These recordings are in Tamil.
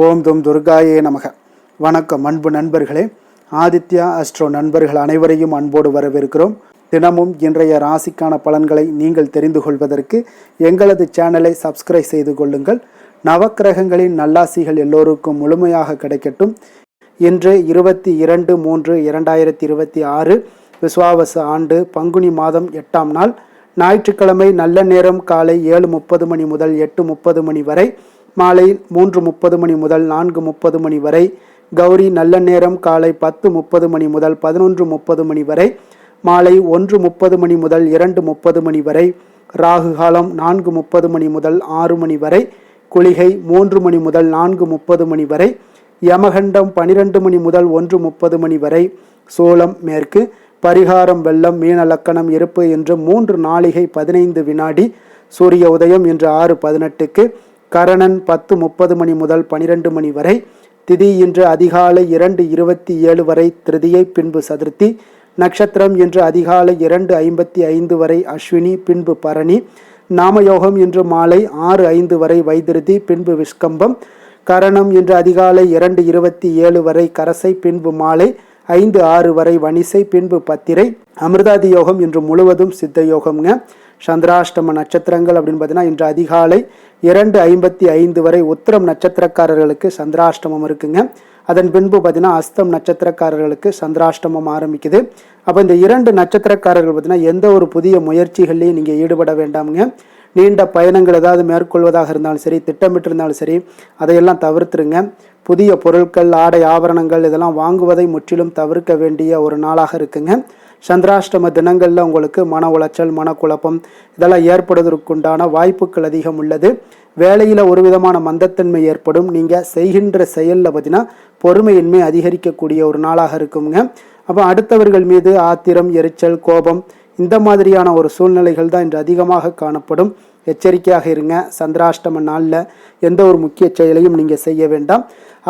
ஓம் தும் துர்காயே நமக. வணக்கம் அன்பு நண்பர்களே. ஆதித்யா அஸ்ட்ரோ நண்பர்கள் அனைவரையும் அன்போடு வரவேற்கிறோம். தினமும் இன்றைய ராசிக்கான பலன்களை நீங்கள் தெரிந்து கொள்வதற்கு எங்களது சேனலை சப்ஸ்கிரைப் செய்து கொள்ளுங்கள். நவக்கிரகங்களின் நல்லாசிகள் எல்லோருக்கும் முழுமையாக கிடைக்கட்டும். இன்று 22/3/2026 விஸ்வாவச ஆண்டு பங்குனி மாதம் 8ஆம் நாள் ஞாயிற்றுக்கிழமை. நல்ல நேரம் காலை 7:30 மணி முதல் 8:30 மணி வரை, மாலை 3:30 மணி முதல் 4:30 மணி வரை. கௌரி நல்ல நேரம் காலை 10:30 மணி முதல் 11:30 மணி வரை, மாலை 1:30 மணி முதல் 2:30 மணி வரை. ராகு காலம் 4:30 மணி முதல் 6 மணி வரை. குளிகை 3 மணி முதல் 4:30 மணி வரை. யமகண்டம் 12 மணி முதல் 1:30 மணி வரை. சோளம் மேற்கு. பரிகாரம் வெள்ளம், மீன லக்கணம் இருப்பு என்று 3 நாளிகை 15 வினாடி. சூரிய உதயம் இன்று 6:18க்கு. கரணன் 10:30 மணி முதல் 12 மணி வரை. திதி இன்று அதிகாலை 2:27 வரை திருதியை, பின்பு சதுர்த்தி. நட்சத்திரம் இன்று அதிகாலை 2:55 வரை அஸ்வினி, பின்பு பரணி. நாமயோகம் இன்று மாலை 6:05 வரை வைத்திருதி, பின்பு விஸ்கம்பம். கரணம் இன்று அதிகாலை 2:27 வரை கரசை, பின்பு மாலை 5:06 வரை வணிசை, பின்பு பத்திரை. அமிர்தாதி யோகம் இன்று முழுவதும் சித்த யோகம்ங்க. சந்திராஷ்டம நட்சத்திரங்கள் அப்படின்னு பார்த்தீங்கன்னா இன்று அதிகாலை 2:55 வரை உத்திரம் நட்சத்திரக்காரர்களுக்கு சந்திராஷ்டமம் இருக்குங்க. அதன் பின்பு பார்த்தீங்கன்னா அஸ்தம் நட்சத்திரக்காரர்களுக்கு சந்திராஷ்டமம் ஆரம்பிக்குது. அப்போ இந்த 2 நட்சத்திரக்காரர்கள் பார்த்தீங்கன்னா எந்த ஒரு புதிய முயற்சிகள்லையும் நீங்கள் ஈடுபட வேண்டாமுங்க. நீண்ட பயணங்கள் ஏதாவது மேற்கொள்வதாக இருந்தாலும் சரி, திட்டமிட்டிருந்தாலும் சரி, அதையெல்லாம் தவிர்த்துருங்க. புதிய பொருட்கள், ஆடை ஆபரணங்கள் இதெல்லாம் வாங்குவதை முற்றிலும் தவிர்க்க வேண்டிய ஒரு நாளாக இருக்குங்க. சந்திராஷ்டம தினங்களில் உங்களுக்கு மன உளைச்சல், மனக்குழப்பம் இதெல்லாம் ஏற்படுவதற்குண்டான வாய்ப்புகள் அதிகம் உள்ளது. வேலையில் ஒரு விதமான மந்தத்தன்மை ஏற்படும். நீங்கள் செய்கின்ற செயலில் பார்த்தீங்கன்னா பொறுமையின்மை அதிகரிக்கக்கூடிய ஒரு நாளாக இருக்குங்க. அப்போ அடுத்தவர்கள் மீது ஆத்திரம், எரிச்சல், கோபம் இந்த மாதிரியான ஒரு சூழ்நிலைகள் தான் இன்று அதிகமாக காணப்படும். எச்சரிக்கையாக இருங்க. சந்திராஷ்டம நாளில் எந்த ஒரு முக்கிய செயலையும் நீங்கள் செய்ய வேண்டாம்.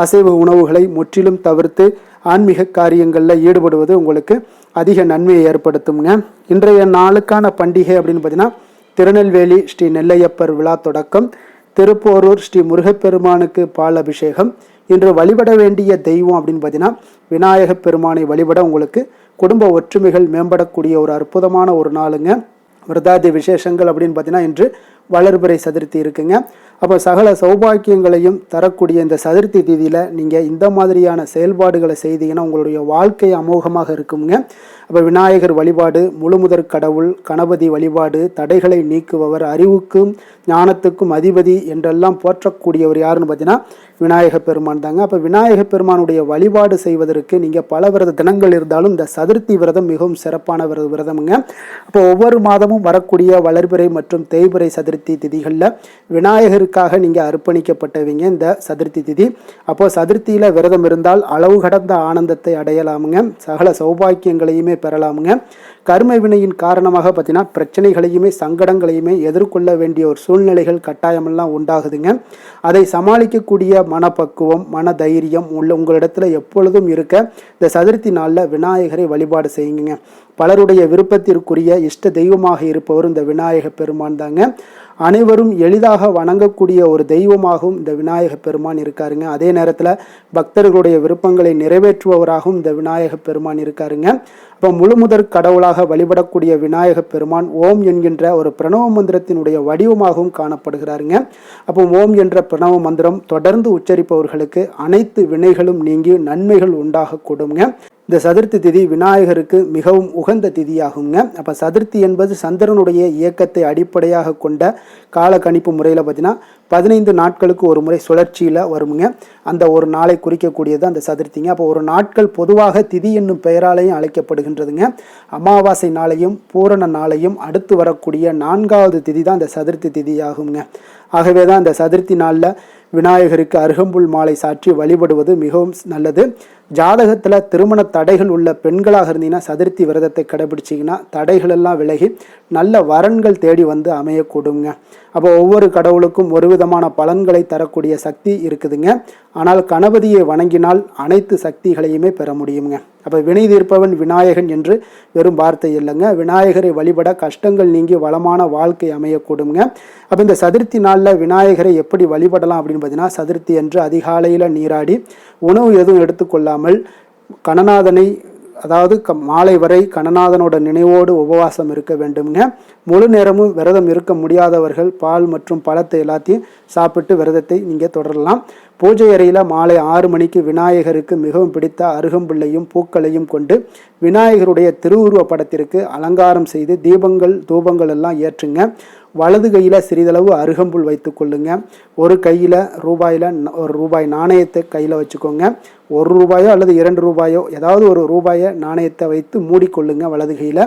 அசைவ உணவுகளை முற்றிலும் தவிர்த்து ஆன்மீக காரியங்களில் ஈடுபடுவது உங்களுக்கு அதிக நன்மையை ஏற்படுத்துங்க. இன்றைய நாளுக்கான பண்டிகை அப்படின்னு பார்த்தீங்கன்னா திருநெல்வேலி ஸ்ரீ நெல்லையப்பர் விழா தொடக்கம். திருப்போரூர் ஸ்ரீ முருகப்பெருமானுக்கு பால் அபிஷேகம். இன்று வழிபட வேண்டிய தெய்வம் அப்படின்னு பார்த்தீங்கன்னா விநாயக பெருமானை வழிபட உங்களுக்கு குடும்ப ஒற்றுமைகள் மேம்படக்கூடிய ஒரு அற்புதமான ஒரு நாளுங்க. விரதாதி விசேஷங்கள் அப்படின்னு பார்த்தீங்கன்னா இன்று வளர்பிறை சதுர்த்தி இருக்குங்க. அப்போ சகல சௌபாக்கியங்களையும் தரக்கூடிய இந்த சதுர்த்தி திதியில் நீங்கள் இந்த மாதிரியான செயல்பாடுகளை செய்தீங்கன்னா உங்களுடைய வாழ்க்கை அமோகமாக இருக்குங்க. அப்போ விநாயகர் வழிபாடு, முழுமுதற் கடவுள் கணபதி வழிபாடு, தடைகளை நீக்குபவர், அறிவுக்கும் ஞானத்துக்கும் அதிபதி என்றெல்லாம் போற்றக்கூடியவர் யாருன்னு பார்த்தீங்கன்னா விநாயக பெருமான் தாங்க. அப்போ விநாயக பெருமானுடைய வழிபாடு செய்வதற்கு நீங்கள் பல விரத தினங்கள் இருந்தாலும் இந்த சதுர்த்தி விரதம் மிகவும் சிறப்பான விரதமுங்க. அப்போ ஒவ்வொரு மாதமும் வரக்கூடிய வளர்பிறை மற்றும் தேய்பிறை சதுர்த்தி திதிகளில் விநாயகருக்காக நீங்கள் அர்ப்பணிக்கப்பட்டவங்க இந்த சதுர்த்தி திதி. அப்போ சதுர்த்தியில் விரதம் இருந்தால் அளவு கடந்த ஆனந்தத்தை அடையலாமுங்க. சகல சௌபாக்கியங்களையுமே பெறலாமுங்க. கர்ம வினையின் காரணமாக பார்த்தீங்கன்னா பிரச்சனைகளையுமே சங்கடங்களையுமே எதிர்கொள்ள வேண்டிய ஒரு சூழ்நிலைகள் கட்டாயமெல்லாம் உண்டாகுதுங்க. அதை சமாளிக்கக்கூடிய மனப்பக்குவம், மன தைரியம் உங்களிடத்துல எப்பொழுதும் இருக்க இந்த சதுர்த்தி நாளில் விநாயகரை வழிபாடு செய்யுங்க. பலருடைய விருப்பத்திற்குரிய இஷ்ட தெய்வமாக இருப்பவர் இந்த விநாயக பெருமான் தாங்க. அனைவரும் எளிதாக வணங்கக்கூடிய ஒரு தெய்வமாகவும் இந்த விநாயக பெருமான் இருக்காருங்க. அதே நேரத்தில் பக்தர்களுடைய விருப்பங்களை நிறைவேற்றுபவராகவும் இந்த விநாயக பெருமான் இருக்காருங்க. அப்போ முழுமுதற் கடவுளாக வழிபடக்கூடிய விநாயக பெருமான் ஓம் என்கின்ற ஒரு பிரணவ மந்திரத்தினுடைய வடிவமாகவும் காணப்படுகிறாருங்க. அப்போ ஓம் என்ற பிரணவ மந்திரம் தொடர்ந்து உச்சரிப்பவர்களுக்கு அனைத்து வினைகளும் நீங்கி நன்மைகள் உண்டாகக்கூடுங்க. இந்த சதுர்த்தி திதி விநாயகருக்கு மிகவும் உகந்த திதியாகுங்க. அப்போ சதுர்த்தி என்பது சந்திரனுடைய இயக்கத்தை அடிப்படையாக கொண்ட கால கணிப்பு முறையில் பார்த்தீங்கன்னா 15 நாட்களுக்கு ஒரு முறை சுழற்சியில் வருமுங்க. அந்த ஒரு நாளை குறிக்கக்கூடியது அந்த சதுர்த்திங்க. அப்போ ஒரு நாட்கள் பொதுவாக திதி என்னும் பெயராலையும் அழைக்கப்படுகின்றதுங்க. அமாவாசை நாளையும் பூரண நாளையும் அடுத்து வரக்கூடிய 4வது திதி தான் இந்த சதுர்த்தி திதி ஆகுங்க. ஆகவே தான் இந்த சதுர்த்தி நாளில் விநாயகருக்கு அருகம்புல் மாலை சாற்றி வழிபடுவது மிகவும் நல்லது. ஜாதகத்தில் திருமண தடைகள் உள்ள பெண்களாக இருந்தீங்கன்னா சதுர்த்தி விரதத்தை கடைபிடிச்சிங்கன்னா தடைகள் எல்லாம் விலகி நல்ல வரன்கள் தேடி வந்து அமையக்கூடுங்க. அப்போ ஒவ்வொரு கடவுளுக்கும் ஒரு விதமான விதமான பலன்களை தரக்கூடிய சக்தி இருக்குதுங்க. ஆனால் கணபதியை வணங்கினால் அனைத்து சக்திகளையுமே பெற முடியுங்க. அப்போ வினை தீர்ப்பவன் விநாயகன் என்று வெறும் வார்த்தை இல்லைங்க. விநாயகரை வழிபட கஷ்டங்கள் நீங்கி வளமான வாழ்க்கை அமையக்கூடுங்க. அப்போ இந்த சதுர்த்தி நாளில் விநாயகரை எப்படி வழிபடலாம் அப்படின்னு பார்த்தீங்கன்னா, சதுர்த்தி அன்று அதிகாலையில் நீராடி உணவு எதுவும் எடுத்துக்கொள்ளாமல் கணநாதனை, அதாவது மாலை வரை கணநாதனோட நினைவோடு உபவாசம் இருக்க வேண்டும்ங்க. முழு நேரமும் விரதம் இருக்க முடியாதவர்கள் பால் மற்றும் பழத்தை எல்லாத்தையும் சாப்பிட்டு விரதத்தை நீங்கள் தொடரலாம். பூஜை அறையில் மாலை 6 மணிக்கு விநாயகருக்கு மிகவும் பிடித்த அருகம்புல்லையும் பூக்களையும் கொண்டு விநாயகருடைய திருவுருவ படத்திற்கு அலங்காரம் செய்து தீபங்கள் தூபங்கள் எல்லாம் ஏற்றுங்க. வலது கையில் சிறிதளவு அருகம்புல் வைத்து கொள்ளுங்க. ஒரு கையில் ஒரு ரூபாய் நாணயத்தை கையில் வச்சுக்கோங்க. 1 ரூபாயோ அல்லது 2 ரூபாயோ ஏதாவது ஒரு ரூபாயை நாணயத்தை வைத்து மூடிக்கொள்ளுங்க. வலது கையில்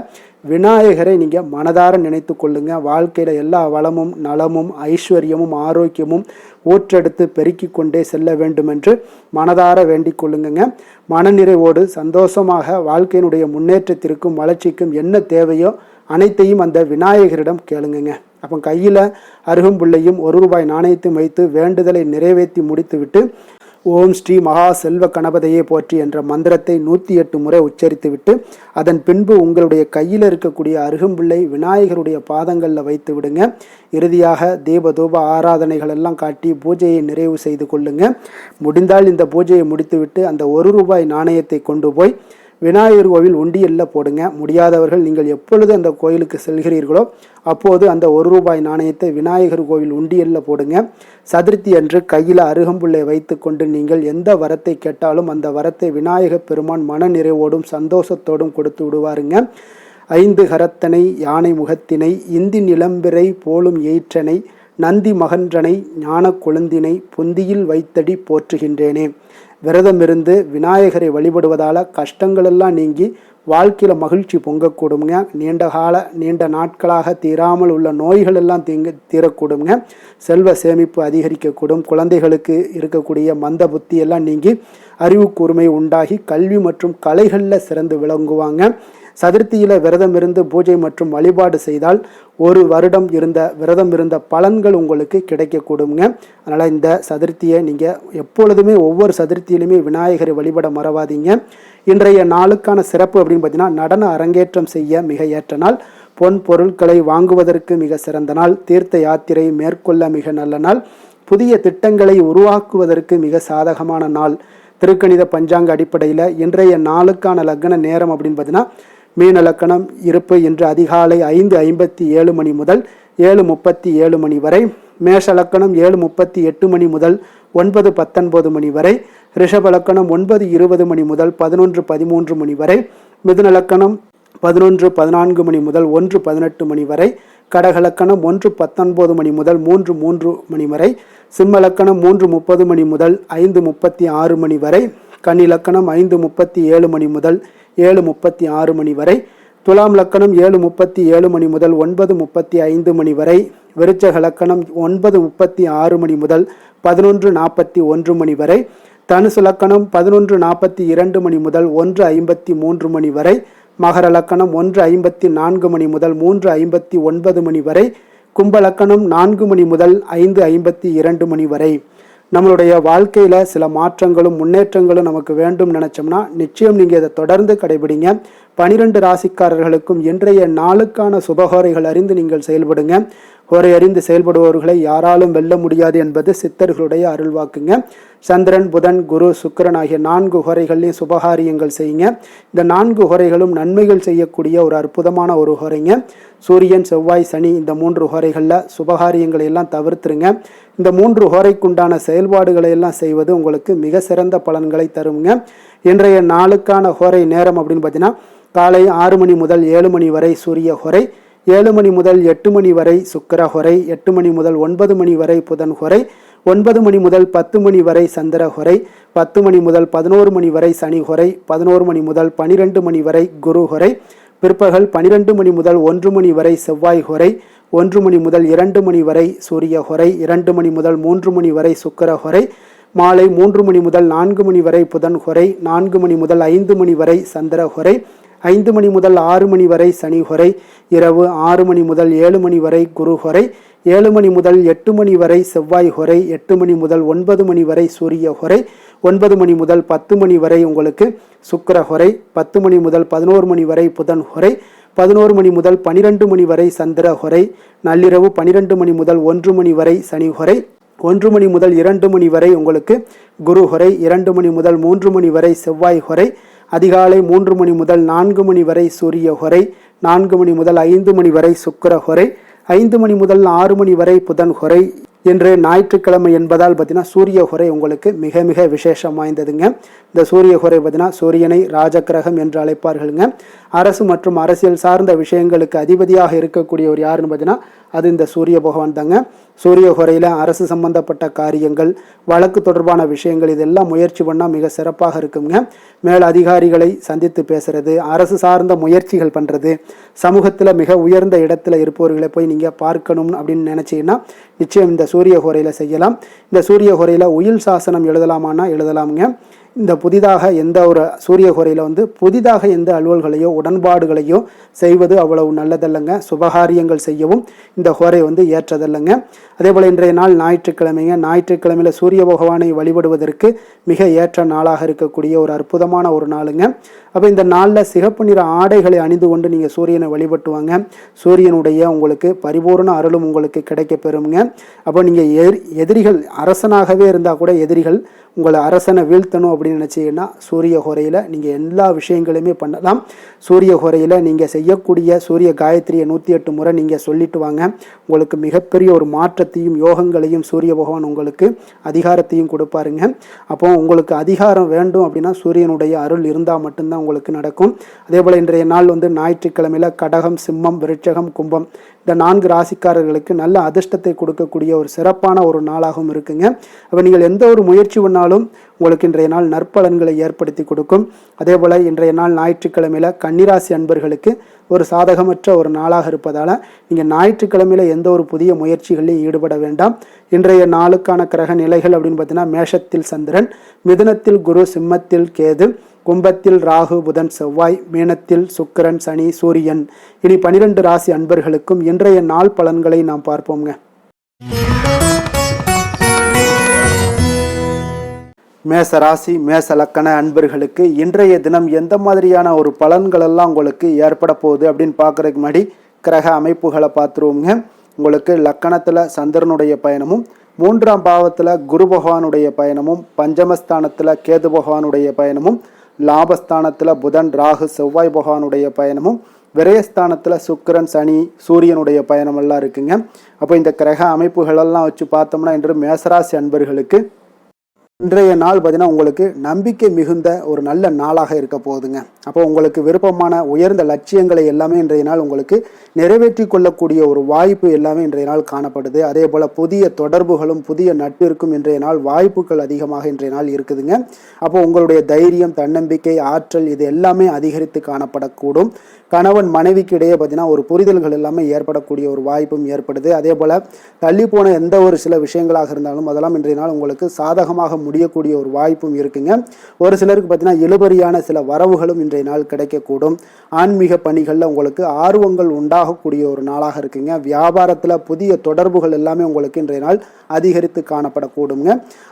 விநாயகரை நீங்கள் மனதார நினைத்து கொள்ளுங்க. வாழ்க்கையில் எல்லா வளமும் நலமும் ஐஸ்வர்யமும் ஆரோக்கியமும் ஊற்றெடுத்து பெருக்கி கொண்டே செல்ல வேண்டும் என்று மனதார வேண்டிக் கொள்ளுங்க. மனநிறைவோடு சந்தோஷமாக வாழ்க்கையினுடைய முன்னேற்றத்திற்கும் வளர்ச்சிக்கும் என்ன தேவையோ அனைத்தையும் அந்த விநாயகரிடம் கேளுங்க. அப்போ கையில் அருகம்புல்லையும் 1 ரூபாய் நாணயத்தையும் வைத்து வேண்டுதலை நிறைவேற்றி முடித்துவிட்டு ஓம் ஸ்ரீ மகா செல்வ கணபதியை போற்றி என்ற மந்திரத்தை 108 முறை உச்சரித்துவிட்டு அதன் பின்பு உங்களுடைய கையில் இருக்கக்கூடிய அருகம்புல்லை விநாயகருடைய பாதங்களில் வைத்து விடுங்க. இறுதியாக தீப தூப ஆராதனைகள் எல்லாம் காட்டி பூஜையை நிறைவு செய்து கொள்ளுங்க. முடிந்தால் இந்த பூஜையை முடித்துவிட்டு அந்த 1 ரூபாய் நாணயத்தை கொண்டு போய் விநாயகர் கோவில் உண்டியலில் போடுங்க. முடியாதவர்கள் நீங்கள் எப்பொழுது அந்த கோயிலுக்கு செல்கிறீர்களோ அப்போது அந்த 1 ரூபாய் நாணயத்தை விநாயகர் கோவில் உண்டியலில் போடுங்க. சதுர்த்தி அன்று கையில் அருகம்புல்லை வைத்து கொண்டு நீங்கள் எந்த வரத்தை கேட்டாலும் அந்த வரத்தை விநாயகர் பெருமான் மன நிறைவோடும் சந்தோஷத்தோடும் கொடுத்து விடுவாருங்க. 5 கரத்தனை யானை முகத்தினை இந்தி நிலம்பிரை போலும் எயிற்றனை நந்தி மகன்றனை ஞான கொழுந்தினை புந்தியில் வைத்தடி போற்றுகின்றேனே. விரதமிருந்து விநாயகரை வழிபடுவதால் கஷ்டங்களெல்லாம் நீங்கி வாழ்க்கையில் மகிழ்ச்சி பொங்கக்கூடுங்க. நீண்ட நாட்களாக தீராமல் உள்ள நோய்கள் எல்லாம் தீரக்கூடுங்க. செல்வ சேமிப்பு அதிகரிக்கக்கூடும். குழந்தைகளுக்கு இருக்கக்கூடிய மந்த புத்தி எல்லாம் நீங்கி அறிவு கூர்மை உண்டாகி கல்வி மற்றும் கலைகளில் சிறந்து விளங்குவாங்க. சதுர்த்தியில் விரதம் இருந்து பூஜை மற்றும் வழிபாடு செய்தால் 1 வருடம் விரதம் இருந்த பலன்கள் உங்களுக்கு கிடைக்கக்கூடுங்க. அதனால் இந்த சதுர்த்தியை நீங்கள் எப்பொழுதுமே ஒவ்வொரு சதுர்த்தியிலுமே விநாயகரை வழிபட மறவாதீங்க. இன்றைய நாளுக்கான சிறப்பு அப்படின்னு பார்த்தீங்கன்னா, நடன அரங்கேற்றம் செய்ய மிக ஏற்ற நாள், பொன் பொருட்களை வாங்குவதற்கு மிக சிறந்த நாள், தீர்த்த யாத்திரை மேற்கொள்ள மிக நல்ல நாள், புதிய திட்டங்களை உருவாக்குவதற்கு மிக சாதகமான நாள். திருக்கணித பஞ்சாங்க அடிப்படையில் இன்றைய நாளுக்கான லக்ன நேரம் அப்படின்னு பார்த்தீங்கன்னா, மீன லக்கணம் இருப்பு இன்று அதிகாலை 5:57 மணி முதல் 7:37 மணி வரை, மேஷ லக்கணம் 7:38 மணி முதல் 9:19 மணி வரை, ரிஷப லக்கணம் 9:20 மணி முதல் 11:13 மணி வரை, மிதுன லக்கணம் 11:14 மணி முதல் 1:18 மணி வரை, கடக லக்கணம் 1:19 மணி முதல் 3:03 மணி வரை, சிம்ம லக்கணம் 3:30 மணி முதல் 5:36 மணி வரை, கன்னி லக்கணம் 5:37 மணி முதல் 7:36 மணி வரை, துலாம் லக்கணம் 7:37 மணி முதல் 9:35 மணி வரை, விருச்சக லக்கணம் 9:36 மணி முதல் 11:41 மணி வரை, தனுசு லக்கணம் 11:42 மணி முதல் 1:53 மணி வரை, மகர லக்கணம் 1:54 மணி முதல் 3:59 மணி வரை, கும்ப லக்கணம் 4 மணி முதல் 5:52 மணி வரை. நம்மளுடைய வாழ்க்கையில் சில மாற்றங்களும் முன்னேற்றங்களும் நமக்கு வேண்டும் நினச்சோம்னா நிச்சயம் நீங்கள் இதை தொடர்ந்து கடைபிடிங்க. 12 ராசிக்காரர்களுக்கும் இன்றைய நாளுக்கான சுபகோரைகள் அறிந்து நீங்கள் செயல்படுங்க. ஹோரை அறிந்து செயல்படுபவர்களை யாராலும் வெல்ல முடியாது என்பது சித்தர்களுடைய அருள்வாக்குங்க. சந்திரன், புதன், குரு, சுக்கிரன் ஆகிய 4 ஹோரைகள்லையும் சுபகாரியங்கள் செய்யுங்க. இந்த 4 ஹோரைகளும் நன்மைகள் செய்யக்கூடிய ஒரு அற்புதமான ஒரு ஹோரைங்க. சூரியன், செவ்வாய், சனி இந்த 3 ஹோரைகளில் சுபகாரியங்களை எல்லாம் தவிர்த்துருங்க. இந்த 3 ஹோரைக்குண்டான செயல்பாடுகளை எல்லாம் செய்வது உங்களுக்கு மிக சிறந்த பலன்களை தருங்க. இன்றைய நாளுக்கான ஹோரை நேரம் அப்படின்னு பார்த்தீங்கன்னா, காலை 6 மணி முதல் 7 மணி வரை சூரிய ஹோரை, 7 மணி முதல் 8 மணி வரை சுக்கிர ஹோரை, 8 மணி முதல் 9 மணி வரை புதன் ஹோரை, 9 மணி முதல் 10 மணி வரை சந்திர ஹோரை, 10 மணி முதல் 11 மணி வரை சனி ஹோரை, 11 மணி முதல் 12 மணி வரை குரு ஹோரை, பிற்பகல் 12 மணி முதல் 1 மணி வரை செவ்வாய் ஹோரை, 1 மணி முதல் 2 மணி வரை சூரிய ஹோரை, 2 மணி முதல் 3 மணி வரை சுக்கிர ஹோரை, மாலை 3 மணி முதல் 4 மணி வரை புதன் ஹோரை, 4 மணி முதல் 5 மணி வரை சந்திர ஹோரை, 5 மணி முதல் 6 மணி வரை சனி ஹொரை, இரவு 6 மணி முதல் 7 மணி வரை குரு ஹொரை, 7 மணி முதல் 8 மணி வரை செவ்வாய் ஹொரை, 8 மணி முதல் 9 மணி வரை சூரிய ஹொரை, 9 மணி முதல் 10 மணி வரை உங்களுக்கு சுக்கிர ஹொரை, 10 மணி முதல் 11 மணி வரை புதன் ஹொரை, 11 மணி முதல் 12 மணி வரை சந்திர ஹொரை, நள்ளிரவு 12 மணி முதல் 1 மணி வரை சனி ஹொரை, 1 மணி முதல் 2 மணி வரை உங்களுக்கு குரு ஹொரை, 2 மணி முதல் 3 மணி வரை செவ்வாய் ஹொரை, அதிகாலை 3 மணி முதல் 4 மணி வரை சூரிய ஹொரை, 4 மணி முதல் 5 மணி வரை சுக்கிர ஹொரை, 5 மணி முதல் 6 மணி வரை புதன் ஹொரை. இன்று ஞாயிற்றுக்கிழமை என்பதால் பார்த்தீங்கன்னா சூரிய ஹொரை உங்களுக்கு மிக மிக விசேஷம் வாய்ந்ததுங்க. இந்த சூரிய ஹொரை பார்த்தீங்கன்னா சூரியனை ராஜகிரகம் என்று அழைப்பார்களுங்க. அரசு மற்றும் அரசியல் சார்ந்த விஷயங்களுக்கு அதிபதியாக இருக்கக்கூடியவர் யாருன்னு பார்த்தீங்கன்னா அது இந்த சூரிய பகவான் தாங்க. சூரிய ஹொரையில் அரசு சம்பந்தப்பட்ட காரியங்கள், வழக்கு தொடர்பான விஷயங்கள் இதெல்லாம் முயற்சி பண்ணால் மிக சிறப்பாக இருக்குங்க. மேல் அதிகாரிகளை சந்தித்து பேசுறது, அரசு சார்ந்த முயற்சிகள் பண்ணுறது, சமூகத்தில் மிக உயர்ந்த இடத்துல இருப்பவர்களை போய் நீங்கள் பார்க்கணும் அப்படின்னு நினச்சிங்கன்னா நிச்சயம் இந்த சூரிய ஹோரையில் செய்யலாம். இந்த சூரிய ஹோரையில் உயில் சாசனம் எழுதலாமான்னா எழுதலாமுங்க. இந்த புதிதாக எந்த ஒரு சூரிய ஹோரையில் புதிதாக எந்த அலுவல்களையோ உடன்பாடுகளையோ செய்வது அவ்வளவு நல்லதல்லங்க. சுபகாரியங்கள் செய்யவும் இந்த ஹோரை ஏற்றதல்லங்க. அதே போல் இன்றைய நாள் ஞாயிற்றுக்கிழமைங்க. ஞாயிற்றுக்கிழமையில் சூரிய பகவானை வழிபடுவதற்கு மிக ஏற்ற நாளாக இருக்கக்கூடிய ஒரு அற்புதமான ஒரு நாளுங்க. அப்போ இந்த நாளில் சிகப்பு நிற ஆடைகளை அணிந்து கொண்டு நீங்கள் சூரியனை வழிபட்டுவாங்க. சூரியனுடைய உங்களுக்கு பரிபூர்ண அருளும் உங்களுக்கு கிடைக்க பெறுங்க. அப்போ நீங்கள் எதிரிகள் அரசனாகவே இருந்தால் கூட எதிரிகள் உங்களை அரசனை வீழ்த்தணும் அப்படின்னு நினச்சிங்கன்னா சூரிய ஹோரையில் நீங்கள் எல்லா விஷயங்களையுமே பண்ணலாம். சூரிய ஹோரையில் நீங்கள் செய்யக்கூடிய சூரிய காயத்ரியை 108 முறை நீங்கள் சொல்லிட்டு வாங்க. உங்களுக்கு மிகப்பெரிய ஒரு மாற்றத்தையும் யோகங்களையும் சூரிய பகவான் உங்களுக்கு அதிகாரத்தையும் கொடுப்பாருங்க. அப்போ உங்களுக்கு அதிகாரம் வேண்டும் அப்படின்னா சூரியனுடைய அருள் இருந்தால் மட்டும்தான் உங்களுக்கு நடக்கும். அதே போல் இன்றைய நாள் ஞாயிற்றுக்கிழமையில் கடகம், சிம்மம், விருட்சகம், கும்பம் இந்த 4 ராசிக்காரர்களுக்கு நல்ல அதிர்ஷ்டத்தை கொடுக்கக்கூடிய ஒரு சிறப்பான ஒரு நாளாகவும் இருக்குங்க. அப்போ நீங்கள் எந்த ஒரு முயற்சி பண்ணாலும் உங்களுக்கு இன்றைய நாள் நற்பலன்களை ஏற்படுத்தி கொடுக்கும். அதே போல் இன்றைய நாள் ஞாயிற்றுக்கிழமையில் கன்னிராசி அன்பர்களுக்கு ஒரு சாதகமற்ற ஒரு நாளாக இருப்பதால் நீங்கள் ஞாயிற்றுக்கிழமையில் எந்த ஒரு புதிய முயற்சிகளிலும் ஈடுபட வேண்டாம். இன்றைய நாளுக்கான கிரக நிலைகள் அப்படின்னு பார்த்தீங்கன்னா மேஷத்தில் சந்திரன், மிதுனத்தில் குரு, சிம்மத்தில் கேது, கும்பத்தில் ராகு, புதன், செவ்வாய், மீனத்தில் சுக்கிரன், சனி, சூரியன். இனி 12 ராசி அன்பர்களுக்கும் இன்றைய நாள் பலன்களை நாம் பார்ப்போங்க. மேச ராசி, மேச லக்கண அன்பர்களுக்கு இன்றைய தினம் எந்த மாதிரியான ஒரு பலன்கள் எல்லாம் உங்களுக்கு ஏற்பட போகுது அப்படின்னு பார்க்கறதுக்கு முன்னாடி கிரக அமைப்புகளை பார்த்துருவோங்க. உங்களுக்கு லக்கணத்தில் சந்திரனுடைய பயணமும், 3ஆம் பாவத்தில் குரு பகவானுடைய பயணமும், பஞ்சமஸ்தானத்தில் கேது பகவானுடைய பயணமும், லாபஸ்தானத்தில் புதன், ராகு, செவ்வாய் பகவானுடைய பயணமும், விரயஸ்தானத்தில் சுக்கிரன், சனி, சூரியனுடைய பயணமெல்லாம் இருக்குங்க. அப்போ இந்த கிரக அமைப்புகளெல்லாம் வச்சு பார்த்தோம்னா இன்று மேசராசி அன்பர்களுக்கு இன்றைய நாள் பார்த்தீங்கன்னா உங்களுக்கு நம்பிக்கை மிகுந்த ஒரு நல்ல நாளாக இருக்க போகுதுங்க. அப்போ உங்களுக்கு விருப்பமான உயர்ந்த லட்சியங்களை எல்லாமே இன்றைய நாள் உங்களுக்கு நிறைவேற்றி கொள்ளக்கூடிய ஒரு வாய்ப்பு எல்லாமே இன்றைய நாள் காணப்படுது. அதே போல் புதிய தொடர்புகளும் புதிய நட்பிற்கும் இன்றைய நாள் வாய்ப்புகள் அதிகமாக இன்றைய நாள் இருக்குதுங்க. அப்போ உங்களுடைய தைரியம், தன்னம்பிக்கை, ஆற்றல் இது எல்லாமே அதிகரித்து காணப்படக்கூடும். கணவன் மனைவிக்கு இடையே பார்த்தீங்கன்னா ஒரு புரிதல்கள் எல்லாமே ஏற்படக்கூடிய ஒரு வாய்ப்பும் ஏற்படுது. அதே போல் தள்ளி போன எந்த ஒரு சில விஷயங்களாக இருந்தாலும் அதெல்லாம் இன்றைய நாள் உங்களுக்கு சாதகமாக முடியக்கூடிய ஒரு வாய்ப்பும் இருக்குங்க. ஒரு சிலருக்கு பார்த்தீங்கன்னா இழுபறியான சில வரவுகளும் இன்றைய நாள் கிடைக்கக்கூடும். ஆன்மீக பணிகளில் உங்களுக்கு ஆர்வங்கள் உண்டாகக்கூடிய ஒரு நாளாக இருக்குங்க. வியாபாரத்தில் புதிய தொடர்புகள் எல்லாமே உங்களுக்கு இன்றைய நாள் அதிகரித்து காணப்படக்கூடுங்க.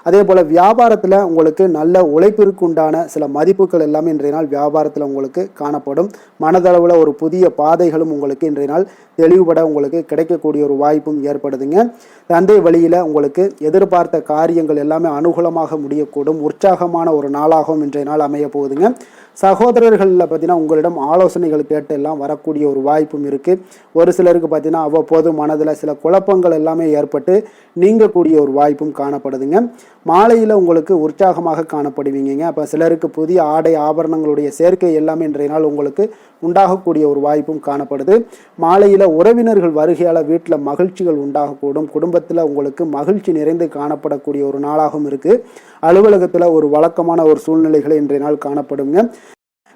அதே போல் வியாபாரத்தில் உங்களுக்கு நல்ல உழைப்பிற்கு உண்டான சில மதிப்புகள் எல்லாமே இன்றைய நாள் வியாபாரத்தில் உங்களுக்கு காணப்படும். மனதளவில் ஒரு புதிய பாதைகளும் உங்களுக்கு இன்றைய நாள் தெளிவுபட உங்களுக்கு கிடைக்கக்கூடிய ஒரு வாய்ப்பும் ஏற்படுதுங்க. தந்தை வழியில் உங்களுக்கு எதிர்பார்த்த காரியங்கள் எல்லாமே அனுகூலமாக முடியக்கூடும். உற்சாகமான ஒரு நாளாகவும் இன்றைய நாள் அமைய போகுதுங்க. சகோதரர்களில் பார்த்தீங்கன்னா உங்களிடம் ஆலோசனைகள் கேட்டு எல்லாம் வரக்கூடிய ஒரு வாய்ப்பும் இருக்குது. ஒரு சிலருக்கு பார்த்தீங்கன்னா அவ்வப்போது மனதில் சில குழப்பங்கள் எல்லாமே ஏற்பட்டு நீங்கக்கூடிய ஒரு வாய்ப்பும் காணப்படுதுங்க. மாலையில் உங்களுக்கு உற்சாகமாக காணப்படுவீங்க. அப்போ சிலருக்கு புதிய ஆடை ஆபரணங்களுடைய சேர்க்கை எல்லாமே இன்றைய நாள் உங்களுக்கு உண்டாகக்கூடிய ஒரு வாய்ப்பும் காணப்படுது. மாலையில் உறவினர்கள் வருகையால் வீட்டில் மகிழ்ச்சிகள் உண்டாகக்கூடும். குடும்பத்தில் உங்களுக்கு மகிழ்ச்சி நிறைந்து காணப்படக்கூடிய ஒரு நாளாகவும் இருக்குது. அலுவலகத்தில் ஒரு வழக்கமான ஒரு சூழ்நிலைகளை இன்றைய நாள் காணப்படுங்க.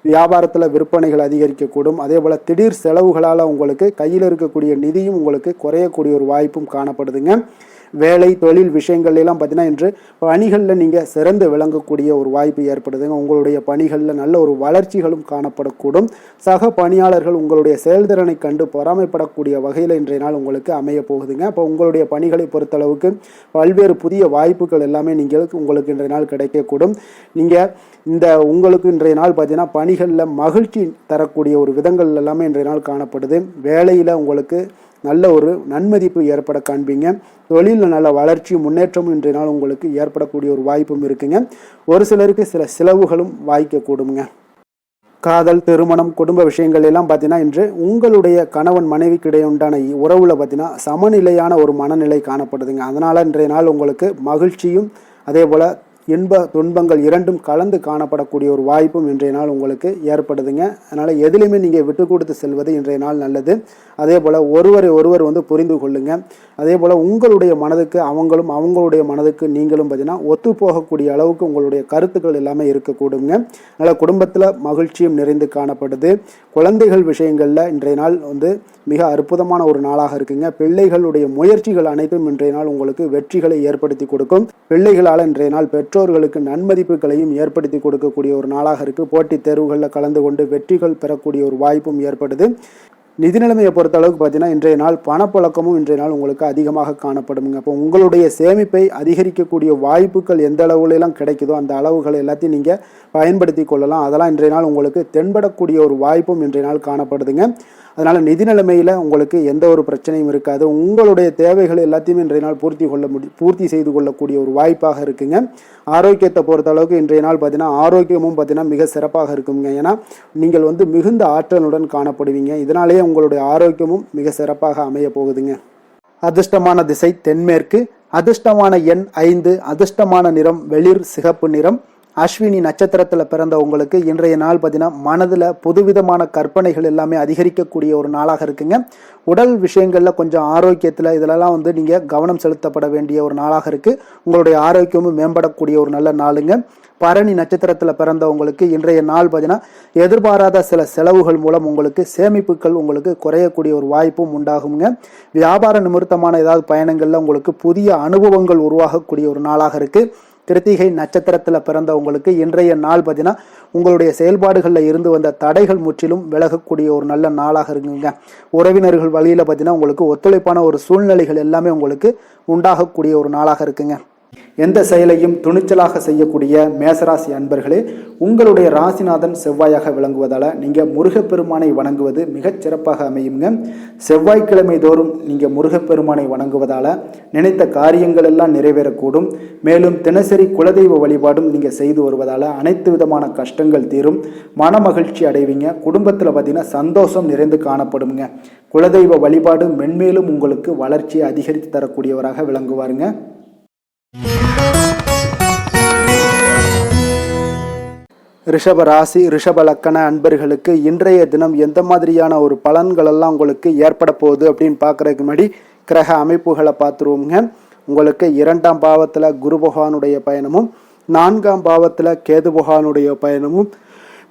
வியாபாரத்தில் விற்பனைகள் அதிகரிக்கக்கூடும். அதே போல் திடீர் செலவுகளால் உங்களுக்கு கையில் இருக்கக்கூடிய நிதியும் உங்களுக்கு குறையக்கூடிய ஒரு வாய்ப்பும் காணப்படுதுங்க. வேலை தொழில் விஷயங்கள் எல்லாம் பார்த்தீங்கன்னா இன்று பணிகளில் நீங்கள் சிறந்து விளங்கக்கூடிய ஒரு வாய்ப்பு ஏற்படுதுங்க. உங்களுடைய பணிகளில் நல்ல ஒரு வளர்ச்சிகளும் காணப்படக்கூடும். சக பணியாளர்கள் உங்களுடைய செயல்திறனை கண்டு பொறாமைப்படக்கூடிய வகையில் இன்றைய நாள் உங்களுக்கு அமைய போகுதுங்க. அப்போ உங்களுடைய பணிகளை பொறுத்தளவுக்கு பல்வேறு புதிய வாய்ப்புகள் எல்லாமே உங்களுக்கு இன்றைய நாள் கிடைக்கக்கூடும். உங்களுக்கு இன்றைய நாள் பார்த்தீங்கன்னா பணிகளில் மகிழ்ச்சி தரக்கூடிய ஒரு விதங்கள் எல்லாமே இன்றைய நாள் காணப்படுது. வேலையில் உங்களுக்கு நல்ல ஒரு நன்மதிப்பு ஏற்பட காண்பீங்க. தொழிலில் நல்ல வளர்ச்சி முன்னேற்றமும் இன்றைய நாள் உங்களுக்கு ஏற்படக்கூடிய ஒரு வாய்ப்பும் இருக்குங்க. ஒரு சிலருக்கு சில செலவுகளும் வாய்க்கக்கூடுங்க. காதல், திருமணம், குடும்ப விஷயங்கள் எல்லாம் பார்த்தீங்கன்னா இன்று உங்களுடைய கணவன் மனைவிக்கிடையே உண்டான உறவுல பார்த்தீங்கன்னா சமநிலையான ஒரு மனநிலை காணப்படுதுங்க. அதனால் இன்றைய நாள் உங்களுக்கு மகிழ்ச்சியும் அதே போல் இன்ப துன்பங்கள் இரண்டும் கலந்து காணப்படக்கூடிய ஒரு வாய்ப்பும் இன்றைய நாள் உங்களுக்கு ஏற்படுதுங்க. அதனால் எதிலையுமே நீங்கள் விட்டு கொடுத்து செல்வது இன்றைய நாள் நல்லது. அதே போல் ஒருவர் புரிந்து கொள்ளுங்க. அதே போல் உங்களுடைய மனதுக்கு அவங்களுடைய மனதுக்கு நீங்களும் பார்த்தீங்கன்னா ஒத்து போகக்கூடிய அளவுக்கு உங்களுடைய கருத்துக்கள் எல்லாமே இருக்கக்கூடுங்க. அதனால் குடும்பத்தில் மகிழ்ச்சியும் நிறைந்து காணப்படுது. குழந்தைகள் விஷயங்களில் இன்றைய நாள் மிக அற்புதமான ஒரு நாளாக இருக்குங்க. பிள்ளைகளுடைய முயற்சிகள் அனைத்தும் இன்றைய நாள் உங்களுக்கு வெற்றிகளை ஏற்படுத்தி கொடுக்கும். பிள்ளைகளால் இன்றைய நாள் பெற்றோர்களுக்கு நன்மதிப்புகளையும் ஏற்படுத்தி கொடுக்கக்கூடிய ஒரு நாளாக இருக்கு. போட்டித் தேர்வுகளில் கலந்து கொண்டு வெற்றிகள் பெறக்கூடிய ஒரு வாய்ப்பும் ஏற்படுது. நிதி நிலைமையை பொறுத்த அளவுக்கு பார்த்தீங்கன்னா இன்றைய நாள் பணப்புழக்கமும் இன்றைய நாள் உங்களுக்கு அதிகமாக காணப்படுங்க. அப்போ உங்களுடைய சேமிப்பை அதிகரிக்கக்கூடிய வாய்ப்புகள் எந்த அளவுலாம் கிடைக்குதோ அந்த அளவுகள் எல்லாத்தையும் நீங்கள் பயன்படுத்தி கொள்ளலாம். அதெல்லாம் இன்றைய நாள் உங்களுக்கு தென்படக்கூடிய ஒரு வாய்ப்பும் இன்றைய நாள் காணப்படுதுங்க. அதனால் நிதி நிலைமையில் உங்களுக்கு எந்த ஒரு பிரச்சனையும் இருக்காது. உங்களுடைய தேவைகள் எல்லாத்தையுமே இன்றைய நாள் பூர்த்தி செய்து கொள்ளக்கூடிய ஒரு வாய்ப்பாக இருக்குங்க. ஆரோக்கியத்தை பொறுத்த அளவுக்கு இன்றைய நாள் பார்த்தீங்கன்னா ஆரோக்கியமும் பார்த்தீங்கன்னா மிக சிறப்பாக இருக்குங்க. ஏன்னா நீங்கள் மிகுந்த ஆற்றலுடன் காணப்படுவீங்க. இதனாலேயே உங்களுடைய ஆரோக்கியமும் மிக சிறப்பாக அமைய போகுதுங்க. அதிர்ஷ்டமான திசை தென்மேற்கு. அதிர்ஷ்டமான எண் 5. அதிர்ஷ்டமான நிறம் வெளிர் சிகப்பு நிறம். அஸ்வினி நட்சத்திரத்தில் பிறந்த உங்களுக்கு இன்றைய நாள் பார்த்தீங்கன்னா மனதில் புதுவிதமான கற்பனைகள் எல்லாமே அதிகரிக்கக்கூடிய ஒரு நாளாக இருக்குங்க. உடல் விஷயங்களில் கொஞ்சம் ஆரோக்கியத்தில் இதிலெல்லாம் நீங்கள் கவனம் செலுத்தப்பட வேண்டிய ஒரு நாளாக இருக்குது. உங்களுடைய ஆரோக்கியமும் மேம்படக்கூடிய ஒரு நல்ல நாளுங்க. பரணி நட்சத்திரத்தில் பிறந்தவங்களுக்கு இன்றைய நாள் பார்த்தீங்கன்னா எதிர்பாராத சில செலவுகள் மூலம் உங்களுக்கு சேமிப்புகள் உங்களுக்கு குறையக்கூடிய ஒரு வாய்ப்பும் உண்டாகுங்க. வியாபார நிமித்தமான ஏதாவது பயணங்களில் உங்களுக்கு புதிய அனுபவங்கள் உருவாகக்கூடிய ஒரு நாளாக இருக்குது. கிருத்திகை நட்சத்திரத்தில் பிறந்தவங்களுக்கு இன்றைய நாள் பார்த்தீங்கன்னா உங்களுடைய செயல்பாடுகளில் இருந்து வந்த தடைகள் முற்றிலும் விலகக்கூடிய ஒரு நல்ல நாளாக இருக்குங்க. உறவினர்கள் வழியில் பார்த்தீங்கன்னா உங்களுக்கு ஒத்துழைப்பான ஒரு சூழ்நிலைகள் எல்லாமே உங்களுக்கு உண்டாகக்கூடிய ஒரு நாளாக இருக்குங்க. எந்த செயலையும் துணிச்சலாக செய்யக்கூடிய மேசராசி அன்பர்களே, உங்களுடைய ராசிநாதன் செவ்வாயாக விளங்குவதால் நீங்கள் முருகப்பெருமானை வணங்குவது மிகச் சிறப்பாக அமையுங்க. செவ்வாய்க்கிழமை தோறும் நீங்கள் முருகப்பெருமானை வணங்குவதால் நினைத்த காரியங்கள் எல்லாம் நிறைவேறக்கூடும். மேலும் தினசரி குலதெய்வ வழிபாடும் நீங்கள் செய்து வருவதால் அனைத்து விதமான கஷ்டங்கள் தீரும். மன மகிழ்ச்சி அடைவீங்க. குடும்பத்தில் பார்த்தீங்கன்னா சந்தோஷம் நிறைந்து காணப்படுங்க. குலதெய்வ வழிபாடு மென்மேலும் உங்களுக்கு வளர்ச்சியை அதிகரித்து தரக்கூடியவராக விளங்குவாருங்க. ரிஷப ராசி ரிஷப லக்கண அன்பர்களுக்கு இன்றைய தினம் எந்த மாதிரியான ஒரு பலன்கள் எல்லாம் உங்களுக்கு ஏற்பட போகுது அப்படின்னு பார்க்கறதுக்கு முன்னாடி கிரக அமைப்புகளை பார்த்துருவோங்க. உங்களுக்கு 2ஆம் பாவத்தில் குரு பகவானுடைய பயணமும், 4ஆம் பாவத்தில் கேது பகவானுடைய பயணமும்,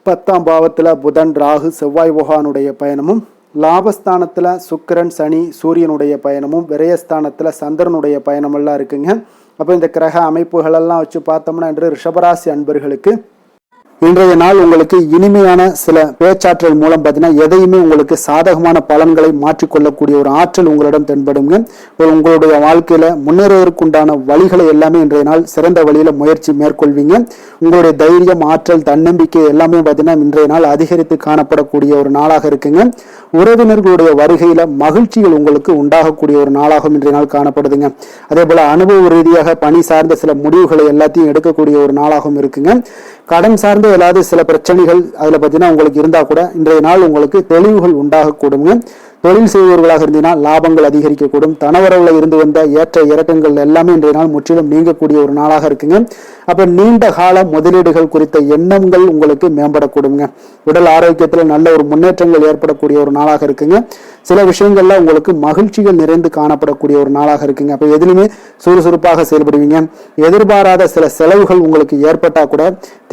10ஆம் பாவத்தில் புதன் ராகு செவ்வாய் பகவானுடைய பயணமும், லாபஸ்தானத்தில் சுக்கிரன் சனி சூரியனுடைய பயணமும், விரயஸ்தானத்தில் சந்திரனுடைய பயணமெல்லாம் இருக்குங்க. அப்போ இந்த கிரக அமைப்புகளெல்லாம் வச்சு பார்த்தோம்னா இன்று ரிஷபராசி அன்பர்களுக்கு இன்றைய நாள் உங்களுக்கு இனிமையான சில பேச்சாற்றல் மூலம் பார்த்தீங்கன்னா எதையுமே உங்களுக்கு சாதகமான பலன்களை மாற்றிக்கொள்ளக்கூடிய ஒரு ஆற்றல் உங்களிடம் தென்படுங்க. உங்களுடைய வாழ்க்கையில முன்னேறுவதற்குண்டான வழிகளை எல்லாமே இன்றைய நாள் சிறந்த வழியில முயற்சி மேற்கொள்வீங்க. உங்களுடைய தைரியம், ஆற்றல், தன்னம்பிக்கை எல்லாமே பார்த்தீங்கன்னா இன்றைய நாள் அதிகரித்து காணப்படக்கூடிய ஒரு நாளாக இருக்குங்க. உறவினர்களுடைய வருகையில மகிழ்ச்சிகள் உங்களுக்கு உண்டாகக்கூடிய ஒரு நாளாகவும் இன்றைய நாள் காணப்படுதுங்க. அதே போல அனுபவ ரீதியாக பணி சார்ந்த சில முடிவுகளை எல்லாத்தையும் எடுக்கக்கூடிய ஒரு நாளாகவும் இருக்குங்க. கடன் சார்ந்த ஏதாவது சில பிரச்சனைகள் அதுல பார்த்தீங்கன்னா உங்களுக்கு இருந்தா கூட இன்றைய நாள் உங்களுக்கு தெளிவுகள் உண்டாகக்கூடுங்க. தொழில் செய்பவர்களாக இருந்தீங்கன்னா லாபங்கள் அதிகரிக்கக்கூடும். தனவரவுல இருந்து வந்த ஏற்ற இறக்கங்கள் எல்லாமே இன்றைய நாள் முற்றிலும் நீங்கக்கூடிய ஒரு நாளாக இருக்குங்க. அப்ப நீண்ட கால முதலீடுகள் குறித்த எண்ணங்கள் உங்களுக்கு மேம்படக்கூடுங்க. உடல் ஆரோக்கியத்தில் நல்ல ஒரு முன்னேற்றங்கள் ஏற்படக்கூடிய ஒரு நாளாக இருக்குங்க. சில விஷயங்கள்ல உங்களுக்கு மகிழ்ச்சிகள் நிறைந்து காணப்படக்கூடிய ஒரு நாளாக இருக்குங்க. அப்ப எதிலுமே சுறுசுறுப்பாக செயல்படுவீங்க. எதிர்பாராத சில செலவுகள் உங்களுக்கு ஏற்பட்டா கூட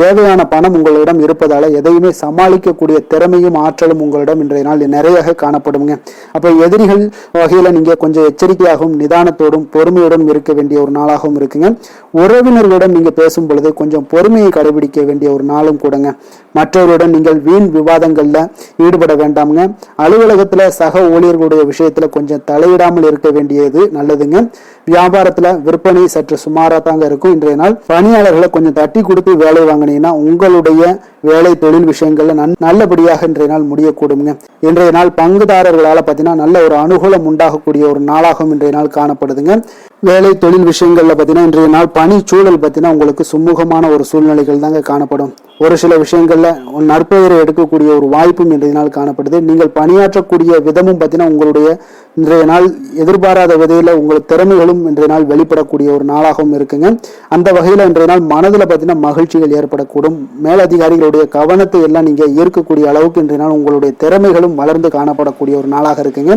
தேவையான பணம் உங்களிடம் இருப்பதால எதையுமே சமாளிக்கக்கூடிய திறமையும் ஆற்றலும் உங்களிடம் இன்றைய நாள் நிறைய காணப்படுங்க. இருக்குங்க. அப்போ எதிரிகள் வகையில் நீங்கள் கொஞ்சம் எச்சரிக்கையாகவும் நிதானத்தோடும் பொறுமையோடும் இருக்க வேண்டிய ஒரு நாளாகவும் இருக்குங்க. உறவினர்களுடன் நீங்கள் பேசும் பொழுது கொஞ்சம் பொறுமையை கடைபிடிக்க வேண்டிய ஒரு நாளும் கூடங்க. மற்றவருடன் நீங்கள் வீண் விவாதங்களில் ஈடுபட வேண்டாமுங்க. அலுவலகத்தில் சக ஊழியர்களுடைய விஷயத்தில் கொஞ்சம் தலையிடாமல் இருக்க வேண்டியது நல்லதுங்க. வியாபாரத்தில் விற்பனை சற்று சுமாராக தாங்க இருக்கும். இன்றைய நாள் பணியாளர்களை கொஞ்சம் தட்டி கொடுத்து வேலை வாங்கினீங்கன்னா உங்களுடைய வேலை தொழில் விஷயங்கள்ல நல்லபடியாக இன்றைய நாள் முடியக்கூடுங்க. இன்றைய நாள் பங்குதாரர்களால் பார்த்தீங்கன்னா நல்ல ஒரு அனுகூலம் உண்டாகக்கூடிய ஒரு நாளாகவும் இன்றைய நாள் காணப்படுதுங்க. வேலை தொழில் விஷயங்கள்ல பார்த்தீங்கன்னா இன்றைய நாள் பணி சூழல் பார்த்தீங்கன்னா உங்களுக்கு சுமூகமான ஒரு சூழ்நிலைகள் தாங்க காணப்படும். ஒரு சில விஷயங்கள்ல நற்பெயரை எடுக்கக்கூடிய ஒரு வாய்ப்பும் இன்றைய நாள் காணப்படுது. நீங்கள் பணியாற்றக்கூடிய விதமும் பார்த்தீங்கன்னா உங்களுடைய இன்றைய நாள் எதிர்பாராத விதையில உங்கள் திறமைகளும் இன்றைய நாள் வெளிப்படக்கூடிய ஒரு நாளாகவும் இருக்குங்க. அந்த வகையில இன்றைய நாள் மனதில் பார்த்தீங்கன்னா மகிழ்ச்சிகள் ஏற்படக்கூடும். மேலதிகாரிகளுடைய கவனத்தை எல்லாம் நீங்க ஈர்க்கக்கூடிய அளவுக்கு இன்றைய நாள் உங்களுடைய திறமைகளும் வளர்ந்து காணப்படக்கூடிய ஒரு நாளாக இருக்குங்க.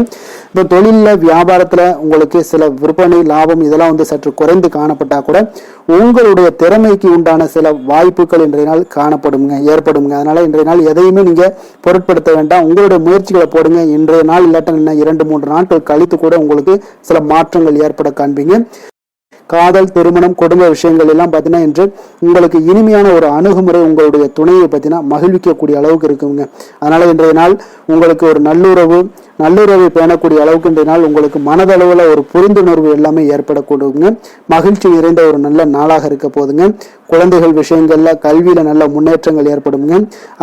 இப்போ தொழில வியாபாரத்துல உங்களுக்கு சில விற்பனை லாபம் இதெல்லாம் சற்று குறைந்து காணப்பட்டா கூட உங்களுடைய திறமைக்கு உண்டான சில வாய்ப்புகள் இன்றைய நாள் ஏற்படுங்க. அதனால இன்றைய நாள் எதையுமே நீங்க பொருட்படுத்த வேண்டாம். உங்களுடைய முயற்சிகளை போடுங்க. இன்றைய நாள் இல்லாட்ட 2-3 நாட்கள் கழித்து கூட உங்களுக்கு சில மாற்றங்கள் ஏற்பட காண்பீங்க. காதல், திருமணம், குடும்ப விஷயங்கள் எல்லாம் பார்த்தீங்கன்னா இன்று உங்களுக்கு இனிமையான ஒரு அணுகுமுறை உங்களுடைய துணையை பார்த்தீங்கன்னா மகிழ்விக்கக்கூடிய அளவுக்கு இருக்குங்க. அதனால இன்றைய நாள் உங்களுக்கு ஒரு நல்லுறவை பேணக்கூடிய அளவுக்கு இன்றைய நாள் உங்களுக்கு மனதளவில் ஒரு புரிந்துணர்வு எல்லாமே ஏற்படக்கூடுங்க. மகிழ்ச்சி நிறைந்த ஒரு நல்ல நாளாக இருக்க போதுங்க. குழந்தைகள் விஷயங்கள்ல கல்வியில நல்ல முன்னேற்றங்கள் ஏற்படுங்க.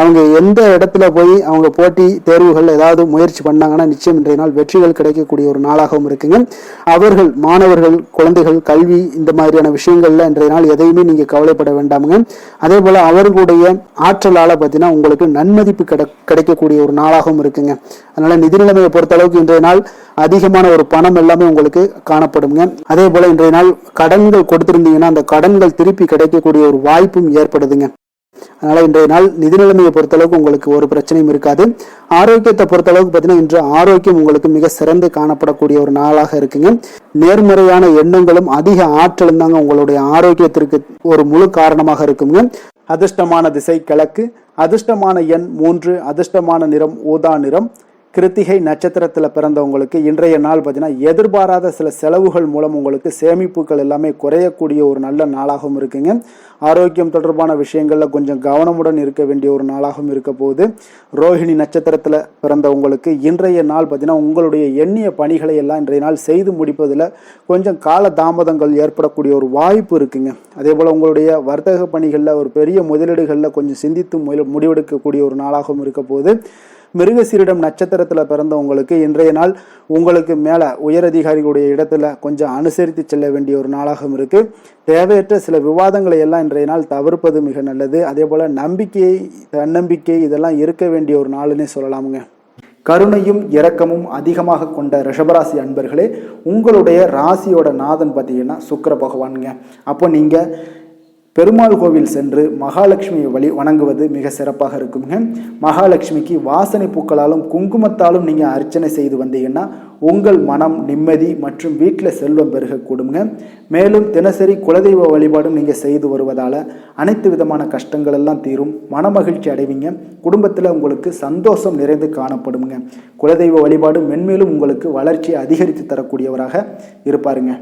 அவங்க எந்த இடத்துல போய் அவங்க போட்டி தேர்வுகள் ஏதாவது முயற்சி பண்ணாங்கன்னா நிச்சயம் இன்றைய நாள் வெற்றிகள் கிடைக்கக்கூடிய ஒரு நாளாகவும் இருக்குங்க. அவர்கள் மாணவர்கள் குழந்தைகள் கல்வி இந்த மாதிரியான விஷயங்கள்ல இன்றைய நாள் எதையுமே நீங்க கவலைப்பட வேண்டாமுங்க. அதே போல அவர்களுடைய ஆற்றலால பார்த்தீங்கன்னா உங்களுக்கு நன்மதிப்பு கிடைக்கக்கூடிய ஒரு நாளாகவும் இருக்குங்க. அதனால நிதி நிலைமையை பொறுத்த அளவுக்கு இன்றைய நாள் அதிகமான ஒரு பணம் எல்லாமே உங்களுக்கு காணப்படுங்க. அதே போல இன்றைய நாள் கடன்கள் கொடுத்திருந்தீங்கன்னா அந்த கடன்கள் திருப்பி கிடைக்கக்கூடிய ஒரு வாய்ப்பும் ஏற்படுதுங்க. அதனால இன்றைய நாள் நிதி நிலைமையை பொறுத்தளவுக்கு உங்களுக்கு ஒரு பிரச்சனையும் இருக்காது. ஆரோக்கியத்தை பொறுத்தளவுக்கு பார்த்தீங்கன்னா இன்று ஆரோக்கியம் உங்களுக்கு மிக சிறந்து காணப்படக்கூடிய ஒரு நாளாக இருக்குங்க. நேர்மறையான எண்ணங்களும் அதிக ஆற்றலும் தாங்க உங்களுடைய ஆரோக்கியத்திற்கு ஒரு முழு காரணமாக இருக்குங்க. அதிர்ஷ்டமான திசை கிழக்கு, அதிர்ஷ்டமான எண் 3, அதிர்ஷ்டமான நிறம் ஊதா நிறம். கிருத்திகை நட்சத்திரத்தில் பிறந்தவங்களுக்கு இன்றைய நாள் பார்த்தீங்கன்னா எதிர்பாராத சில செலவுகள் மூலம் உங்களுக்கு சேமிப்புகள் எல்லாமே குறையக்கூடிய ஒரு நல்ல நாளாகவும் இருக்குங்க. ஆரோக்கியம் தொடர்பான விஷயங்கள்ல கொஞ்சம் கவனமுடன் இருக்க வேண்டிய ஒரு நாளாகவும் இருக்க போகுது. ரோஹிணி நட்சத்திரத்தில் பிறந்தவங்களுக்கு இன்றைய நாள் பார்த்தீங்கன்னா உங்களுடைய எண்ணிய பணிகளை எல்லாம் இன்றைய நாள் செய்து முடிப்பதில் கொஞ்சம் கால தாமதங்கள் ஏற்படக்கூடிய ஒரு வாய்ப்பு இருக்குங்க. அதே போல் உங்களுடைய வர்த்தக பணிகளில் ஒரு பெரிய முதலீடுகளில் கொஞ்சம் சிந்தித்து முடிவெடுக்கக்கூடிய ஒரு நாளாகவும் இருக்க போகுது. மிருகசீரிடம் நட்சத்திரத்தில் பிறந்தவங்களுக்கு இன்றைய நாள் உங்களுக்கு மேலே உயரதிகாரிகளுடைய இடத்துல கொஞ்சம் அனுசரித்து செல்ல வேண்டிய ஒரு நாளாகவும் இருக்கு. தேவையற்ற சில விவாதங்களை எல்லாம் இன்றைய நாள் தவிர்ப்பது மிக நல்லது. அதே போல நம்பிக்கை, தன்னம்பிக்கை இதெல்லாம் இருக்க வேண்டிய ஒரு நாளுன்னே சொல்லலாமுங்க. கருணையும் இரக்கமும் அதிகமாக கொண்ட ரிஷபராசி அன்பர்களே, உங்களுடைய ராசியோட நாதன் பார்த்தீங்கன்னா சுக்கிர பகவானுங்க. அப்போ நீங்கள் பெருமாள் கோவில் சென்று மகாலட்சுமியை வணங்குவது மிக சிறப்பாக இருக்குங்க. மகாலட்சுமிக்கு வாசனை பூக்களாலும் குங்குமத்தாலும் நீங்கள் அர்ச்சனை செய்து வந்தீங்கன்னா உங்கள் மனம் நிம்மதி மற்றும் வீட்டில் செல்வம் பெருகக்கூடுங்க. மேலும் தினசரி குலதெய்வ வழிபாடும் நீங்கள் செய்து வருவதால் அனைத்து விதமான கஷ்டங்கள் எல்லாம் தீரும், மனமகிழ்ச்சி அடைவீங்க. குடும்பத்தில் உங்களுக்கு சந்தோஷம் நிறைந்து காணப்படுங்க. குலதெய்வ வழிபாடு மென்மேலும் உங்களுக்கு வளர்ச்சியை அதிகரித்து தரக்கூடியவராக இருப்பாருங்க.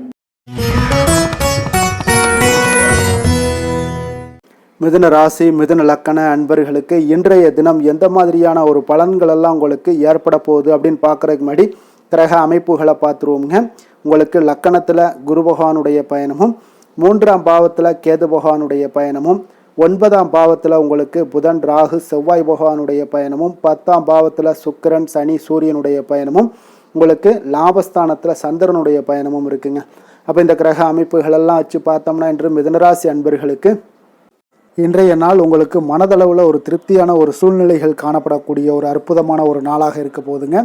மிதுன ராசி, மிதுன லக்கண அன்பர்களுக்கு இன்றைய தினம் எந்த மாதிரியான ஒரு பலன்கள் எல்லாம் உங்களுக்கு ஏற்பட போகுது அப்படின்னு பார்க்குறதுக்கு முன்னாடி கிரக அமைப்புகளை பார்த்துருவோங்க. உங்களுக்கு லக்கணத்தில் குரு பகவானுடைய பயணமும், 3ஆம் பாவத்தில் கேது பகவானுடைய பயணமும், 9ஆம் பாவத்தில் உங்களுக்கு புதன் ராகு செவ்வாய் பகவானுடைய பயணமும், 10ஆம் பாவத்தில் சுக்கிரன் சனி சூரியனுடைய பயணமும், உங்களுக்கு லாபஸ்தானத்தில் சந்திரனுடைய பயணமும் இருக்குங்க. அப்போ இந்த கிரக அமைப்புகளெல்லாம் வச்சு பார்த்தோம்னா இன்று மிதுனராசி அன்பர்களுக்கு இன்றைய நாள் உங்களுக்கு மனதளவில் ஒரு திருப்தியான ஒரு சூழ்நிலைகள் காணப்படக்கூடிய ஒரு அற்புதமான ஒரு நாளாக இருக்க போதுங்க.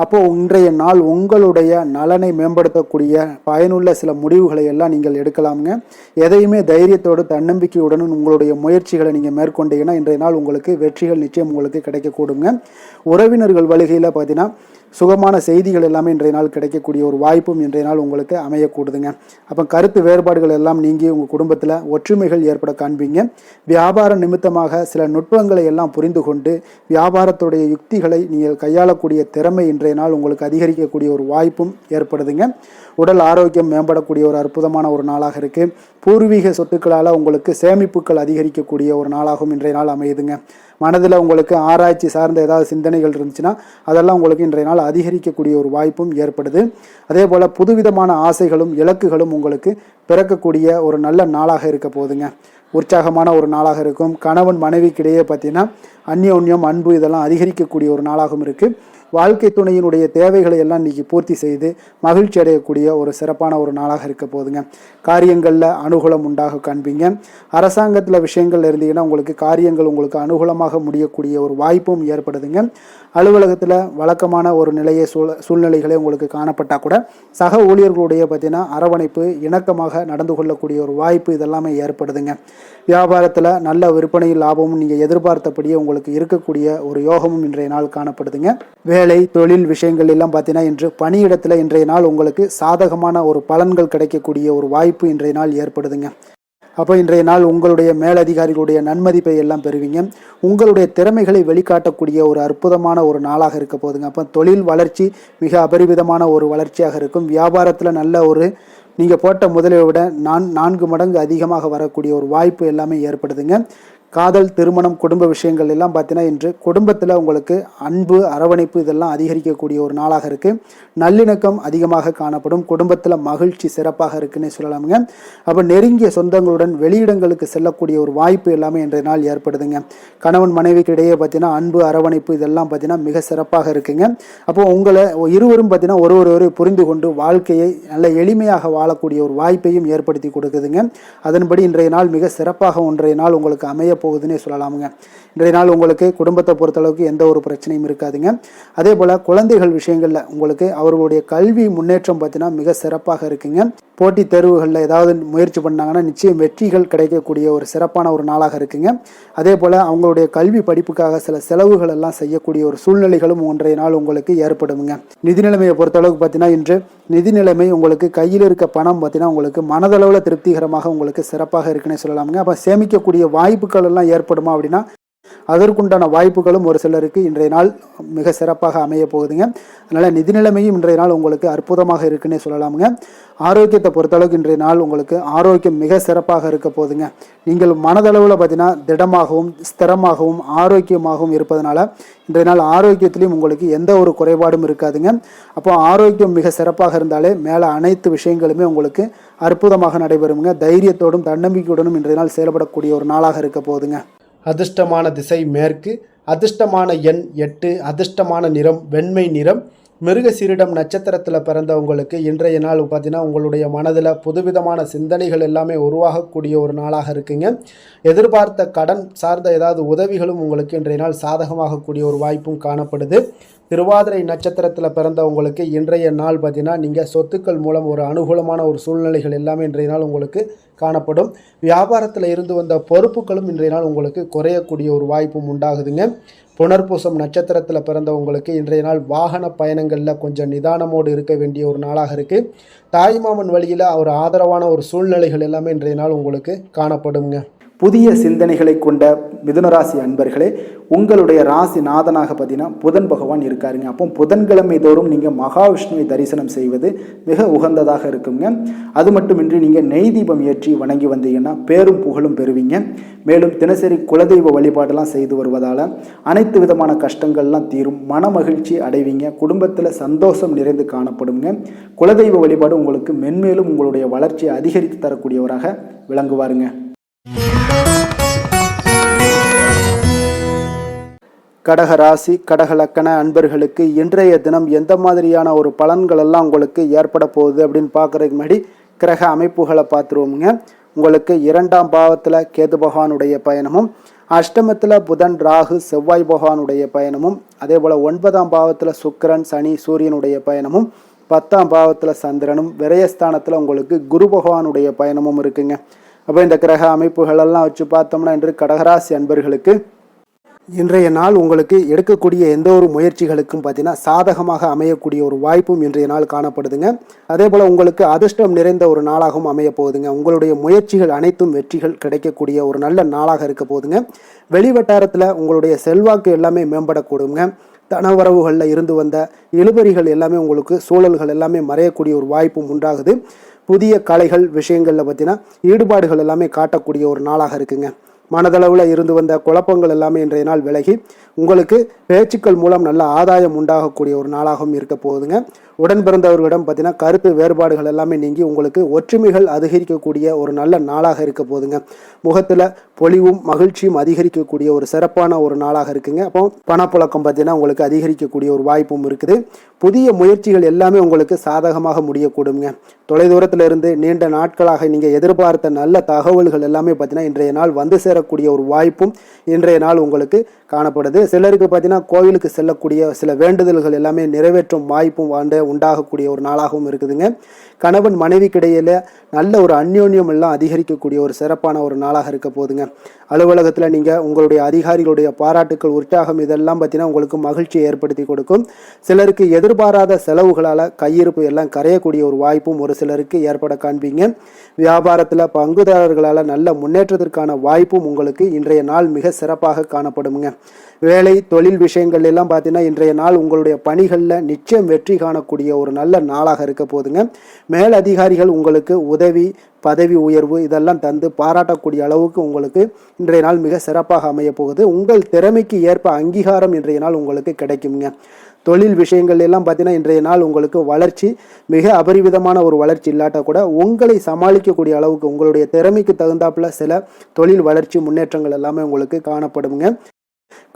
அப்போது இன்றைய நாள் உங்களுடைய நலனை மேம்படுத்தக்கூடிய பயனுள்ள சில முடிவுகளை எல்லாம் நீங்கள் எடுக்கலாமுங்க. எதையுமே தைரியத்தோடு தன்னம்பிக்கையுடன் உங்களுடைய முயற்சிகளை நீங்கள் மேற்கொண்டீங்கன்னா இன்றைய நாள் உங்களுக்கு வெற்றிகள் நிச்சயம் உங்களுக்கு கிடைக்கக்கூடுங்க. உறவினர்கள் வழிகையில் பார்த்தீங்கன்னா சுகமான செய்திகள் எல்லாமே இன்றைய நாள் கிடைக்கக்கூடிய ஒரு வாய்ப்பும் இன்றைய நாள் உங்களுக்கு அமையக்கூடுதுங்க. அப்போ கருத்து வேறுபாடுகள் எல்லாம் நீங்கி உங்கள் குடும்பத்தில் ஒற்றுமைகள் ஏற்பட காண்பீங்க. வியாபார நிமித்தமாக சில நுட்பங்களை எல்லாம் புரிந்து கொண்டு வியாபாரத்துடைய யுக்திகளை நீங்கள் கையாளக்கூடிய திறமை இன்றைய நாள் உங்களுக்கு அதிகரிக்கக்கூடிய ஒரு வாய்ப்பும் ஏற்படுதுங்க. உடல் ஆரோக்கியம் மேம்படக்கூடிய ஒரு அற்புதமான ஒரு நாளாக இருக்குது. பூர்வீக சொத்துக்களால் உங்களுக்கு சேமிப்புகள் அதிகரிக்கக்கூடிய ஒரு நாளாகவும் இன்றைய நாள் அமையுதுங்க. மனதில் உங்களுக்கு ஆராய்ச்சி சார்ந்த ஏதாவது சிந்தனைகள் இருந்துச்சுன்னா அதெல்லாம் உங்களுக்கு இன்றைய நாள் அதிகரிக்கக்கூடிய ஒரு வாய்ப்பும் ஏற்படுது. அதே போல் புதுவிதமான ஆசைகளும் இலக்குகளும் உங்களுக்கு பிறக்கக்கூடிய ஒரு நல்ல நாளாக இருக்க போகுதுங்க. உற்சாகமான ஒரு நாளாக இருக்கும். கணவன் மனைவிக்கிடையே பார்த்தீங்கன்னா அந்யோன்யம் அன்பு இதெல்லாம் அதிகரிக்கக்கூடிய ஒரு நாளாகவும் இருக்குது. வாழ்க்கை துணையினுடைய தேவைகளை எல்லாம் இன்றைக்கி பூர்த்தி செய்து மகிழ்ச்சி அடையக்கூடிய ஒரு சிறப்பான ஒரு நாளாக இருக்க போகுதுங்க. காரியங்களில் அனுகூலம் உண்டாக காண்பீங்க. அரசாங்கத்தில் விஷயங்கள் இருந்தீங்கன்னா உங்களுக்கு காரியங்கள் உங்களுக்கு அனுகூலமாக முடியக்கூடிய ஒரு வாய்ப்பும் ஏற்படுதுங்க. அலுவலகத்தில் வழக்கமான ஒரு நிலையை சூழ்நிலைகளே உங்களுக்கு காணப்பட்டால் கூட சக ஊழியர்களுடைய பார்த்தீங்கன்னா அரவணைப்பு இணக்கமாக நடந்து கொள்ளக்கூடிய ஒரு வாய்ப்பு இதெல்லாமே ஏற்படுதுங்க. வியாபாரத்தில் நல்ல விற்பனை லாபமும் நீங்கள் எதிர்பார்த்தபடியே உங்களுக்கு இருக்கக்கூடிய ஒரு யோகமும் இன்றைய நாள் காணப்படுதுங்க. வேலை தொழில் விஷயங்கள் எல்லாம் பார்த்தீங்கன்னா இன்று பணியிடத்தில் இன்றைய நாள் உங்களுக்கு சாதகமான ஒரு பலன்கள் கிடைக்கக்கூடிய ஒரு வாய்ப்பு இன்றைய நாள் ஏற்படுதுங்க. அப்போ இன்றைய நாள் உங்களுடைய மேலதிகாரிகளுடைய நன்மதிப்பை எல்லாம் பெறுவீங்க. உங்களுடைய திறமைகளை வெளிக்காட்டக்கூடிய ஒரு அற்புதமான ஒரு நாளாக இருக்க போதுங்க. அப்போ தொழில் வளர்ச்சி மிக அபரிவிதமான ஒரு வளர்ச்சியாக இருக்கும். வியாபாரத்தில் நல்ல ஒரு நீங்கள் போட்ட முதலை விட 4 மடங்கு அதிகமாக வரக்கூடிய ஒரு வாய்ப்பு எல்லாமே ஏற்படுதுங்க. காதல் திருமணம் குடும்ப விஷயங்கள் எல்லாம் பார்த்தீங்கன்னா இன்று குடும்பத்தில் உங்களுக்கு அன்பு அரவணைப்பு இதெல்லாம் அதிகரிக்கக்கூடிய ஒரு நாளாக இருக்குது. நல்லிணக்கம் அதிகமாக காணப்படும். குடும்பத்தில் மகிழ்ச்சி சிறப்பாக இருக்குன்னு சொல்லலாமுங்க. அப்போ நெருங்கிய சொந்தங்களுடன் வெளியிடங்களுக்கு செல்லக்கூடிய ஒரு வாய்ப்பு எல்லாமே இன்றைய நாள் ஏற்படுதுங்க. கணவன் மனைவிக்கு இடையே பார்த்தீங்கன்னா அன்பு அரவணைப்பு இதெல்லாம் பார்த்தீங்கன்னா மிக சிறப்பாக இருக்குங்க. அப்போ உங்களை இருவரும் பார்த்தீங்கன்னா ஒருவரை புரிந்து கொண்டு வாழ்க்கையை நல்ல எளிமையாக வாழக்கூடிய ஒரு வாய்ப்பையும் ஏற்படுத்தி கொடுக்குதுங்க. அதன்படி இன்றைய நாள் மிக சிறப்பாக ஒன்றைய நாள் உங்களுக்கு அமைய போகுதுன்னே சொல்லலாமுங்க. இன்றைய நாள் உங்களுக்கு குடும்பத்தை பொறுத்தளவுக்கு எந்த ஒரு பிரச்சனையும் இருக்காதுங்க. அதே போல் குழந்தைகள் விஷயங்களில் உங்களுக்கு அவர்களுடைய கல்வி முன்னேற்றம் பார்த்தீங்கன்னா மிக சிறப்பாக இருக்குங்க. போட்டித் தேர்வுகளில் ஏதாவது முயற்சி பண்ணாங்கன்னா நிச்சயம் வெற்றிகள் கிடைக்கக்கூடிய ஒரு சிறப்பான ஒரு நாளாக இருக்குங்க. அதே போல் அவங்களுடைய கல்வி படிப்புக்காக சில செலவுகள் எல்லாம் செய்யக்கூடிய ஒரு சூழ்நிலைகளும் ஒன்றைய நாள் உங்களுக்கு ஏற்படுங்க. நிதி நிலைமையை பொறுத்தளவுக்கு பார்த்தீங்கன்னா இன்று நிதி நிலைமை உங்களுக்கு கையில் இருக்க பணம் பார்த்தீங்கன்னா உங்களுக்கு மனதளவில் திருப்திகரமாக உங்களுக்கு சிறப்பாக இருக்குன்னே சொல்லலாமுங்க. அப்போ சேமிக்கக்கூடிய வாய்ப்புகள் எல்லாம் ஏற்படுமா அப்படின்னா அதற்குண்டான வாய்ப்புகளும் ஒரு சிலருக்கு இன்றைய நாள் மிக சிறப்பாக அமைய போகுதுங்க. அதனால் நிதி நிலைமையும் இன்றைய நாள் உங்களுக்கு அற்புதமாக இருக்குன்னே சொல்லலாமுங்க. ஆரோக்கியத்தை பொறுத்தளவுக்கு இன்றைய நாள் உங்களுக்கு ஆரோக்கியம் மிக சிறப்பாக இருக்க போகுதுங்க. நீங்கள் மனதளவில் பார்த்தீங்கன்னா திடமாகவும் ஸ்திரமாகவும் ஆரோக்கியமாகவும் இருப்பதனால இன்றைய நாள் ஆரோக்கியத்திலையும் உங்களுக்கு எந்த ஒரு குறைபாடும் இருக்காதுங்க. அப்போ ஆரோக்கியம் மிக சிறப்பாக இருந்தாலே மேலே அனைத்து விஷயங்களுமே உங்களுக்கு அற்புதமாக நடைபெறுங்க. தைரியத்தோடும் தன்னம்பிக்கையுடனும் இன்றைய நாள் செயல்படக்கூடிய ஒரு நாளாக இருக்க போகுதுங்க. அதிர்ஷ்டமான திசை மேற்கு, அதிர்ஷ்டமான எண் 8, அதிர்ஷ்டமான நிறம் வெண்மை நிறம். மிருகசீரிடம் நட்சத்திரத்தில் பிறந்தவங்களுக்கு இன்றைய நாள் பார்த்தீங்கன்னா உங்களுடைய மனதில் புதுவிதமான சிந்தனைகள் எல்லாமே உருவாகக்கூடிய ஒரு நாளாக இருக்குங்க. எதிர்பார்த்த கடன் சார்ந்த ஏதாவது உதவிகளும் உங்களுக்கு இன்றைய நாள் சாதகமாகக்கூடிய ஒரு வாய்ப்பும் காணப்படுது. திருவாதிரை நட்சத்திரத்தில் பிறந்தவங்களுக்கு இன்றைய நாள் பார்த்தீங்கன்னா நீங்கள் சொத்துக்கள் மூலம் ஒரு அனுகூலமான ஒரு சூழ்நிலைகள் எல்லாமே இன்றைய நாள் உங்களுக்கு காணப்படும். வியாபாரத்தில் இருந்து வந்த பொறுப்புகளும் இன்றைய நாள் உங்களுக்கு குறையக்கூடிய ஒரு வாய்ப்பும் உண்டாகுதுங்க. புனர்பூசம் நட்சத்திரத்தில் பிறந்தவங்களுக்கு இன்றைய நாள் வாகன பயணங்களில் கொஞ்சம் நிதானமோடு இருக்க வேண்டிய ஒரு நாளாக இருக்குது. தாய்மாமன் வழியில் ஒரு ஆதரவான ஒரு சூழ்நிலைகள் எல்லாமே இன்றைய நாள் உங்களுக்கு காணப்படுங்க. புதிய சிந்தனைகளை கொண்ட மிதுனராசி அன்பர்களே, உங்களுடைய ராசி நாதனாக பார்த்தீங்கன்னா புதன் பகவான் இருக்காருங்க. அப்போ புதன்கிழமை தோறும் நீங்கள் மகாவிஷ்ணுவை தரிசனம் செய்வது மிக உகந்ததாக இருக்குங்க. அது மட்டுமின்றி நீங்கள் நெய் தீபம் ஏற்றி வணங்கி வந்தீங்கன்னா பேரும் புகழும் பெறுவீங்க. மேலும் தினசரி குலதெய்வ வழிபாடெல்லாம் செய்து வருவதால் அனைத்து விதமான கஷ்டங்கள்லாம் தீரும், மன மகிழ்ச்சி அடைவீங்க, குடும்பத்தில் சந்தோஷம் நிறைந்து காணப்படுங்க. குலதெய்வ வழிபாடு உங்களுக்கு மென்மேலும் உங்களுடைய வளர்ச்சியை அதிகரித்து தரக்கூடியவராக விளங்குவாருங்க. கடக ராசி கடக லக்கண அன்பர்களுக்கு இன்றைய தினம் எந்த மாதிரியான ஒரு பலன்கள் எல்லாம் உங்களுக்கு ஏற்பட போகுது அப்படின்னு பார்க்குறதுக்கு முன்னாடி கிரக அமைப்புகளை பார்த்துருவோமுங்க. உங்களுக்கு 2ஆம் பாவத்தில் கேது பகவானுடைய பயணமும், அஷ்டமத்தில் புதன் ராகு செவ்வாய் பகவானுடைய பயணமும், அதே போல் 9ஆம் பாவத்தில் சுக்கிரன் சனி சூரியனுடைய பயணமும், 10ஆம் பாவத்தில் சந்திரனும், விரயஸ்தானத்தில் உங்களுக்கு குரு பகவானுடைய பயணமும் இருக்குங்க. அப்போ இந்த கிரக அமைப்புகளெல்லாம் வச்சு பார்த்தோம்னா இன்று கடகராசி அன்பர்களுக்கு இன்றைய நாள் உங்களுக்கு எடுக்கக்கூடிய எந்த ஒரு முயற்சிகளுக்கும் பார்த்தீங்கன்னா சாதகமாக அமையக்கூடிய ஒரு வாய்ப்பும் இன்றைய நாள் காணப்படுதுங்க. அதே போல் உங்களுக்கு அதிர்ஷ்டம் நிறைந்த ஒரு நாளாகவும் அமைய போகுதுங்க. உங்களுடைய முயற்சிகள் அனைத்தும் வெற்றிகள் கிடைக்கக்கூடிய ஒரு நல்ல நாளாக இருக்க போகுதுங்க. வெளிவட்டாரத்தில் உங்களுடைய செல்வாக்கு எல்லாமே மேம்படக்கூடுங்க. தனவரவுகளில் இருந்து வந்த இழுபறிகள் எல்லாமே உங்களுக்கு சூழல்கள் எல்லாமே மறையக்கூடிய ஒரு வாய்ப்பும் உண்டாகுது. புதிய கலைகள் விஷயங்களில் பார்த்தீங்கன்னா ஈடுபாடுகள் எல்லாமே காட்டக்கூடிய ஒரு நாளாக இருக்குங்க. மனதளவில் இருந்து வந்த குழப்பங்கள் எல்லாமே இன்றைய நாள் விலகி உங்களுக்கு பேச்சுக்கள் மூலம் நல்ல ஆதாயம் உண்டாகக்கூடிய ஒரு நாளாகவும் இருக்க போகுதுங்க. உடன் பிறந்தவர்களிடம் பார்த்தீங்கன்னா கருத்து வேறுபாடுகள் எல்லாமே நீங்கி உங்களுக்கு ஒற்றுமைகள் அதிகரிக்கக்கூடிய ஒரு நல்ல நாளாக இருக்க போகுதுங்க. முகத்தில் பொலிவும் மகிழ்ச்சியும் அதிகரிக்கக்கூடிய ஒரு சிறப்பான ஒரு நாளாக இருக்குங்க. அப்போ பணப்புழக்கம் பார்த்தீங்கன்னா உங்களுக்கு அதிகரிக்கக்கூடிய ஒரு வாய்ப்பும் இருக்குது. புதிய முயற்சிகள் எல்லாமே உங்களுக்கு சாதகமாக முடியக்கூடுங்க. தொலைதூரத்தில் இருந்து நீண்ட நாட்களாக நீங்கள் எதிர்பார்த்த நல்ல தகவல்கள் எல்லாமே பார்த்தீங்கன்னா இன்றைய நாள் வந்து சேரக்கூடிய ஒரு வாய்ப்பும் இன்றைய நாள் உங்களுக்கு காணப்படுது. சிலருக்கு பார்த்தீங்கன்னா கோவிலுக்கு செல்லக்கூடிய சில வேண்டுதல்கள் எல்லாமே நிறைவேற்றும் வாய்ப்பும் உண்டாகக்கூடிய ஒரு நாளாகவும் இருக்குதுங்க. கணவன் மனைவிக்கிடையில நல்ல ஒரு அந்யோன்யம் எல்லாம் அதிகரிக்கக்கூடிய ஒரு சிறப்பான ஒரு நாளாக இருக்க போகுதுங்க. அலுவலகத்தில் நீங்கள் உங்களுடைய அதிகாரிகளுடைய பாராட்டுக்கள் உற்சாகம் இதெல்லாம் பார்த்தீங்கன்னா உங்களுக்கு மகிழ்ச்சியை ஏற்படுத்தி கொடுக்கும். சிலருக்கு எதிர்பாராத செலவுகளால் கையிருப்பு எல்லாம் கரையக்கூடிய ஒரு வாய்ப்பும் ஒரு சிலருக்கு ஏற்பட காண்பீங்க. வியாபாரத்தில் பங்குதாரர்களால் நல்ல முன்னேற்றத்திற்கான வாய்ப்பும் உங்களுக்கு இன்றைய நாள் மிக சிறப்பாக காணப்படுங்க. வேலை தொழில் விஷயங்கள் எல்லாம் பார்த்தீங்கன்னா இன்றைய நாள் உங்களுடைய பணிகளில் நிச்சயம் வெற்றி காணக்கூடிய ஒரு நல்ல நாளாக இருக்க போதுங்க. மேல் அதிகாரிகள் உங்களுக்கு உதவி பதவி உயர்வு இதெல்லாம் தந்து பாராட்டக்கூடிய அளவுக்கு உங்களுக்கு இன்றைய நாள் மிக சிறப்பாக அமைய போகுது. உங்கள் திறமைக்கு ஏற்ப அங்கீகாரம் இன்றைய நாள் உங்களுக்கு கிடைக்குங்க. தொழில் விஷயங்கள் எல்லாம் பார்த்தீங்கன்னா இன்றைய நாள் உங்களுக்கு வளர்ச்சி மிக அபரிவிதமான ஒரு வளர்ச்சி இல்லாட்டா கூட உங்களை சமாளிக்கக்கூடிய அளவுக்கு உங்களுடைய திறமைக்கு தகுந்தாப்புல சில தொழில் வளர்ச்சி முன்னேற்றங்கள் எல்லாமே உங்களுக்கு காணப்படுங்க.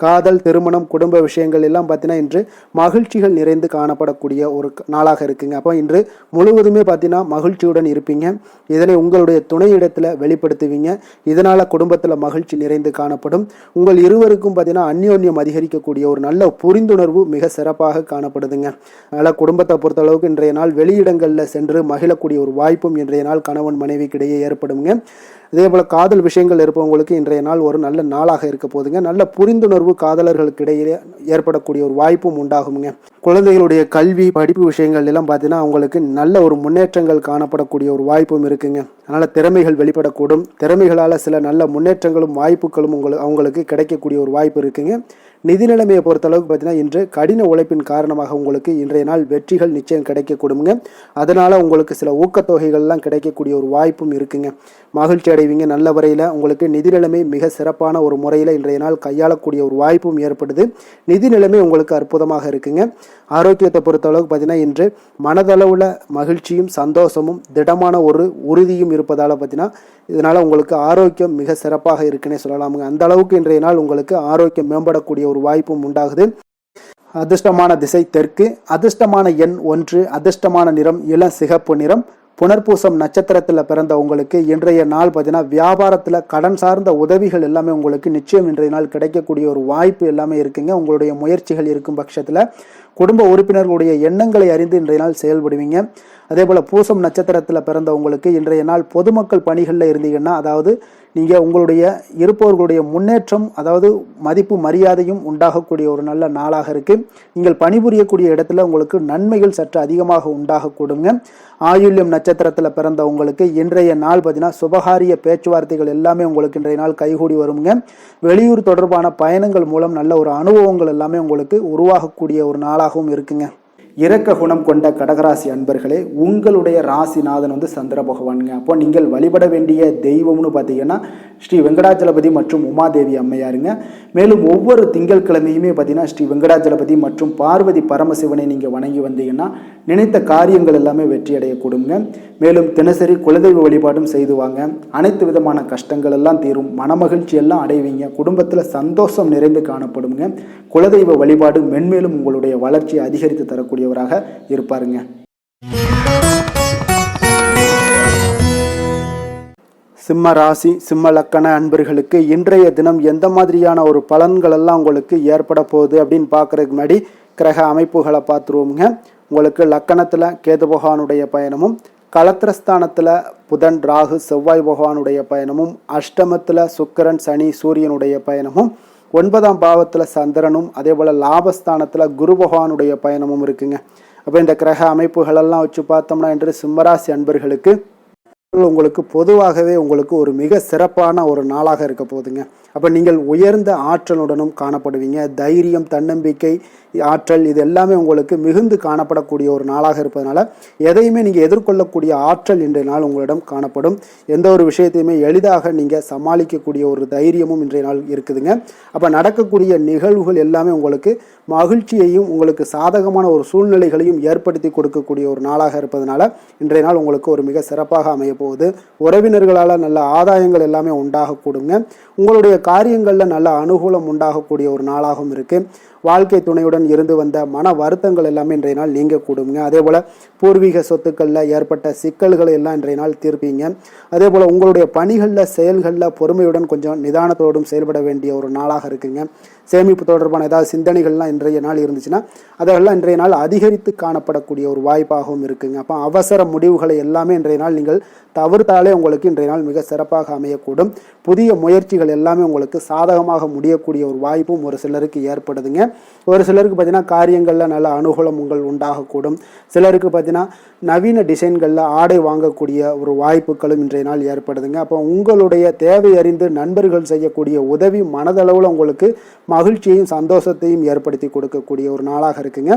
காதல் திருமணம் குடும்ப விஷயங்கள் எல்லாம் பார்த்தீங்கன்னா இன்று மகிழ்ச்சிகள் நிறைந்து காணப்படக்கூடிய ஒரு நாளாக இருக்குங்க. அப்போ இன்று முழுவதுமே பார்த்தீங்கன்னா மகிழ்ச்சியுடன் இருப்பீங்க. இதனை உங்களுடைய துணையிடத்தில் வெளிப்படுத்துவீங்க. இதனால் குடும்பத்தில் மகிழ்ச்சி நிறைந்து காணப்படும். உங்கள் இருவருக்கும் பார்த்தீங்கன்னா அந்யோன்யம் அதிகரிக்கக்கூடிய ஒரு நல்ல புரிந்துணர்வு மிக சிறப்பாக காணப்படுதுங்க. அதனால் குடும்பத்தை பொறுத்தளவுக்கு இன்றைய நாள் வெளியிடங்களில் சென்று மகிழக்கூடிய ஒரு வாய்ப்பும் இன்றைய நாள் கணவன் மனைவிக்கிடையே ஏற்படுங்க. இதே போல் காதல் விஷயங்கள் இருப்பவங்களுக்கு இன்றைய நாள் ஒரு நல்ல நாளாக இருக்க போதுங்க. நல்ல புரிந்துணர்வு காதலர்களுக்கு இடையே ஏற்படக்கூடிய ஒரு வாய்ப்பும் உண்டாகுங்க. குழந்தைகளுடைய கல்வி படிப்பு விஷயங்கள் எல்லாம் பார்த்தீங்கன்னா அவங்களுக்கு நல்ல ஒரு முன்னேற்றங்கள் காணப்படக்கூடிய ஒரு வாய்ப்பும் இருக்குங்க. அதனால் திறமைகள் வெளிப்படக்கூடும். திறமைகளால் சில நல்ல முன்னேற்றங்களும் வாய்ப்புகளும் அவங்களுக்கு கிடைக்கக்கூடிய ஒரு வாய்ப்பு இருக்குங்க. நிதி நிலைமையை பொறுத்தளவுக்கு பார்த்தீங்கன்னா இன்று கடின உழைப்பின் காரணமாக உங்களுக்கு இன்றைய நாள் வெற்றிகள் நிச்சயம் கிடைக்கக்கூடுங்க. அதனால் உங்களுக்கு சில ஊக்கத்தொகைகள்லாம் கிடைக்கக்கூடிய ஒரு வாய்ப்பும் இருக்குங்க. மகிழ்ச்சி அடைவீங்க. நல்ல வரையில் உங்களுக்கு நிதி நிலைமை மிக சிறப்பான ஒரு முறையில் இன்றைய நாள் கையாளக்கூடிய ஒரு வாய்ப்பும் ஏற்படுது. நிதி நிலைமை உங்களுக்கு அற்புதமாக இருக்குங்க. ஆரோக்கியத்தை பொறுத்தளவுக்கு பார்த்தீங்கன்னா இன்று மனதளவில் மகிழ்ச்சியும் சந்தோஷமும் திடமான ஒரு உறுதியும் இருப்பதால் பார்த்தீங்கன்னா இதனால் உங்களுக்கு ஆரோக்கியம் மிக சிறப்பாக இருக்குன்னே சொல்லலாமுங்க. அந்த அளவுக்கு இன்றைய நாள் உங்களுக்கு ஆரோக்கியம் மேம்படக்கூடிய ஒரு வாய்ப்பும் உண்டாகுது. அதிர்ஷ்டமான திசை தெற்கு, அதிர்ஷ்டமான எண் 1, அதிர்ஷ்டமான நிறம் இளம் சிகப்பு நிறம். புனர்பூசம் நட்சத்திரத்தில் பிறந்த உங்களுக்கு இன்றைய நாள் பார்த்தீங்கன்னா வியாபாரத்தில் கடன் சார்ந்த உதவிகள் எல்லாமே உங்களுக்கு நிச்சயம் இன்றைய நாள் கிடைக்கக்கூடிய ஒரு வாய்ப்பு எல்லாமே இருக்குங்க. உங்களுடைய முயற்சிகள் இருக்கும் பட்சத்தில் குடும்ப உறுப்பினர்களுடைய எண்ணங்களை அறிந்து இன்றைய நாள் செயல்படுவீங்க. அதே போல் பூசம் நட்சத்திரத்தில் பிறந்த உங்களுக்கு இன்றைய நாள் பொதுமக்கள் பணிகளில் இருந்தீங்கன்னா அதாவது நீங்கள் உங்களுடைய இருப்பவர்களுடைய முன்னேற்றம் அதாவது மதிப்பு மரியாதையும் உண்டாகக்கூடிய ஒரு நல்ல நாளாக இருக்குது. நீங்கள் பணிபுரியக்கூடிய இடத்துல உங்களுக்கு நன்மைகள் சற்று அதிகமாக உண்டாகக்கூடுங்க. ஆயுள்யம் நட்சத்திரத்தில் பிறந்த உங்களுக்கு இன்றைய நாள் பார்த்தீங்கன்னா சுபகாரிய பேச்சுவார்த்தைகள் எல்லாமே உங்களுக்கு இன்றைய நாள் கைகூடி வருங்க. வெளியூர் தொடர்பான பயணங்கள் மூலம் நல்ல ஒரு அனுபவங்கள் எல்லாமே உங்களுக்கு உருவாகக்கூடிய ஒரு நாளாகவும் இருக்குங்க. இரக்க குணம் கொண்ட கடகராசி அன்பர்களே, உங்களுடைய ராசிநாதன் சந்திர பகவானுங்க. அப்போ நீங்கள் வழிபட வேண்டிய தெய்வம்னு பார்த்தீங்கன்னா ஸ்ரீ வெங்கடாஜலபதி மற்றும் உமாதேவி அம்மையாருங்க. மேலும் ஒவ்வொரு திங்கட்கிழமையுமே பார்த்தீங்கன்னா ஸ்ரீ வெங்கடாஜலபதி மற்றும் பார்வதி பரமசிவனை நீங்கள் வணங்கி வந்தீங்கன்னா நினைத்த காரியங்கள் எல்லாமே வெற்றி அடையக்கூடுங்க. மேலும் தினசரி குலதெய்வ வழிபாடும் செய்து வாங்க. அனைத்து விதமான கஷ்டங்கள் எல்லாம் தீரும். மனமகிழ்ச்சி எல்லாம் அடைவீங்க. குடும்பத்தில் சந்தோஷம் நிறைந்து காணப்படுங்க. குலதெய்வ வழிபாடு மென்மேலும் உங்களுடைய வளர்ச்சியை அதிகரித்து தரக்கூடியவராக இருப்பாருங்க. சிம்ம ராசி சிம்ம லக்கண அன்பர்களுக்கு இன்றைய தினம் எந்த மாதிரியான ஒரு பலன்கள் எல்லாம் உங்களுக்கு ஏற்பட போகுது அப்படின்னு பார்க்கறதுக்கு முன்னாடி கிரக அமைப்புகளை பார்த்துருவோங்க. உங்களுக்கு லக்கணத்தில் கேது பகவானுடைய பயணமும், கலத்திரஸ்தானத்தில் புதன் ராகு செவ்வாய் பகவானுடைய பயணமும், அஷ்டமத்தில் சுக்கிரன் சனி சூரியனுடைய பயணமும், 9ஆம் பாவத்தில் சந்திரனும் அதே போல் லாபஸ்தானத்தில் குரு பகவானுடைய பயணமும் இருக்குங்க. அப்போ இந்த கிரக அமைப்புகளெல்லாம் வச்சு பார்த்தோம்னா இன்று சிம்மராசி அன்பர்களுக்கு உங்களுக்கு பொதுவாகவே உங்களுக்கு ஒரு மிக சிறப்பான ஒரு நாளாக இருக்க போகுதுங்க. அப்போ நீங்கள் உயர்ந்த ஆற்றலுடனும் காணப்படுவீங்க. தைரியம், தன்னம்பிக்கை, ஆற்றல் இது எல்லாமே உங்களுக்கு மிகுந்து காணப்படக்கூடிய ஒரு நாளாக இருப்பதனால எதையுமே நீங்கள் எதிர்கொள்ளக்கூடிய ஆற்றல் இன்றைய நாள் உங்களிடம் காணப்படும். எந்த ஒரு விஷயத்தையுமே எளிதாக நீங்கள் சமாளிக்கக்கூடிய ஒரு தைரியமும் இன்றைய நாள் இருக்குதுங்க. அப்போ நடக்கக்கூடிய நிகழ்வுகள் எல்லாமே உங்களுக்கு மகிழ்ச்சியையும் உங்களுக்கு சாதகமான ஒரு சூழ்நிலைகளையும் ஏற்படுத்தி கொடுக்கக்கூடிய ஒரு நாளாக இருப்பதனால இன்றைய நாள் உங்களுக்கு ஒரு மிக சிறப்பாக அமைய போகுது. உறவினர்களால் நல்ல ஆதாயங்கள் எல்லாமே உண்டாகக்கூடுங்க. உங்களுடைய காரியங்களில் நல்ல அனுகூலம் உண்டாகக்கூடிய ஒரு நாளாகவும் இருக்குது. வாழ்க்கை துணையுடன் இருந்து வந்த மன வருத்தங்கள் எல்லாமே இன்றைய நாள் நீங்கக்கூடுங்க. அதே போல் பூர்வீக சொத்துக்களில் ஏற்பட்ட சிக்கல்களை எல்லாம் இன்றைய நாள் தீர்ப்பீங்க. அதே போல் உங்களுடைய பணிகளில் செயல்களில் பொறுமையுடன் கொஞ்சம் நிதானத்தோடும் செயல்பட வேண்டிய ஒரு நாளாக இருக்குங்க. சேமிப்பு தொடர்பான ஏதாவது சிந்தனைகள்லாம் இன்றைய நாள் இருந்துச்சுன்னா அதெல்லாம் இன்றைய நாள் அதிகரித்து காணப்படக்கூடிய ஒரு வாய்ப்பாகவும் இருக்குங்க. அப்போ அவசர முடிவுகளை எல்லாமே இன்றைய நாள் நீங்கள் தவிர்த்தாலே உங்களுக்கு இன்றைய நாள் மிக சிறப்பாக அமையக்கூடும். புதிய முயற்சிகள் எல்லாமே உங்களுக்கு சாதகமாக முடியக்கூடிய ஒரு வாய்ப்பும் ஒரு சிலருக்கு ஏற்படுதுங்க. ஒரு சிலருக்கு பார்த்தீங்கன்னா காரியங்களில் நல்ல அனுகூலம் உண்டாகக்கூடும். சிலருக்கு பார்த்தீங்கன்னா நவீன டிசைன்களில் ஆடை வாங்கக்கூடிய ஒரு வாய்ப்புகளும் இன்றைய நாள் ஏற்படுதுங்க. அப்போ உங்களுடைய தேவை அறிந்து நண்பர்கள் செய்யக்கூடிய உதவி மனதளவில் உங்களுக்கு மகிழ்ச்சியையும் சந்தோஷத்தையும் ஏற்படுத்தி கொடுக்கக்கூடிய ஒரு நாளாக இருக்குங்க.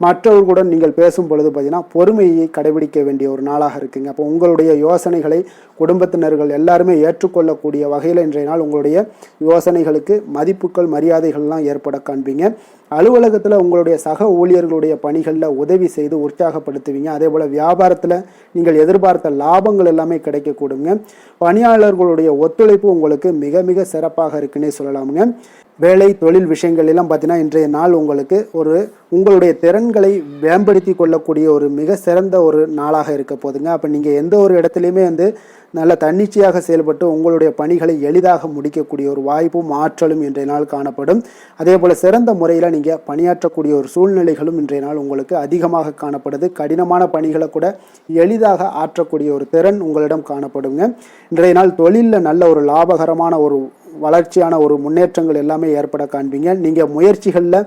மற்றவர்களுடன் நீங்கள் பேசும் பொழுது பார்த்தீங்கன்னா பொறுமையை கடைபிடிக்க வேண்டிய ஒரு நாளாக இருக்குங்க. அப்போ உங்களுடைய யோசனைகளை குடும்பத்தினர்கள் எல்லாருமே ஏற்றுக்கொள்ளக்கூடிய வகையில் இன்றைய நாள் உங்களுடைய யோசனைகளுக்கு மதிப்புகள் மரியாதைகள்லாம் ஏற்பட காண்பீங்க. அலுவலகத்தில் உங்களுடைய சக ஊழியர்களுடைய பணிகளில் உதவி செய்து உற்சாகப்படுத்துவீங்க. அதே போல் வியாபாரத்தில் நீங்கள் எதிர்பார்த்த லாபங்கள் எல்லாமே கிடைக்கக்கூடுங்க. பணியாளர்களுடைய ஒத்துழைப்பு உங்களுக்கு மிக மிக சிறப்பாக இருக்குன்னே சொல்லலாமுங்க. வேலை தொழில் விஷயங்கள் எல்லாம் பார்த்தீங்கன்னா இன்றைய நாள் உங்களுக்கு உங்களுடைய திறன்களை மேம்படுத்தி கொள்ளக்கூடிய ஒரு மிக சிறந்த ஒரு நாளாக இருக்க போதுங்க. அப்போ நீங்கள் எந்த ஒரு இடத்துலையுமே நல்ல தன்னிச்சையாக செயல்பட்டு உங்களுடைய பணிகளை எளிதாக முடிக்கக்கூடிய ஒரு வாய்ப்பும் ஆற்றலும் இன்றைய நாள் காணப்படும். அதே போல் சிறந்த முறையில் நீங்கள் பணியாற்றக்கூடிய ஒரு சூழ்நிலைகளும் இன்றைய நாள் உங்களுக்கு அதிகமாக காணப்படுது. கடினமான பணிகளை கூட எளிதாக ஆற்றக்கூடிய ஒரு திறன் உங்களிடம் காணப்படுங்க. இன்றைய நாள் தொழிலில் நல்ல ஒரு லாபகரமான ஒரு வளர்ச்சியான ஒரு முன்னேற்றங்கள் எல்லாமே ஏற்பட காண்பீங்க. நீங்கள் முயற்சிகளில்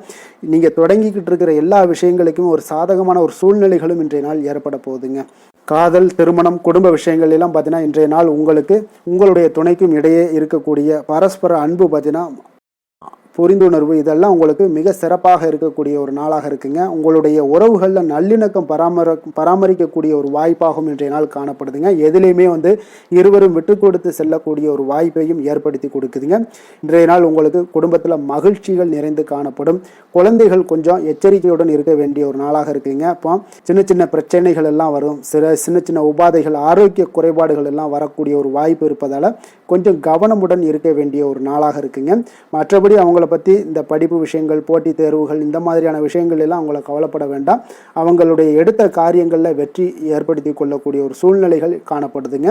நீங்கள் தொடங்கிக்கிட்டு இருக்கிற எல்லா விஷயங்களுக்கும் ஒரு சாதகமான ஒரு சூழ்நிலைகளும் இன்றைய நாள் ஏற்பட போகுதுங்க. காதல், திருமணம், குடும்ப விஷயங்கள் எல்லாம் பார்த்தீங்கன்னா இன்றைய நாள் உங்களுக்கு உங்களுடைய துணைக்கும் இடையே இருக்கக்கூடிய பரஸ்பர அன்பு பார்த்தீங்கன்னா புரிந்துணர்வு இதெல்லாம் உங்களுக்கு மிக சிறப்பாக இருக்கக்கூடிய ஒரு நாளாக இருக்குங்க. உங்களுடைய உறவுகளில் நல்லிணக்கம் பராமரிக்கக்கூடிய ஒரு வாய்ப்பாகவும் இன்றைய நாள் காணப்படுதுங்க. எதுலேயுமே இருவரும் விட்டு கொடுத்து செல்லக்கூடிய ஒரு வாய்ப்பையும் ஏற்படுத்தி கொடுக்குதுங்க. இன்றைய நாள் உங்களுக்கு குடும்பத்தில் மகிழ்ச்சிகள் நிறைந்து காணப்படும். குழந்தைகள் கொஞ்சம் எச்சரிக்கையுடன் இருக்க வேண்டிய ஒரு நாளாக இருக்குங்க. அப்போ சின்ன சின்ன பிரச்சனைகள் எல்லாம் வரும். சின்ன சின்ன உபாதைகள், ஆரோக்கிய குறைபாடுகள் எல்லாம் வரக்கூடிய ஒரு வாய்ப்பு இருப்பதால் கொஞ்சம் கவனமுடன் இருக்க வேண்டிய ஒரு நாளாக இருக்குங்க. மற்றபடி அவங்கள பற்றி இந்த படிப்பு விஷயங்கள், போட்டித் தேர்வுகள் இந்த மாதிரியான விஷயங்கள் எல்லாம் அவங்கள கவலைப்பட வேண்டாம். அவங்களுடைய எடுத்த காரியங்களில் வெற்றி ஏற்படுத்தி கொள்ளக்கூடிய ஒரு சூழ்நிலைகள் காணப்படுதுங்க.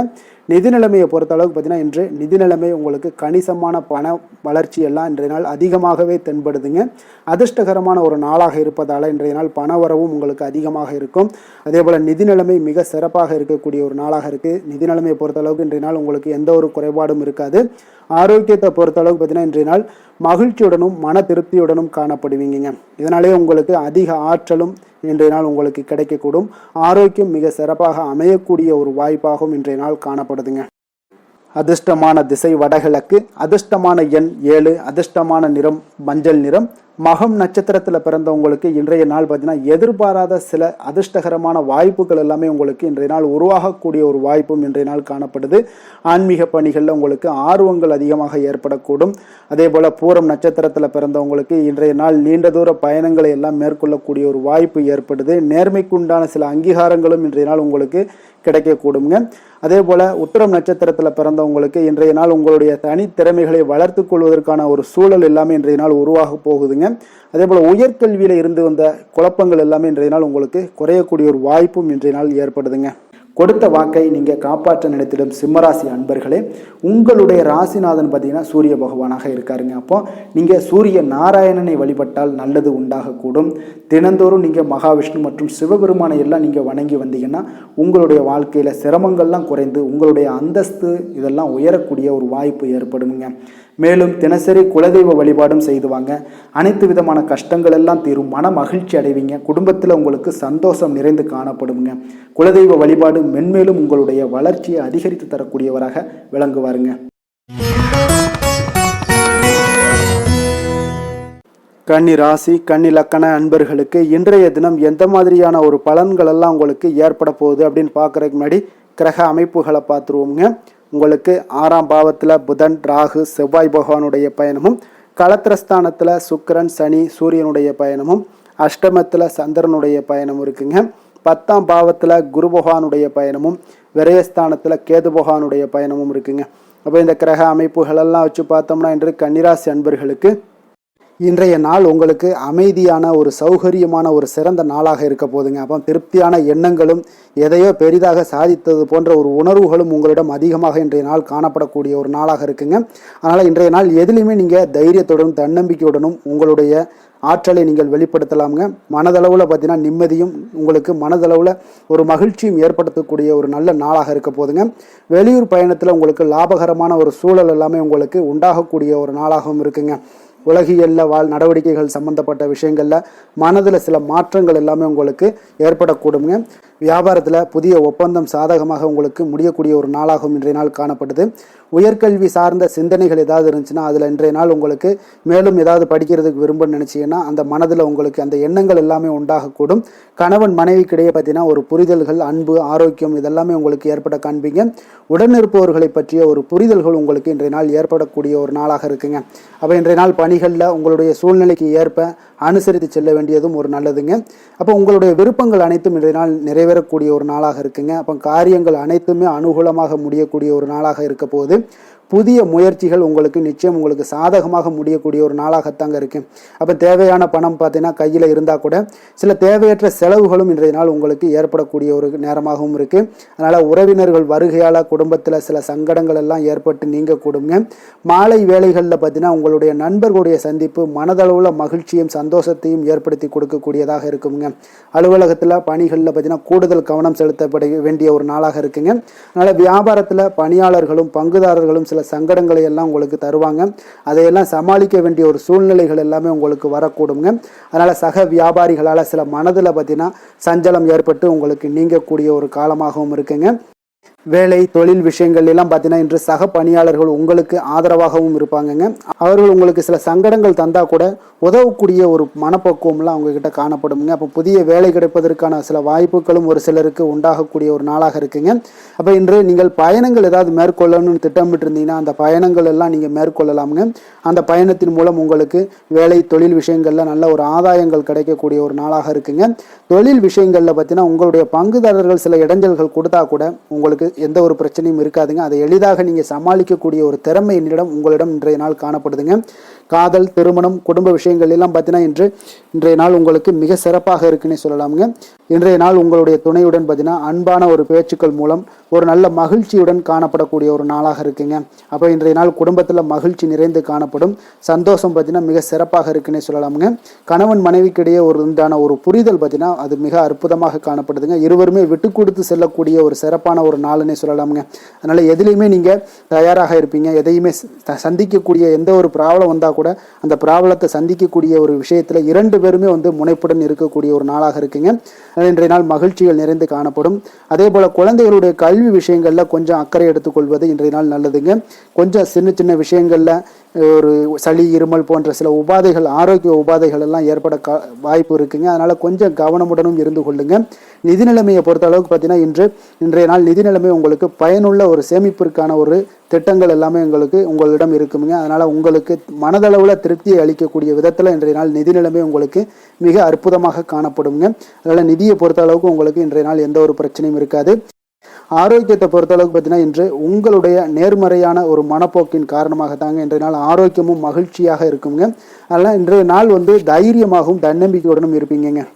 நிதி நிலைமையை பொறுத்த அளவுக்கு பார்த்தீங்கன்னா இன்று நிதி நிலைமை உங்களுக்கு கணிசமான பண வளர்ச்சி எல்லாம் இன்றைய நாள் அதிகமாகவே தென்படுதுங்க. அதிர்ஷ்டகரமான ஒரு நாளாக இருப்பதால் இன்றைய நாள் பண வரவும் உங்களுக்கு அதிகமாக இருக்கும். அதே போல் நிதி நிலைமை மிக சிறப்பாக இருக்கக்கூடிய ஒரு நாளாக இருக்குது. நிதி நிலைமையை பொறுத்த அளவுக்கு இன்றைய நாள் உங்களுக்கு எந்த ஒரு குறைபாடும் இருக்காது. ஆரோக்கியத்தை பொறுத்த அளவுக்கு பார்த்தீங்கன்னா இன்றைய நாள் மகிழ்ச்சியுடனும் மன திருப்தியுடனும் காணப்படுவீங்க. இதனாலே உங்களுக்கு அதிக ஆற்றலும் இன்றைய நாள் உங்களுக்கு கிடைக்கக்கூடும். ஆரோக்கியம் மிக சிறப்பாக அமையக்கூடிய ஒரு வாய்ப்பாகவும் இன்றைய நாள் காணப்படுதுங்க. அதிர்ஷ்டமான திசை வடகிழக்கு, அதிர்ஷ்டமான எண் 7, அதிர்ஷ்டமான நிறம் மஞ்சள் நிறம். மகம் நட்சத்திரத்தில் பிறந்தவங்களுக்கு இன்றைய நாள் பார்த்தீங்கன்னா எதிர்பாராத சில அதிர்ஷ்டகரமான வாய்ப்புகள் எல்லாமே உங்களுக்கு இன்றைய நாள் உருவாகக்கூடிய ஒரு வாய்ப்பும் இன்றைய நாள் காணப்படுது. ஆன்மீக பணிகளில் உங்களுக்கு ஆர்வங்கள் அதிகமாக ஏற்படக்கூடும். அதே போல் பூரம் நட்சத்திரத்தில் பிறந்தவங்களுக்கு இன்றைய நாள் நீண்ட தூர பயணங்களை எல்லாம் மேற்கொள்ளக்கூடிய ஒரு வாய்ப்பு ஏற்படுது. நேர்மைக்குண்டான சில அங்கீகாரங்களும் இன்றைய நாள் உங்களுக்கு கிடைக்கக்கூடுங்க. அதே போல் உத்திரம் நட்சத்திரத்தில் பிறந்தவங்களுக்கு இன்றைய நாள் உங்களுடைய தனித்திறமைகளை வளர்த்து கொள்வதற்கான ஒரு சூழல் எல்லாமே இன்றைய நாள் உருவாக போகுதுங்க. அதே போல் உயர்கல்வியில் இருந்து வந்த குழப்பங்கள் எல்லாமே இன்றைய நாள் உங்களுக்கு குறையக்கூடிய ஒரு வாய்ப்பும் இன்றைய நாள் ஏற்படுதுங்க. கொடுத்த வாக்கை நீங்கள் காப்பாற்ற நினைத்திடும் சிம்மராசி அன்பர்களே, உங்களுடைய ராசிநாதன் பார்த்தீங்கன்னா சூரிய பகவானாக இருக்காருங்க. அப்போ நீங்கள் சூரிய நாராயணனை வழிபட்டால் நல்லது உண்டாகக்கூடும். தினந்தோறும் நீங்கள் மகாவிஷ்ணு மற்றும் சிவபெருமானை எல்லாம் நீங்கள் வணங்கி வந்தீங்கன்னா உங்களுடைய வாழ்க்கையில் சிரமங்கள்லாம் குறைந்து உங்களுடைய அந்தஸ்து இதெல்லாம் உயரக்கூடிய ஒரு வாய்ப்பு ஏற்படுங்க. மேலும் தினசரி குலதெய்வ வழிபாடும் செய்து வாங்க. அனைத்து விதமான கஷ்டங்கள் எல்லாம் தீரும். மன மகிழ்ச்சி அடைவீங்க. குடும்பத்தில் உங்களுக்கு சந்தோஷம் நிறைந்து காணப்படுங்க. குலதெய்வ வழிபாடு மென்மேலும் உங்களுடைய வளர்ச்சியை அதிகரித்து தரக்கூடியவராக விளங்குவாருங்க. கன்னி ராசி கன்னி லக்கண அன்பர்களுக்கு இன்றைய தினம் எந்த மாதிரியான ஒரு பலன்கள் எல்லாம் உங்களுக்கு ஏற்பட போகுது அப்படின்னு பார்க்குறதுக்கு முன்னாடி கிரக அமைப்புகளை பார்த்துருவோங்க. உங்களுக்கு 6ஆம் பாவத்தில் புதன், ராகு, செவ்வாய் பகவானுடைய பயணமும், களத்திரஸ்தானத்தில் சுக்கிரன், சனி, சூரியனுடைய பயணமும், அஷ்டமத்தில் சந்திரனுடைய பயணமும் இருக்குங்க. 10ஆம் பாவத்தில் குரு பகவானுடைய பயணமும், விரயஸ்தானத்தில் கேது பகவானுடைய பயணமும் இருக்குங்க. அப்போ இந்த கிரக அமைப்புகளெல்லாம் வச்சு பார்த்தோம்னா இன்று கன்னிராசி அன்பர்களுக்கு இன்றைய நாள் உங்களுக்கு அமைதியான ஒரு சௌகரியமான ஒரு சிறந்த நாளாக இருக்க போதுங்க. அப்போ திருப்தியான எண்ணங்களும் எதையோ பெரிதாக சாதித்தது போன்ற ஒரு உணர்வுகளும் உங்களிடம் அதிகமாக இன்றைய நாள் காணப்படக்கூடிய ஒரு நாளாக இருக்குங்க. அதனால் இன்றைய நாள் எதுலையுமே நீங்கள் தைரியத்துடனும் தன்னம்பிக்கையுடனும் உங்களுடைய ஆற்றலை நீங்கள் வெளிப்படுத்தலாமுங்க. மனதளவில் பார்த்தீங்கன்னா நிம்மதியும் உங்களுக்கு மனதளவில் ஒரு மகிழ்ச்சியும் ஏற்படுத்தக்கூடிய ஒரு நல்ல நாளாக இருக்க போதுங்க. வெளியூர் பயணத்தில் உங்களுக்கு லாபகரமான ஒரு சூழல் எல்லாமே உங்களுக்கு உண்டாகக்கூடிய ஒரு நாளாகவும் இருக்குங்க. உலகியலில் நடவடிக்கைகள் சம்பந்தப்பட்ட விஷயங்களில் மனதில் சில மாற்றங்கள் எல்லாமே உங்களுக்கு ஏற்படக்கூடுங்க. வியாபாரத்தில் புதிய ஒப்பந்தம் சாதகமாக உங்களுக்கு முடியக்கூடிய ஒரு நாளாகவும் இன்றைய நாள் காணப்படுது. உயர்கல்வி சார்ந்த சிந்தனைகள் ஏதாவது இருந்துச்சுன்னா அதில் இன்றைய நாள் உங்களுக்கு மேலும் ஏதாவது படிக்கிறதுக்கு விரும்புன்னு நினச்சிங்கன்னா அந்த மனதில் உங்களுக்கு அந்த எண்ணங்கள் எல்லாமே உண்டாகக்கூடும். கணவன் மனைவிக்கிடையே பார்த்தீங்கன்னா ஒரு புரிதல்கள், அன்பு, ஆரோக்கியம் இதெல்லாமே உங்களுக்கு ஏற்பட காண்பீங்க. உடனிருப்பவர்களை பற்றிய ஒரு புரிதல்கள் உங்களுக்கு இன்றைய நாள் ஏற்படக்கூடிய ஒரு நாளாக இருக்குங்க. அப்போ இன்றைய நாள் பணிகளில் உங்களுடைய சூழ்நிலைக்கு ஏற்ப அனுசரித்து செல்ல வேண்டியதும் ஒரு நல்லதுங்க. அப்போ உங்களுடைய விருப்பங்கள் அனைத்தும் இன்றைய நாள் நிறைவேறக்கூடிய ஒரு நாளாக இருக்குங்க. அப்போ காரியங்கள் அனைத்துமே அனுகூலமாக முடியக்கூடிய ஒரு நாளாக இருக்க போகுது. புதிய முயற்சிகள் உங்களுக்கு நிச்சயம் உங்களுக்கு சாதகமாக முடியக்கூடிய ஒரு நாளாகத்தாங்க இருக்கு. அப்போ தேவையான பணம் பார்த்தீங்கன்னா கையில் இருந்தால் கூட சில தேவையற்ற செலவுகளும் இன்றைய நாள் உங்களுக்கு ஏற்படக்கூடிய ஒரு நேரமாகவும் இருக்குது. அதனால் உறவினர்கள் வருகையால் குடும்பத்தில் சில சங்கடங்கள் எல்லாம் ஏற்பட்டு நீங்கக்கூடுங்க. மாலை வேளைகளில் பார்த்தீங்கன்னா உங்களுடைய நண்பர்களுடைய சந்திப்பு மனதளவில் மகிழ்ச்சியும் சந்தோஷத்தையும் ஏற்படுத்தி கொடுக்கக்கூடியதாக இருக்குங்க. அலுவலகத்தில் பணிகளில் பார்த்தீங்கன்னா கூடுதல் கவனம் செலுத்தப்பட வேண்டிய ஒரு நாளாக இருக்குங்க. அதனால் வியாபாரத்தில் பணியாளர்களும் பங்குதாரர்களும் சில சங்கடங்களை எல்லாம் உங்களுக்கு தருவாங்க. அதையெல்லாம் சமாளிக்க வேண்டிய ஒரு சூழ்நிலைகள் எல்லாமே உங்களுக்கு வரக்கூடுங்க. அதனால் சக வியாபாரிகளால் சில மனதில் பார்த்தீங்கன்னா சஞ்சலம் ஏற்பட்டு உங்களுக்கு நீங்கக்கூடிய ஒரு காலமாகவும் இருக்குங்க. வேலை தொழில் விஷயங்கள் எல்லாம் பார்த்தீங்கன்னா இன்று சக பணியாளர்கள் உங்களுக்கு ஆதரவாகவும் இருப்பாங்கங்க. அவர்கள் உங்களுக்கு சில சங்கடங்கள் தந்தால் கூட உதவக்கூடிய ஒரு மனப்பக்குவம்லாம் அவங்கக்கிட்ட காணப்படுங்க. அப்போ புதிய வேலை கிடைப்பதற்கான சில வாய்ப்புகளும் ஒரு சிலருக்கு உண்டாகக்கூடிய ஒரு நாளாக இருக்குங்க. அப்போ இன்று நீங்கள் பயணங்கள் ஏதாவது மேற்கொள்ளணும்னு திட்டமிட்டு இருந்தீங்கன்னா அந்த பயணங்கள் எல்லாம் நீங்கள் மேற்கொள்ளலாமுங்க. அந்த பயணத்தின் மூலம் உங்களுக்கு வேலை தொழில் விஷயங்களில் நல்ல ஒரு ஆதாயங்கள் கிடைக்கக்கூடிய ஒரு நாளாக இருக்குங்க. தொழில் விஷயங்களில் பார்த்தீங்கன்னா உங்களுடைய பங்குதாரர்கள் சில இடைஞ்சல்கள் கொடுத்தா கூட உங்களுக்கு எந்த ஒரு பிரச்சனையும் இருக்காதுங்க. அதை எளிதாக நீங்கள் சமாளிக்கக்கூடிய ஒரு திறமை உங்களிடம் இன்றைய நாள் காணப்படுதுங்க. காதல், திருமணம், குடும்ப விஷயங்கள் எல்லாம் பார்த்தீங்கன்னா இன்றைய நாள் உங்களுக்கு மிக சிறப்பாக இருக்குன்னு சொல்லலாமுங்க. இன்றைய நாள் உங்களுடைய துணையுடன் பார்த்தீங்கன்னா அன்பான ஒரு பேச்சுக்கள் மூலம் ஒரு நல்ல மகிழ்ச்சியுடன் காணப்படக்கூடிய ஒரு நாளாக இருக்குங்க. அப்போ இன்றைய நாள் குடும்பத்தில் மகிழ்ச்சி நிறைந்து காணப்படும். சந்தோஷம் பார்த்தீங்கன்னா மிக சிறப்பாக இருக்குன்னே சொல்லலாமுங்க. கணவன் மனைவிக்கிடையே உண்டான ஒரு புரிதல் பார்த்தீங்கன்னா அது மிக அற்புதமாக காணப்படுதுங்க. இருவருமே விட்டு கொடுத்து செல்லக்கூடிய ஒரு சிறப்பான ஒரு நாளுன்னே சொல்லலாமுங்க. அதனால் எதுலேயுமே நீங்கள் தயாராக இருப்பீங்க. எதையுமே சந்திக்கக்கூடிய எந்த ஒரு ப்ராப்ளம் வந்தால் கூட அந்த ப்ராப்ளத்தை சந்திக்கக்கூடிய ஒரு விஷயத்தில் 2 பேருமே முனைப்புடன் இருக்கக்கூடிய ஒரு நாளாக இருக்குங்க. இன்றைய நாள் மகிழ்ச்சிகள் நிறைந்து காணப்படும். அதே போல் குழந்தைகளுடைய கல்வி விஷயங்களில் கொஞ்சம் அக்கறை எடுத்துக்கொள்வது இன்றைய நாள் நல்லதுங்க. கொஞ்சம் சின்ன சின்ன விஷயங்களில் ஒரு சளி, இருமல் போன்ற சில உபாதைகள், ஆரோக்கிய உபாதைகள் எல்லாம் ஏற்பட வாய்ப்பு இருக்குங்க. அதனால் கொஞ்சம் கவனமுடனும் இருந்து கொள்ளுங்க. நிதி நிலைமையை பொறுத்த அளவுக்கு பார்த்தீங்கன்னா இன்றைய நாள் நிதி நிலைமை உங்களுக்கு பயனுள்ள ஒரு சேமிப்பிற்கான ஒரு திட்டங்கள் எல்லாமே உங்களிடம் இருக்குங்க. அதனால் உங்களுக்கு மனதளவில் திருப்தியை அளிக்கக்கூடிய விதத்தில் இன்றைய நாள் நிதி நிலைமை உங்களுக்கு மிக அற்புதமாக காணப்படுங்க. அதனால் நிதியை பொறுத்த அளவுக்கு உங்களுக்கு இன்றைய நாள் எந்த ஒரு பிரச்சனையும் இருக்காது. ஆரோக்கியத்தை பொறுத்தளவுக்கு பார்த்தீங்கன்னா இன்று உங்களுடைய நேர்மறையான ஒரு மனப்போக்கின் காரணமாக தாங்க இன்றைய நாள் ஆரோக்கியமும் மகிழ்ச்சியாக இருக்குங்க. அதனால் இன்றைய நாள் தைரியமாகவும் தன்னம்பிக்கையுடனும் இருப்பீங்க.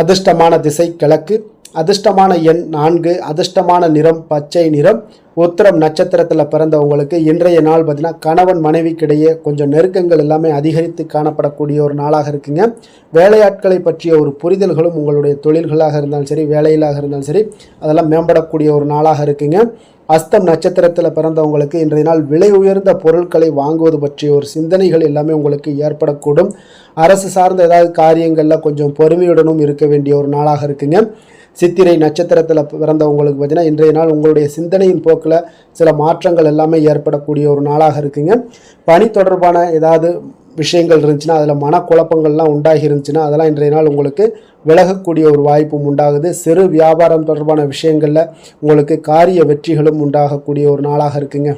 அதிர்ஷ்டமான திசை கிழக்கு, அதிர்ஷ்டமான எண் 4, அதிர்ஷ்டமான நிறம் பச்சை நிறம். உத்திரம் நட்சத்திரத்தில் பிறந்தவங்களுக்கு இன்றைய நாள் பார்த்தீங்கன்னா கணவன் மனைவிக்கிடையே கொஞ்சம் நெருக்கங்கள் எல்லாமே அதிகரித்து காணப்படக்கூடிய ஒரு நாளாக இருக்குங்க. வேலையாட்களை பற்றிய ஒரு புரிதல்களும் உங்களுடைய தொழில்களாக இருந்தாலும் சரி, வேலையிலாக இருந்தாலும் சரி, அதெல்லாம் மேம்படக்கூடிய ஒரு நாளாக இருக்குங்க. அஸ்தம் நட்சத்திரத்தில் பிறந்தவங்களுக்கு இன்றைய நாள் விலை உயர்ந்த பொருட்களை வாங்குவது பற்றிய ஒரு சிந்தனைகள் எல்லாமே உங்களுக்கு ஏற்படக்கூடும். அரசு சார்ந்த ஏதாவது காரியங்களில் கொஞ்சம் பொறுமையுடனும் இருக்க வேண்டிய ஒரு நாளாக இருக்குங்க. சித்திரை நட்சத்திரத்தில் பிறந்தவங்களுக்கு பார்த்தீங்கன்னா இன்றைய நாள் உங்களுடைய சிந்தனையின் போக்கில் சில மாற்றங்கள் எல்லாமே ஏற்படக்கூடிய ஒரு நாளாக இருக்குங்க. பணி தொடர்பான ஏதாவது விஷயங்கள் இருந்துச்சுன்னா, அதில் மனக்குழப்பங்கள்லாம் உண்டாகி இருந்துச்சுன்னா அதெல்லாம் இன்றைய நாள் உங்களுக்கு விலகக்கூடிய ஒரு வாய்ப்பும் உண்டாகுது. சிறு வியாபாரம் தொடர்பான விஷயங்களில் உங்களுக்கு காரிய வெற்றிகளும் உண்டாகக்கூடிய ஒரு நாளாக இருக்குங்க.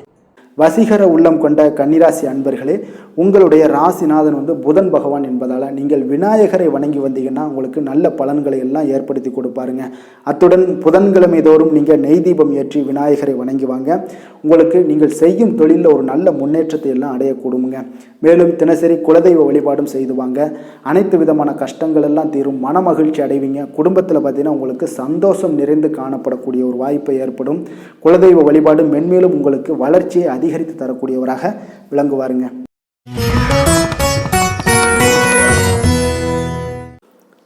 வசீகர உள்ளம் கொண்ட கன்னிராசி அன்பர்களே, உங்களுடைய ராசிநாதன் புதன் பகவான் என்பதால் நீங்கள் விநாயகரை வணங்கி வந்தீங்கன்னா உங்களுக்கு நல்ல பலன்களை எல்லாம் ஏற்படுத்தி கொடுப்பாருங்க. அத்துடன் புதன்கிழமை தோறும் நீங்கள் நெய் தீபம் ஏற்றி விநாயகரை வணங்கி வாங்க. உங்களுக்கு நீங்கள் செய்யும் தொழிலில் ஒரு நல்ல முன்னேற்றத்தை எல்லாம் அடையக்கூடுங்க. மேலும் தினசரி குலதெய்வ வழிபாடும் செய்து வாங்க. அனைத்து விதமான கஷ்டங்கள் எல்லாம் தீரும், மன மகிழ்ச்சி அடைவீங்க. குடும்பத்தில் பார்த்தீங்கன்னா உங்களுக்கு சந்தோஷம் நிறைந்து காணப்படக்கூடிய ஒரு வாய்ப்பு ஏற்படும். குலதெய்வ வழிபாடு மென்மேலும் உங்களுக்கு வளர்ச்சியை அதிகரித்து தரக்கூடியவராக விளங்குவாருங்க.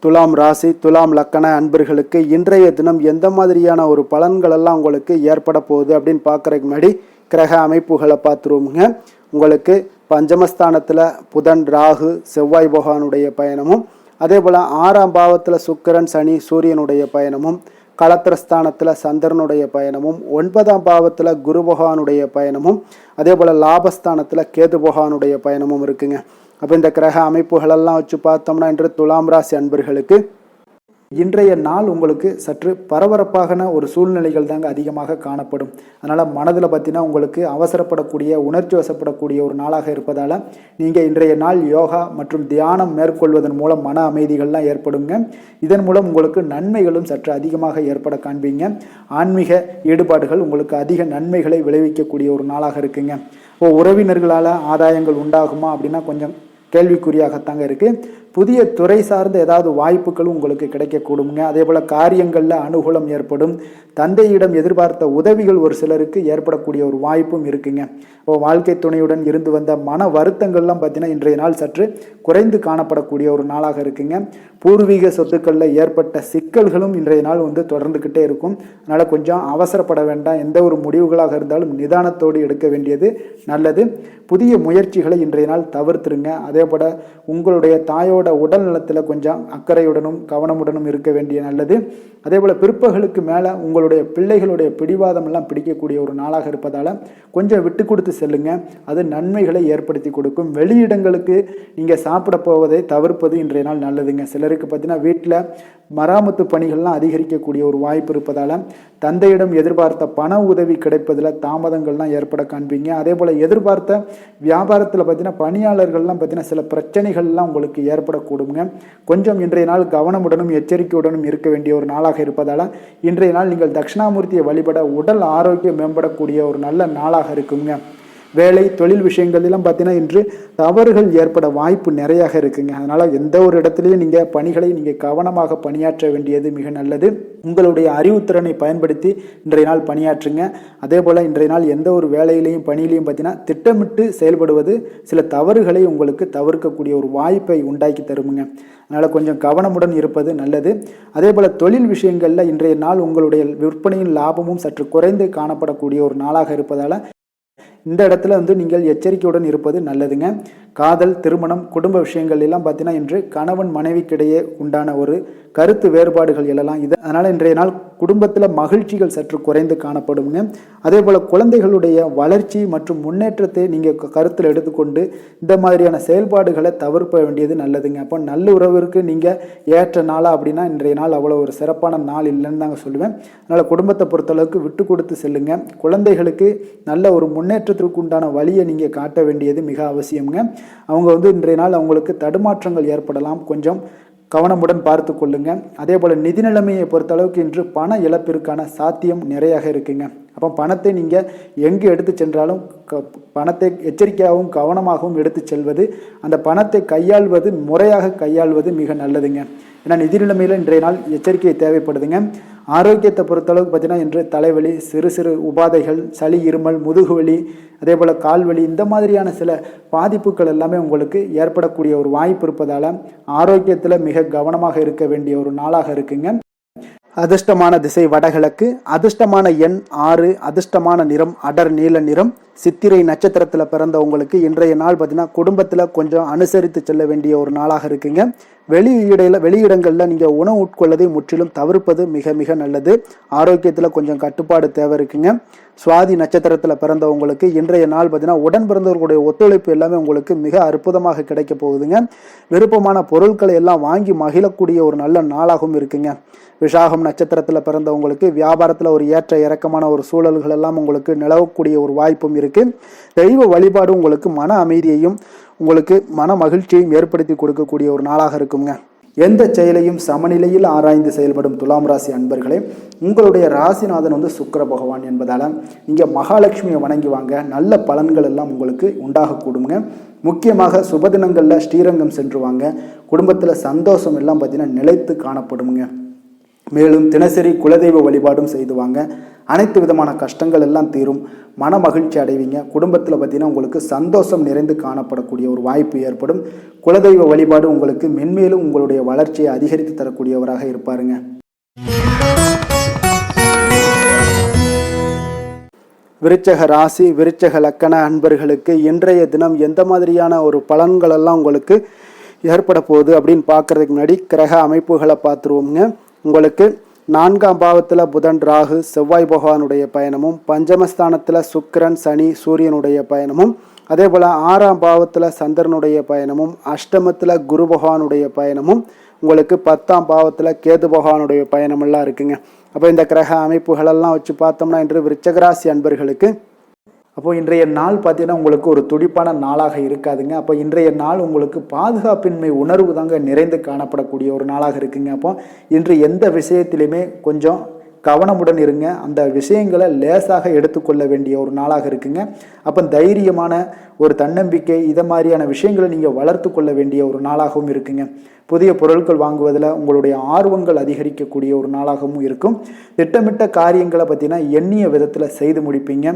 துலாம் ராசி துலாம் லக்கண அன்பர்களுக்கு இன்றைய தினம் எந்த மாதிரியான ஒரு பலன்கள் எல்லாம் உங்களுக்கு ஏற்பட போகுது அப்படின்னு பார்க்குறதுக்கு முன்னாடி கிரக அமைப்புகளை பார்த்துருவோமுங்க. உங்களுக்கு பஞ்சமஸ்தானத்தில் புதன் ராகு செவ்வாய் பகவானுடைய பயணமும், அதே போல் 6ஆம் பாவத்தில் சுக்கிரன் சனி சூரியனுடைய பயணமும், களத்திரஸ்தானத்தில் சந்திரனுடைய பயணமும், 9ஆம் பாவத்தில் குரு பகவானுடைய பயணமும், அதே போல் லாபஸ்தானத்தில் கேது பகவானுடைய பயணமும் இருக்குங்க. அப்போ இந்த கிரக அமைப்புகளெல்லாம் வச்சு பார்த்தோம்னா இன்று துலாம் ராசி அன்பர்களுக்கு இன்றைய நாள் உங்களுக்கு சற்று பரபரப்பான ஒரு சூழ்நிலைகள் தாங்க அதிகமாக காணப்படும். அதனால் மனதில் பார்த்தீங்கன்னா உங்களுக்கு அவசரப்படக்கூடிய உணர்ச்சி வசப்படக்கூடிய ஒரு நாளாக இருப்பதால் நீங்கள் இன்றைய நாள் யோகா மற்றும் தியானம் மேற்கொள்வதன் மூலம் மன அமைதிகள்லாம் ஏற்படுங்க. இதன் மூலம் உங்களுக்கு நன்மைகளும் சற்று அதிகமாக ஏற்பட காண்பீங்க. ஆன்மீக ஈடுபாடுகள் உங்களுக்கு அதிக நன்மைகளை விளைவிக்கக்கூடிய ஒரு நாளாக இருக்குங்க. உறவினர்களால் ஆதாயங்கள் உண்டாகுமா அப்படின்னா கொஞ்சம் கேள்விக்குறியாகத்தாங்க இருக்குது. புதிய துறை சார்ந்த ஏதாவது வாய்ப்புகளும் உங்களுக்கு கிடைக்கக்கூடுங்க. அதே போல் காரியங்களில் அனுகூலம் ஏற்படும். தந்தையிடம் எதிர்பார்த்த உதவிகள் ஒரு சிலருக்கு ஏற்படக்கூடிய ஒரு வாய்ப்பும் இருக்குங்க. வாழ்க்கை துணையுடன் இருந்து வந்த மன வருத்தங்கள்லாம் பார்த்தீங்கன்னா இன்றைய நாள் சற்று குறைந்து காணப்படக்கூடிய ஒரு நாளாக இருக்குங்க. பூர்வீக சொத்துக்களில் ஏற்பட்ட சிக்கல்களும் இன்றைய நாள் தொடர்ந்துக்கிட்டே இருக்கும். அதனால் கொஞ்சம் அவசரப்பட வேண்டாம். எந்த ஒரு முடிவுகளாக இருந்தாலும் நிதானத்தோடு எடுக்க வேண்டியது நல்லது. புதிய முயற்சிகளை இன்றைய நாள் தவிர்த்துருங்க. அதே போல் உங்களுடைய தாயோட உடல் நலத்தில் கொஞ்சம் அக்கறையுடனும் கவனமுடனும் இருக்க வேண்டிய நல்லது. அதே போல் பிற்பகலுக்கு மேலே உங்களுடைய பிள்ளைகளுடைய பிடிவாதம் எல்லாம் பிடிக்கக்கூடிய ஒரு நாளாக இருப்பதால் கொஞ்சம் விட்டு கொடுத்து செல்லுங்க. அது நன்மைகளை ஏற்படுத்தி கொடுக்கும். வெளியிடங்களுக்கு நீங்கள் சாப்பிட போவதை தவிர்ப்பது இன்றைய நாள் நல்லதுங்க. சிலருக்கு பார்த்தீங்கன்னா வீட்டில் மராமத்து பணிகள்லாம் அதிகரிக்கக்கூடிய ஒரு வாய்ப்பு இருப்பதால் தந்தையிடம் எதிர்பார்த்த பண உதவி கிடைப்பதில் தாமதங்கள்லாம் ஏற்பட காண்பீங்க. அதே போல் எதிர்பார்த்த வியாபாரத்தில் பார்த்தீங்கன்னா பணியாளர்கள்லாம் பார்த்தீங்கன்னா சில பிரச்சனைகள்லாம் உங்களுக்கு ஏற்படக்கூடுங்க. கொஞ்சம் இன்றைய நாள் கவனமுடனும் எச்சரிக்கையுடனும் இருக்க வேண்டிய ஒரு நாளாக இருப்பதால் இன்றைய நாள் நீங்கள் தட்சிணாமூர்த்தியை வழிபட உடல் ஆரோக்கியம் மேம்படக்கூடிய ஒரு நல்ல நாளாக இருக்குங்க. வேலை தொழில் விஷயங்கள்லாம் பார்த்தீங்கன்னா இன்று தவறுகள் ஏற்பட வாய்ப்பு நிறையாக இருக்குங்க. அதனால் எந்த ஒரு இடத்துலையும் நீங்கள் பணிகளை நீங்கள் கவனமாக பணியாற்ற வேண்டியது மிக நல்லது. உங்களுடைய அறிவுத்திறனை பயன்படுத்தி இன்றைய நாள் பணியாற்றுங்க. அதே போல் இன்றைய நாள் எந்த ஒரு வேலையிலையும் பணியிலையும் பார்த்தீங்கன்னா திட்டமிட்டு செயல்படுவது சில தவறுகளை உங்களுக்கு தவிர்க்கக்கூடிய ஒரு வாய்ப்பை உண்டாக்கி தருமுங்க. அதனால் கொஞ்சம் கவனமுடன் இருப்பது நல்லது. அதே போல் தொழில் விஷயங்களில் இன்றைய நாள் உங்களுடைய விற்பனையின் லாபமும் சற்று குறைந்து காணப்படக்கூடிய ஒரு நாளாக இருப்பதால் இந்த இடத்துல நீங்கள் எச்சரிக்கையுடன் இருப்பது நல்லதுங்க. காதல் திருமணம் குடும்ப விஷயங்கள் எல்லாம் பார்த்தீங்கன்னா இன்று கணவன் மனைவிக்கிடையே உண்டான ஒரு கருத்து வேறுபாடுகள் எழலாம். இது அதனால் இன்றைய நாள் குடும்பத்தில் மகிழ்ச்சிகள் சற்று குறைந்து காணப்படுங்க. அதே போல் குழந்தைகளுடைய வளர்ச்சி மற்றும் முன்னேற்றத்தை நீங்கள் கருத்தில் எடுத்துக்கொண்டு இந்த மாதிரியான செயல்பாடுகளை தவிர்க்க வேண்டியது நல்லதுங்க. அப்போ நல்ல உறவிற்கு நீங்கள் ஏற்ற நாளா அப்படின்னா இன்றைய நாள் அவ்வளோ ஒரு சிறப்பான நாள் இல்லைன்னு தாங்க சொல்லுவேன். அதனால் குடும்பத்தை பொறுத்தளவுக்கு விட்டு கொடுத்து செல்லுங்க. குழந்தைகளுக்கு நல்ல ஒரு முன்னேற்றத்திற்கு உண்டான வழியை நீங்கள் காட்ட வேண்டியது மிக அவசியம்ங்க. அவங்க இன்றைய நாள் அவங்களுக்கு தடுமாற்றங்கள் ஏற்படலாம். கொஞ்சம் கவனமுடன் பார்த்து கொள்ளுங்க. அதே போல் நிதி நிலைமையை பொறுத்தளவுக்கு இன்று பண இழப்பிற்கான சாத்தியம் நிறையாக இருக்குங்க. அப்போ பணத்தை நீங்கள் எங்கு எடுத்து சென்றாலும் பணத்தை எச்சரிக்கையாகவும் கவனமாகவும் எடுத்து செல்வது, அந்த பணத்தை கையாள்வது முறையாக கையாள்வது மிக நல்லதுங்க. ஏன்னா நிதி நிலைமையில் இன்றைய நாள் எச்சரிக்கை தேவைப்படுதுங்க. ஆரோக்கியத்தை பொறுத்தளவுக்கு பார்த்தீங்கன்னா இன்று தலைவலி, சிறு சிறு உபாதைகள், சளி, இருமல், முதுகுவலி, அதே போல் கால்வலி இந்த மாதிரியான சில பாதிப்புகள் எல்லாமே உங்களுக்கு ஏற்படக்கூடிய ஒரு வாய்ப்பு இருப்பதால் ஆரோக்கியத்தில் மிக கவனமாக இருக்க வேண்டிய ஒரு நாளாக இருக்குங்க. அதிர்ஷ்டமான திசை வடகிழக்கு, அதிர்ஷ்டமான எண் 6, அதிர்ஷ்டமான நிறம் அடர் நீல நிறம். சித்திரை நட்சத்திரத்தில் பிறந்தவங்களுக்கு இன்றைய நாள் பார்த்தீங்கன்னா குடும்பத்தில் கொஞ்சம் அனுசரித்து செல்ல வேண்டிய ஒரு நாளாக இருக்குங்க. வெளியிடங்களில் நீங்கள் உணவு உட்கொள்வதை முற்றிலும் தவிர்ப்பது மிக மிக நல்லது. ஆரோக்கியத்தில் கொஞ்சம் கட்டுப்பாடு தேவை இருக்குங்க. சுவாதி நட்சத்திரத்தில் பிறந்தவங்களுக்கு இன்றைய நாள் பார்த்தீங்கன்னா உடன் பிறந்தவர்களுடைய ஒத்துழைப்பு எல்லாமே உங்களுக்கு மிக அற்புதமாக கிடைக்க போகுதுங்க. விருப்பமான பொருட்களை எல்லாம் வாங்கி மகிழக்கூடிய ஒரு நல்ல நாளாகவும் இருக்குங்க. விசாகம் நட்சத்திரத்தில் பிறந்தவங்களுக்கு வியாபாரத்தில் ஒரு ஏற்ற இறக்கமான ஒரு சூழல்கள் எல்லாம் உங்களுக்கு நிலவக்கூடிய ஒரு வாய்ப்பும் இருக்கு. தெய்வ வழிபாடு உங்களுக்கு மன அமைதியையும் உங்களுக்கு மன மகிழ்ச்சியையும் ஏற்படுத்தி கொடுக்கக்கூடிய ஒரு நாளாக இருக்குங்க. எந்த செயலையும் சமநிலையில் ஆராய்ந்து செயல்படும் துலாம் ராசி அன்பர்களே, உங்களுடைய ராசிநாதன் சுக்கிர பகவான் என்பதால் நீங்கள் மகாலட்சுமியை வணங்கி வாங்க, நல்ல பலன்கள் எல்லாம் உங்களுக்கு உண்டாக கூடுங்க. முக்கியமாக சுபதினங்களில் ஸ்ரீரங்கம் சென்று வாங்க, குடும்பத்தில் சந்தோஷம் எல்லாம் பார்த்தீங்கன்னா நிலைத்து காணப்படுங்க. மேலும் தினசரி குலதெய்வ வழிபாடும் செய்து வாங்க, அனைத்து விதமான கஷ்டங்கள் எல்லாம் தீரும், மன மகிழ்ச்சி அடைவீங்க. குடும்பத்தில் பார்த்தீங்கன்னா உங்களுக்கு சந்தோஷம் நிறைந்து காணப்படக்கூடிய ஒரு வாய்ப்பு ஏற்படும். குலதெய்வ வழிபாடு உங்களுக்கு மென்மேலும் உங்களுடைய வளர்ச்சியை அதிகரித்து தரக்கூடியவராக இருப்பாருங்க. விருச்சக ராசி விருச்சக லக்கண அன்பர்களுக்கு இன்றைய தினம் எந்த மாதிரியான ஒரு பலன்கள் எல்லாம் உங்களுக்கு ஏற்பட போகுது அப்படின்னு பார்க்கறதுக்கு முன்னாடி கிரக அமைப்புகளை பார்த்துருவோங்க. உங்களுக்கு 4ஆம் பாவத்தில் புதன் ராகு செவ்வாய் பகவானுடைய பயணமும், பஞ்சமஸ்தானத்தில் சுக்கிரன் சனி சூரியனுடைய பயணமும், அதே போல் 6ஆம் பாவத்தில் சந்திரனுடைய பயணமும், அஷ்டமத்தில் குரு பகவானுடைய பயணமும், உங்களுக்கு 10ஆம் பாவத்தில் கேது பகவானுடைய பயணமெல்லாம் இருக்குங்க. அப்போ இந்த கிரக அமைப்புகளெல்லாம் வச்சு பார்த்தோம்னா இன்று விருச்சகராசி அன்பர்களுக்கு அப்போது இன்றைய நாள் பார்த்தீங்கன்னா உங்களுக்கு ஒரு துடிப்பான நாளாக இருக்காதுங்க. அப்போ இன்றைய நாள் உங்களுக்கு பாதுகாப்பின்மை உணர்வு தாங்க நிறைந்து காணப்படக்கூடிய ஒரு நாளாக இருக்குங்க. அப்போ இன்று எந்த விஷயத்திலையுமே கொஞ்சம் கவனமுடன் இருங்க. அந்த விஷயங்களை லேசாக எடுத்துக்கொள்ள வேண்டிய ஒரு நாளாக இருக்குங்க. அப்போ தைரியமான ஒரு தன்னம்பிக்கை இதை மாதிரியான விஷயங்களை நீங்கள் வளர்த்து கொள்ள வேண்டிய ஒரு நாளாகவும் இருக்குங்க. புதிய பொருட்கள் வாங்குவதில் உங்களுடைய ஆர்வங்கள் அதிகரிக்கக்கூடிய ஒரு நாளாகவும் இருக்கும். திட்டமிட்ட காரியங்களை பார்த்தீங்கன்னா எண்ணிய விதத்தில் செய்து முடிப்பீங்க.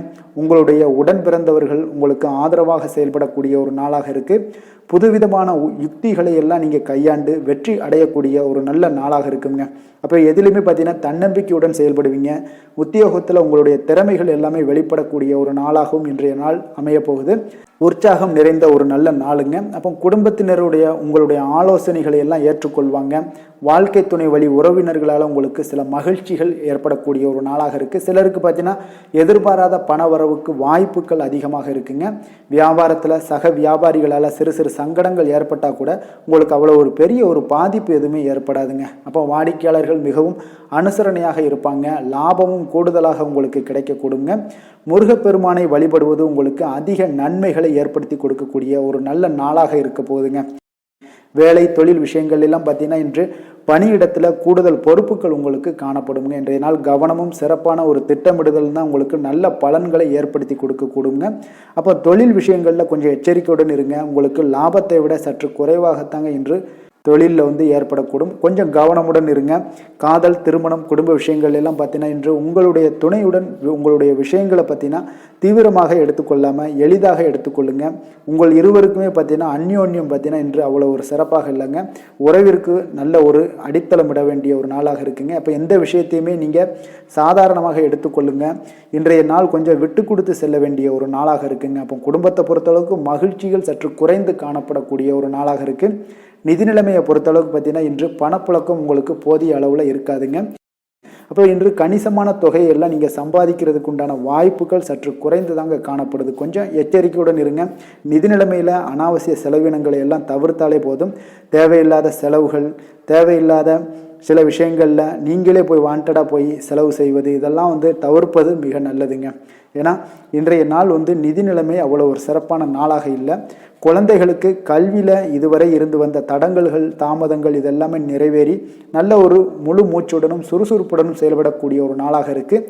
உங்களுடைய உடன் பிறந்தவர்கள் உங்களுக்கு ஆதரவாக செயல்படக்கூடிய ஒரு நாளாக இருக்குது. புதுவிதமான யுக்திகளை எல்லாம் நீங்கள் கையாண்டு வெற்றி அடையக்கூடிய ஒரு நல்ல நாளாக இருக்குங்க. அப்போ எதிலுமே பார்த்தீங்கன்னா தன்னம்பிக்கையுடன் செயல்படுவீங்க. உத்தியோகத்தில் உங்களுடைய திறமைகள் எல்லாமே வெளிப்படக்கூடிய ஒரு நாளாகவும் இன்றைய நாள் அமையப்போகுது. உற்சாகம் நிறைந்த ஒரு நல்ல நாளுங்க. அப்போ குடும்பத்தினருடைய உங்களுடைய ஆலோசனைகளை எல்லாம் ஏற்றுக்கொள்வாங்க. வாழ்க்கை துணை வழி உறவினர்களால் உங்களுக்கு சில மகிழ்ச்சிகள் ஏற்படக்கூடிய ஒரு நாளாக இருக்குது. சிலருக்கு பார்த்தீங்கன்னா எதிர்பாராத பண வரவுக்கு வாய்ப்புகள் அதிகமாக இருக்குங்க. வியாபாரத்தில் சக வியாபாரிகளால் சிறு சிறு சங்கடங்கள் ஏற்பட்டால் கூட உங்களுக்கு அவ்வளோ ஒரு பெரிய ஒரு பாதிப்பு எதுவுமே ஏற்படாதுங்க. அப்போ வாடிக்கையாளர்கள் மிகவும் அனுசரணையாக இருப்பாங்க. லாபமும் கூடுதலாக உங்களுக்கு கிடைக்கக்கூடுங்க. முருகப்பெருமானை வழிபடுவது உங்களுக்கு அதிக நன்மைகளை ஏற்படுத்தி கொடுக்கக்கூடிய ஒரு நல்ல நாளாக இருக்க போகுதுங்க. வேலை தொழில் விஷயங்கள் எல்லாம் பார்த்தீங்கன்னா இன்று பணியிடத்தில் கூடுதல் பொறுப்புகள் உங்களுக்கு காணப்படுங்க. இன்றைய நாள் கவனமும் சிறப்பான ஒரு திட்டமிடுதல் தான் உங்களுக்கு நல்ல பலன்களை ஏற்படுத்தி கொடுக்கக்கூடுங்க. அப்போ தொழில் விஷயங்களில் கொஞ்சம் எச்சரிக்கையுடன் இருங்க. உங்களுக்கு லாபத்தை விட சற்று குறைவாகத்தாங்க இன்று தொழிலில் ஏற்படக்கூடும். கொஞ்சம் கவனமுடன் இருங்க. காதல், திருமணம், குடும்ப விஷயங்கள் எல்லாம் பார்த்தீங்கன்னா இன்று உங்களுடைய துணையுடன் உங்களுடைய விஷயங்களை பார்த்தீங்கன்னா தீவிரமாக எடுத்துக்கொள்ளாமல் எளிதாக எடுத்துக்கொள்ளுங்க. உங்கள் இருவருக்குமே பார்த்தீங்கன்னா அந்யோன்யம் பார்த்தீங்கன்னா இன்று அவ்வளோ ஒரு சிறப்பாக இல்லைங்க. உறவிற்கு நல்ல ஒரு அடித்தளமிட வேண்டிய ஒரு நாளாக இருக்குங்க. அப்போ எந்த விஷயத்தையுமே நீங்கள் சாதாரணமாக எடுத்துக்கொள்ளுங்க. இன்றைய நாள் கொஞ்சம் விட்டு கொடுத்து செல்ல வேண்டிய ஒரு நாளாக இருக்குங்க. அப்போ குடும்பத்தை பொறுத்தளவுக்கு மகிழ்ச்சிகள் சற்று குறைந்து காணப்படக்கூடிய ஒரு நாளாக இருக்குது. நிதி நிலைமையை பொறுத்தளவுக்கு பார்த்தீங்கன்னா இன்று பணப்புழக்கம் உங்களுக்கு போதிய அளவில் இருக்காதுங்க. அப்போ இன்று கணிசமான தொகையெல்லாம் நீங்கள் சம்பாதிக்கிறதுக்கு உண்டான வாய்ப்புகள் சற்று குறைந்து தாங்க காணப்படுது. கொஞ்சம் எச்சரிக்கையுடன் இருங்க. நிதி நிலைமையில் அனாவசிய செலவினங்களை எல்லாம் தவிர்த்தாலே போதும். தேவையில்லாத செலவுகள், தேவையில்லாத சில விஷயங்களில் நீங்களே போய் வாண்டடாக போய் செலவு செய்வது இதெல்லாம் தவிர்ப்பது மிக நல்லதுங்க. ஏன்னா இன்றைய நாள் நிதி நிலைமை அவ்வளோ ஒரு சிறப்பான நாளாக இல்லை. குழந்தைகளுக்கு கல்வியில் இதுவரை இருந்து வந்த தடங்கல்கள், தாமதங்கள் இதெல்லாமே நிறைவேறி நல்ல ஒரு முழு மூச்சுடனும் சுறுசுறுப்புடனும் செயல்படக்கூடிய ஒரு நாளாக இருக்குது.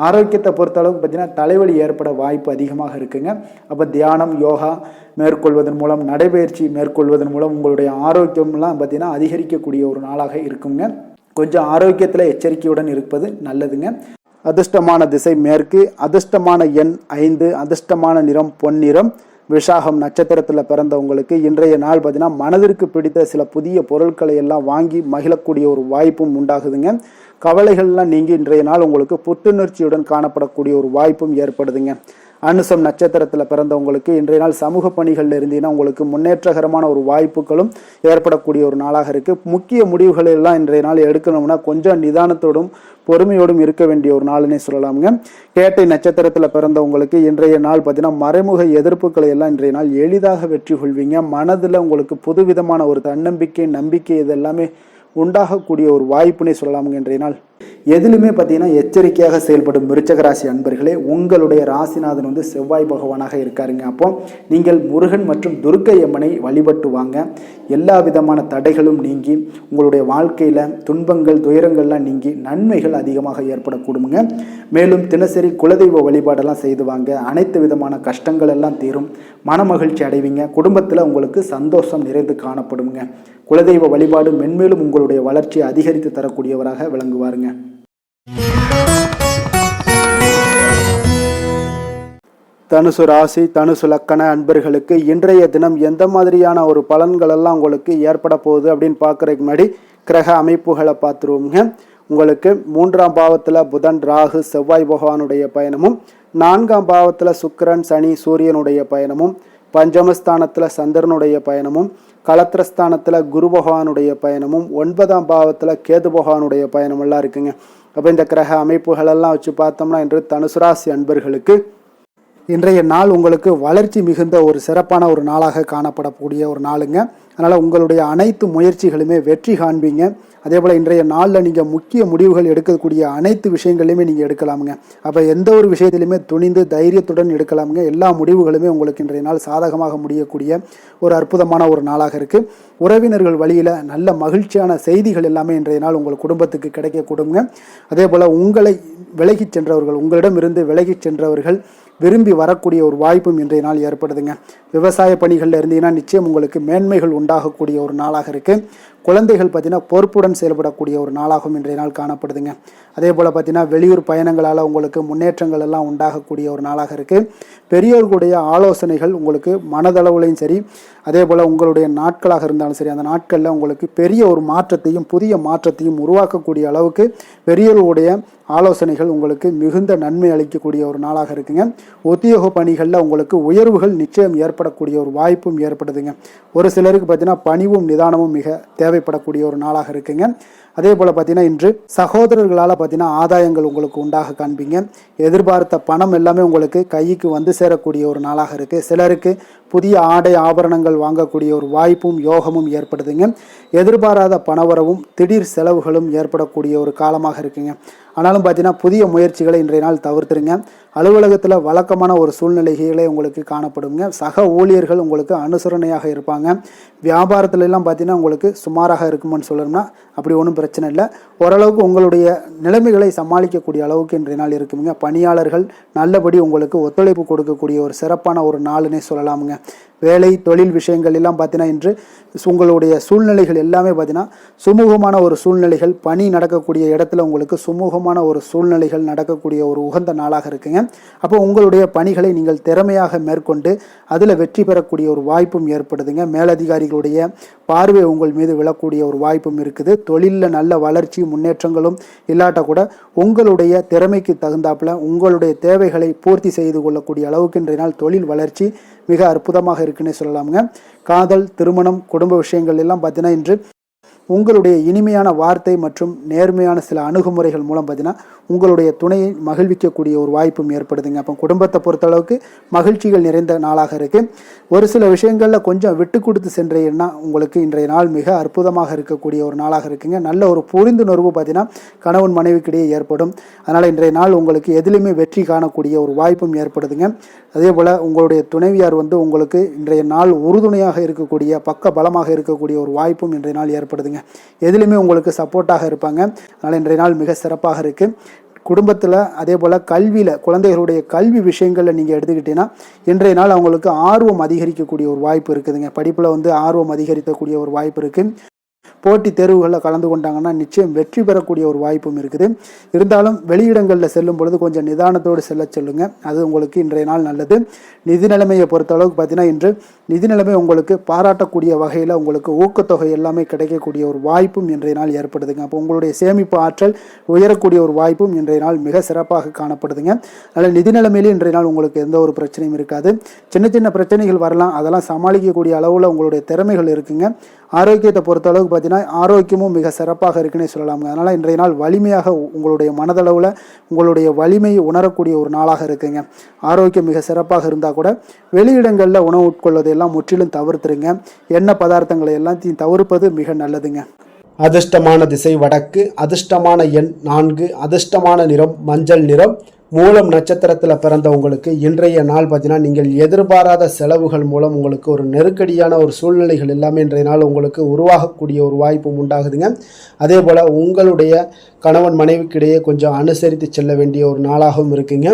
ஆரோக்கியத்தை பொறுத்தளவுக்கு பார்த்தீங்கன்னா தலைவலி ஏற்பட வாய்ப்பு அதிகமாக இருக்குங்க. அப்போ தியானம், யோகா மேற்கொள்வதன் மூலம், நடைபயிற்சி மேற்கொள்வதன் மூலம் உங்களுடைய ஆரோக்கியம்லாம் பார்த்தீங்கன்னா அதிகரிக்கக்கூடிய ஒரு நாளாக இருக்குங்க. கொஞ்சம் ஆரோக்கியத்தில் எச்சரிக்கையுடன் இருப்பது நல்லதுங்க. அதிர்ஷ்டமான திசை மேற்கு, அதிர்ஷ்டமான எண் 5, அதிர்ஷ்டமான நிறம் பொன்னிறம். விசாகம் நட்சத்திரத்தில் பிறந்தவங்களுக்கு இன்றைய நாள் பார்த்தீங்கன்னா மனதிற்கு பிடித்த சில புதிய பொருட்களை எல்லாம் வாங்கி மகிழக்கூடிய ஒரு வாய்ப்பும் உண்டாகுதுங்க. கவலைகள்லாம் நீங்கி இன்றைய நாள் உங்களுக்கு புத்துணர்ச்சியுடன் காணப்படக்கூடிய ஒரு வாய்ப்பும் ஏற்படுதுங்க. அனுசம் நட்சத்திரத்தில் பிறந்தவங்களுக்கு இன்றைய நாள் சமூக பணிகளில் இருந்தீங்கன்னா உங்களுக்கு முன்னேற்றகரமான ஒரு வாய்ப்புகளும் ஏற்படக்கூடிய ஒரு நாளாக இருக்குது. முக்கிய முடிவுகள் எல்லாம் இன்றைய நாள் எடுக்கணும்னா கொஞ்சம் நிதானத்தோடும் பொறுமையோடும் இருக்க வேண்டிய ஒரு நாள்னே சொல்லலாமுங்க. கேட்டை நட்சத்திரத்தில் பிறந்தவங்களுக்கு இன்றைய நாள் பார்த்தீங்கன்னா மறைமுக எதிர்ப்புகளை எல்லாம் இன்றைய நாள் எளிதாக வெற்றி கொள்வீங்க. மனதில் உங்களுக்கு புதுவிதமான ஒரு தன்னம்பிக்கை, நம்பிக்கை இதெல்லாமே உண்டாகக்கூடிய ஒரு வாய்ப்புனே சொல்லலாமுங்க. இன்றைய நாள் எதிலுமே பார்த்தீங்கன்னா எச்சரிக்கையாக செயல்படும் விருச்சக ராசி அன்பர்களே, உங்களுடைய ராசிநாதன் வந்து செவ்வாய் பகவானாக இருக்காருங்க. அப்போ நீங்கள் முருகன் மற்றும் துர்க்கை அம்மனை வழிபட்டு வாங்க. எல்லா விதமான தடைகளும் நீங்கி உங்களுடைய வாழ்க்கையில் துன்பங்கள் துயரங்கள்லாம் நீங்கி நன்மைகள் அதிகமாக ஏற்படக்கூடுங்க. மேலும் தினசரி குலதெய்வ வழிபாடெல்லாம் செய்து வாங்க. அனைத்து விதமான கஷ்டங்கள் எல்லாம் தீரும். மன மகிழ்ச்சி அடைவீங்க. குடும்பத்தில் உங்களுக்கு சந்தோஷம் நிறைந்து காணப்படுங்க. குலதெய்வ வழிபாடு மென்மேலும் உங்களுடைய வளர்ச்சியை அதிகரித்து தரக்கூடியவராக விளங்குவாருங்க. தனுசு ராசி தனுசு லக்கண அன்பர்களுக்கு இன்றைய தினம் எந்த மாதிரியான ஒரு பலன்கள் எல்லாம் உங்களுக்கு ஏற்பட போகுது அப்படின்னு பார்க்கறதுக்கு முன்னாடி கிரக அமைப்புகளை பார்த்துருவோங்க. உங்களுக்கு 3ஆம் பாவத்தில் புதன், ராகு, செவ்வாய் பகவானுடைய பயணமும், 4ஆம் பாவத்தில் சுக்கிரன், சனி, சூரியனுடைய பயணமும், பஞ்சமஸ்தானத்தில் சந்திரனுடைய பயணமும், களத்திரஸ்தானத்தில் குரு பகவானுடைய பயணமும், 9ஆம் பாவத்தில் கேது பகவானுடைய பயணமெல்லாம் இருக்குங்க. அப்போ இந்த கிரக அமைப்புகளெல்லாம் வச்சு பார்த்தோம்னா இன்று தனுசு ராசி அன்பர்களுக்கு இன்றைய நாள் உங்களுக்கு வளர்ச்சி மிகுந்த ஒரு சிறப்பான ஒரு நாளாக காணப்படக்கூடிய ஒரு நாளுங்க. அதனால் உங்களுடைய அனைத்து முயற்சிகளுமே வெற்றி காண்பீங்க. அதே போல் இன்றைய நாளில் நீங்கள் முக்கிய முடிவுகள் எடுக்கக்கூடிய அனைத்து விஷயங்களையுமே நீங்கள் எடுக்கலாமுங்க. அப்போ எந்த ஒரு விஷயத்திலையுமே துணிந்து தைரியத்துடன் எடுக்கலாமுங்க. எல்லா முடிவுகளுமே உங்களுக்கு இன்றைய நாள் சாதகமாக முடியக்கூடிய ஒரு அற்புதமான ஒரு நாளாக இருக்குது. உறவினர்கள் வழியில் நல்ல மகிழ்ச்சியான செய்திகள் எல்லாமே இன்றைய நாள் உங்கள் குடும்பத்துக்கு கிடைக்கக்கூடுங்க. அதே போல் உங்களை விலகிச் சென்றவர்கள், உங்களிடமிருந்து விலகிச் சென்றவர்கள் விரும்பி வரக்கூடிய ஒரு வாய்ப்பும் இன்றைய நாள் ஏற்படுதுங்க. விவசாய பணிகளில் இருந்தீங்கன்னா நிச்சயம் உங்களுக்கு மேன்மைகள் உண்டாகக்கூடிய ஒரு நாளாக இருக்குது. குழந்தைகள் பார்த்தீங்கன்னா பொறுப்புடன் செயல்படக்கூடிய ஒரு நாளாகவும் இன்றைய நாள் காணப்படுதுங்க. அதே போல் பார்த்தீங்கன்னா வெளியூர் பயணங்களால் உங்களுக்கு முன்னேற்றங்கள் எல்லாம் உண்டாகக்கூடிய ஒரு நாளாக இருக்குது. பெரியோர்களுடைய ஆலோசனைகள் உங்களுக்கு மனதளவுலையும் சரி, அதே போல் உங்களுடைய நாட்களாக இருந்தாலும் சரி, அந்த நாட்களில் உங்களுக்கு பெரிய ஒரு மாற்றத்தையும் புதிய மாற்றத்தையும் உருவாக்கக்கூடிய அளவுக்கு பெரியோர்களுடைய ஆலோசனைகள் உங்களுக்கு மிகுந்த நன்மை அளிக்கக்கூடிய ஒரு நாளாக இருக்குங்க. உத்தியோக பணிகளில் உங்களுக்கு உயர்வுகள் நிச்சயம் ஏற்படக்கூடிய ஒரு வாய்ப்பும் ஏற்படுதுங்க. ஒரு சிலருக்கு பார்த்தீங்கன்னா பணிவும் நிதானமும் மிக தேவைப்படக்கூடிய ஒரு நாளாக இருக்குங்க. அதே போல் பார்த்தீங்கன்னா இன்று சகோதரர்களால் பார்த்தீங்கன்னா ஆதாயங்கள் உங்களுக்கு உண்டாக காண்பீங்க. எதிர்பார்த்த பணம் எல்லாமே உங்களுக்கு கைக்கு வந்து சேரக்கூடிய ஒரு நாளாக இருக்குது. சிலருக்கு புதிய ஆடை ஆபரணங்கள் வாங்கக்கூடிய ஒரு வாய்ப்பும் யோகமும் ஏற்படுதுங்க. எதிர்பாராத பணவரவும் திடீர் செலவுகளும் ஏற்படக்கூடிய ஒரு காலமாக இருக்குங்க. ஆனாலும் பார்த்தீங்கன்னா புதிய முயற்சிகளை இன்றைய நாள் தவிர்த்துருங்க. அலுவலகத்தில் வழக்கமான ஒரு சூழ்நிலைகளே உங்களுக்கு காணப்படுங்க. சக ஊழியர்கள் உங்களுக்கு அனுசரணையாக இருப்பாங்க. வியாபாரத்துல எல்லாம் பார்த்தீங்கன்னா உங்களுக்கு சுமாராக இருக்குமான்னு சொல்லணும்னா அப்படி ஒன்றும் பிரச்சனை இல்லை. ஓரளவுக்கு உங்களுடைய நிலைமைகளை சமாளிக்கக்கூடிய அளவுக்கு இன்றைய நாள் இருக்குங்க. பணியாளர்கள் நல்லபடி உங்களுக்கு ஒத்துழைப்பு கொடுக்கக்கூடிய ஒரு சிறப்பான ஒரு நாளுன்னே சொல்லலாமுங்க. வேலை தொழில் விஷயங்கள் எல்லாம் பார்த்தீங்கன்னா இன்று உங்களுடைய சூழ்நிலைகள் எல்லாமே பார்த்தீங்கன்னா சுமூகமான ஒரு சூழ்நிலைகள், பணி நடக்கக்கூடிய இடத்துல உங்களுக்கு சுமூகமான ஒரு சூழ்நிலைகள் நடக்கக்கூடிய ஒரு உகந்த நாளாக இருக்குங்க. அப்போ உங்களுடைய பணிகளை நீங்கள் திறமையாக மேற்கொண்டு அதில் வெற்றி பெறக்கூடிய ஒரு வாய்ப்பும் ஏற்படுதுங்க. மேலதிகாரிகளுடைய பார்வை உங்கள் மீது விழக்கூடிய ஒரு வாய்ப்பும் இருக்குது. தொழிலில் நல்ல வளர்ச்சி முன்னேற்றங்களும் இல்லாட்ட கூட உங்களுடைய திறமைக்கு தகுந்தாப்புல உங்களுடைய தேவைகளை பூர்த்தி செய்து கொள்ளக்கூடிய அளவுக்கு இன்றைய நாள் தொழில் வளர்ச்சி மிக அற்புதமாக இருக்குன்னே சொல்லலாமுங்க. காதல், திருமணம், குடும்ப விஷயங்கள் எல்லாம் பார்த்தீங்கன்னா இன்று உங்களுடைய இனிமையான வார்த்தை மற்றும் நேர்மையான சில அணுகுமுறைகள் மூலம் பார்த்தீங்கன்னா உங்களுடைய துணையை மகிழ்விக்கக்கூடிய ஒரு வாய்ப்பும் ஏற்படுதுங்க. அப்போ குடும்பத்தை பொறுத்தளவுக்கு மகிழ்ச்சிகள் நிறைந்த நாளாக இருக்குது. ஒரு சில விஷயங்களில் கொஞ்சம் விட்டு கொடுத்து சென்றீங்கன்னா உங்களுக்கு இன்றைய நாள் மிக அற்புதமாக இருக்கக்கூடிய ஒரு நாளாக இருக்குங்க. நல்ல ஒரு புரிந்துணர்வு பார்த்தீங்கன்னா கணவன் மனைவிக்கிடையே ஏற்படும். அதனால் இன்றைய நாள் உங்களுக்கு எதிலுமே வெற்றி காணக்கூடிய ஒரு வாய்ப்பும் ஏற்படுதுங்க. அதே போல் உங்களுடைய துணைவியார் உங்களுக்கு இன்றைய நாள் உறுதுணையாக இருக்கக்கூடிய பக்க பலமாக இருக்கக்கூடிய ஒரு வாய்ப்பும் இன்றைய நாள் ஏற்படுதுங்க. எதிலுமே உங்களுக்கு சப்போர்ட்டாக இருப்பாங்க. அதனால் இன்றைய நாள் மிக சிறப்பாக இருக்குது. குடும்பத்தில் அதே போல் கல்வியில் குழந்தைகளுடைய கல்வி விஷயங்களில் நீங்கள் எடுத்துக்கிட்டீங்கன்னா இன்றைய நாள் அவங்களுக்கு ஆர்வம் அதிகரிக்கக்கூடிய ஒரு வாய்ப்பு இருக்குதுங்க. படிப்பில் ஆர்வம் அதிகரிக்கக்கூடிய ஒரு வாய்ப்பு இருக்குது. போட்டி தேர்வுகளில் கலந்து கொண்டாங்கன்னா நிச்சயம் வெற்றி பெறக்கூடிய ஒரு வாய்ப்பும் இருக்குது. இருந்தாலும் வெளியிடங்களில் செல்லும் பொழுது கொஞ்சம் நிதானத்தோடு செல்ல சொல்லுங்கள். அது உங்களுக்கு இன்றைய நாள் நல்லது. நிதி நிலைமையை பொறுத்த அளவுக்கு பார்த்தீங்கன்னா இன்று நிதி நிலைமை உங்களுக்கு பாராட்டக்கூடிய வகையில் உங்களுக்கு ஊக்கத்தொகை எல்லாமே கிடைக்கக்கூடிய ஒரு வாய்ப்பும் இன்றைய நாள் ஏற்படுதுங்க. அப்போ உங்களுடைய சேமிப்பு ஆற்றல் உயரக்கூடிய ஒரு வாய்ப்பும் இன்றைய நாள் மிக சிறப்பாக காணப்படுதுங்க. அதனால் நிதி நிலைமையிலே இன்றைய நாள் உங்களுக்கு எந்த ஒரு பிரச்சனையும் இருக்காது. சின்ன சின்ன பிரச்சனைகள் வரலாம், அதெல்லாம் சமாளிக்கக்கூடிய அளவில் உங்களுடைய திறமைகள் இருக்குங்க. ஆரோக்கியத்தை பொறுத்த அளவுக்கு பார்த்தீங்கன்னா ஆரோக்கியமும் மிக சிறப்பாக இருக்குன்னே சொல்லலாங்க. அதனால் இன்றைய நாள் வலிமையாக உங்களுடைய மனதளவில் உங்களுடைய வலிமையை உணரக்கூடிய ஒரு நாளாக இருக்குங்க. ஆரோக்கியம் மிக சிறப்பாக இருந்தால் கூட வெளியிடங்களில் உணவு உட்கொள்வதை எல்லாம் முற்றிலும் தவிர்த்துருங்க. எண்ணெய் பதார்த்தங்களை எல்லாத்தையும் தவிர்ப்பது மிக நல்லதுங்க. அதிர்ஷ்டமான திசை வடக்கு, அதிர்ஷ்டமான எண் 4, அதிர்ஷ்டமான நிறம் மஞ்சள் நிறம். மூலம் நட்சத்திரத்தில் பிறந்தவங்களுக்கு இன்றைய நாள் பார்த்தீங்கன்னா நீங்கள் எதிர்பாராத செலவுகள் மூலம் உங்களுக்கு ஒரு நெருக்கடியான ஒரு சூழ்நிலைகள் எல்லாமே இன்றைய நாள் உங்களுக்கு உருவாகக்கூடிய ஒரு வாய்ப்பும் உண்டாகுதுங்க. அதே போல் உங்களுடைய கணவன் மனைவிக்கிடையே கொஞ்சம் அனுசரித்து செல்ல வேண்டிய ஒரு நாளாகவும் இருக்குங்க.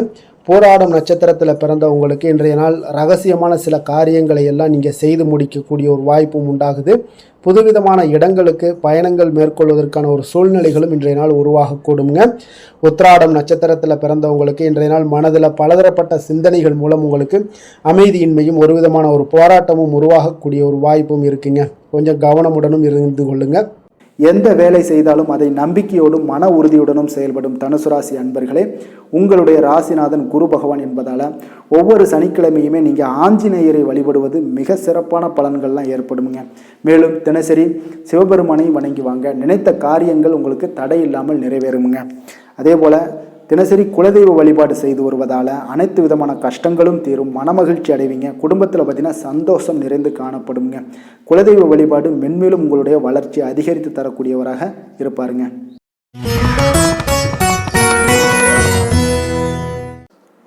போராடும் நட்சத்திரத்தில் பிறந்தவங்களுக்கு இன்றைய நாள் ரகசியமான சில காரியங்களை எல்லாம் நீங்கள் செய்து முடிக்கக்கூடிய ஒரு வாய்ப்பும் உண்டாகுது. புதுவிதமான இடங்களுக்கு பயணங்கள் மேற்கொள்வதற்கான ஒரு சூழ்நிலைகளும் இன்றைய நாள் உருவாகக்கூடுங்க. உத்திராடம் நட்சத்திரத்தில் பிறந்தவங்களுக்கு இன்றைய நாள் மனதில் பலதரப்பட்ட சிந்தனைகள் மூலம் உங்களுக்கு அமைதியின்மையும் ஒரு விதமான ஒரு போராட்டமும் உருவாகக்கூடிய ஒரு வாய்ப்பும் இருக்குங்க. கொஞ்சம் கவனமுடனும் இருந்து கொள்ளுங்க. எந்த வேலை செய்தாலும் அதை நம்பிக்கையோடும் மன உறுதியுடனும் செயல்படும் தனுசு ராசி அன்பர்களே, உங்களுடைய ராசிநாதன் குரு பகவான் என்பதால் ஒவ்வொரு சனிக்கிழமையுமே நீங்கள் ஆஞ்சநேயரை வழிபடுவது மிக சிறப்பான பலன்கள்லாம் ஏற்படுங்க. மேலும் தினசரி சிவபெருமானை வணங்கி வாங்க, நினைத்த காரியங்கள் உங்களுக்கு தடை இல்லாமல் நிறைவேறுங்க. அதே போல் தினசரி குலதெய்வ வழிபாடு செய்து வருவதால் அனைத்து விதமான கஷ்டங்களும் தீரும், மனமகிழ்ச்சி அடைவீங்க. குடும்பத்தில் பார்த்தீங்கன்னா சந்தோஷம் நிறைந்து காணப்படுங்க. குலதெய்வ வழிபாடு மென்மேலும் உங்களுடைய வளர்ச்சியை அதிகரித்து தரக்கூடியவராக இருப்பாருங்க.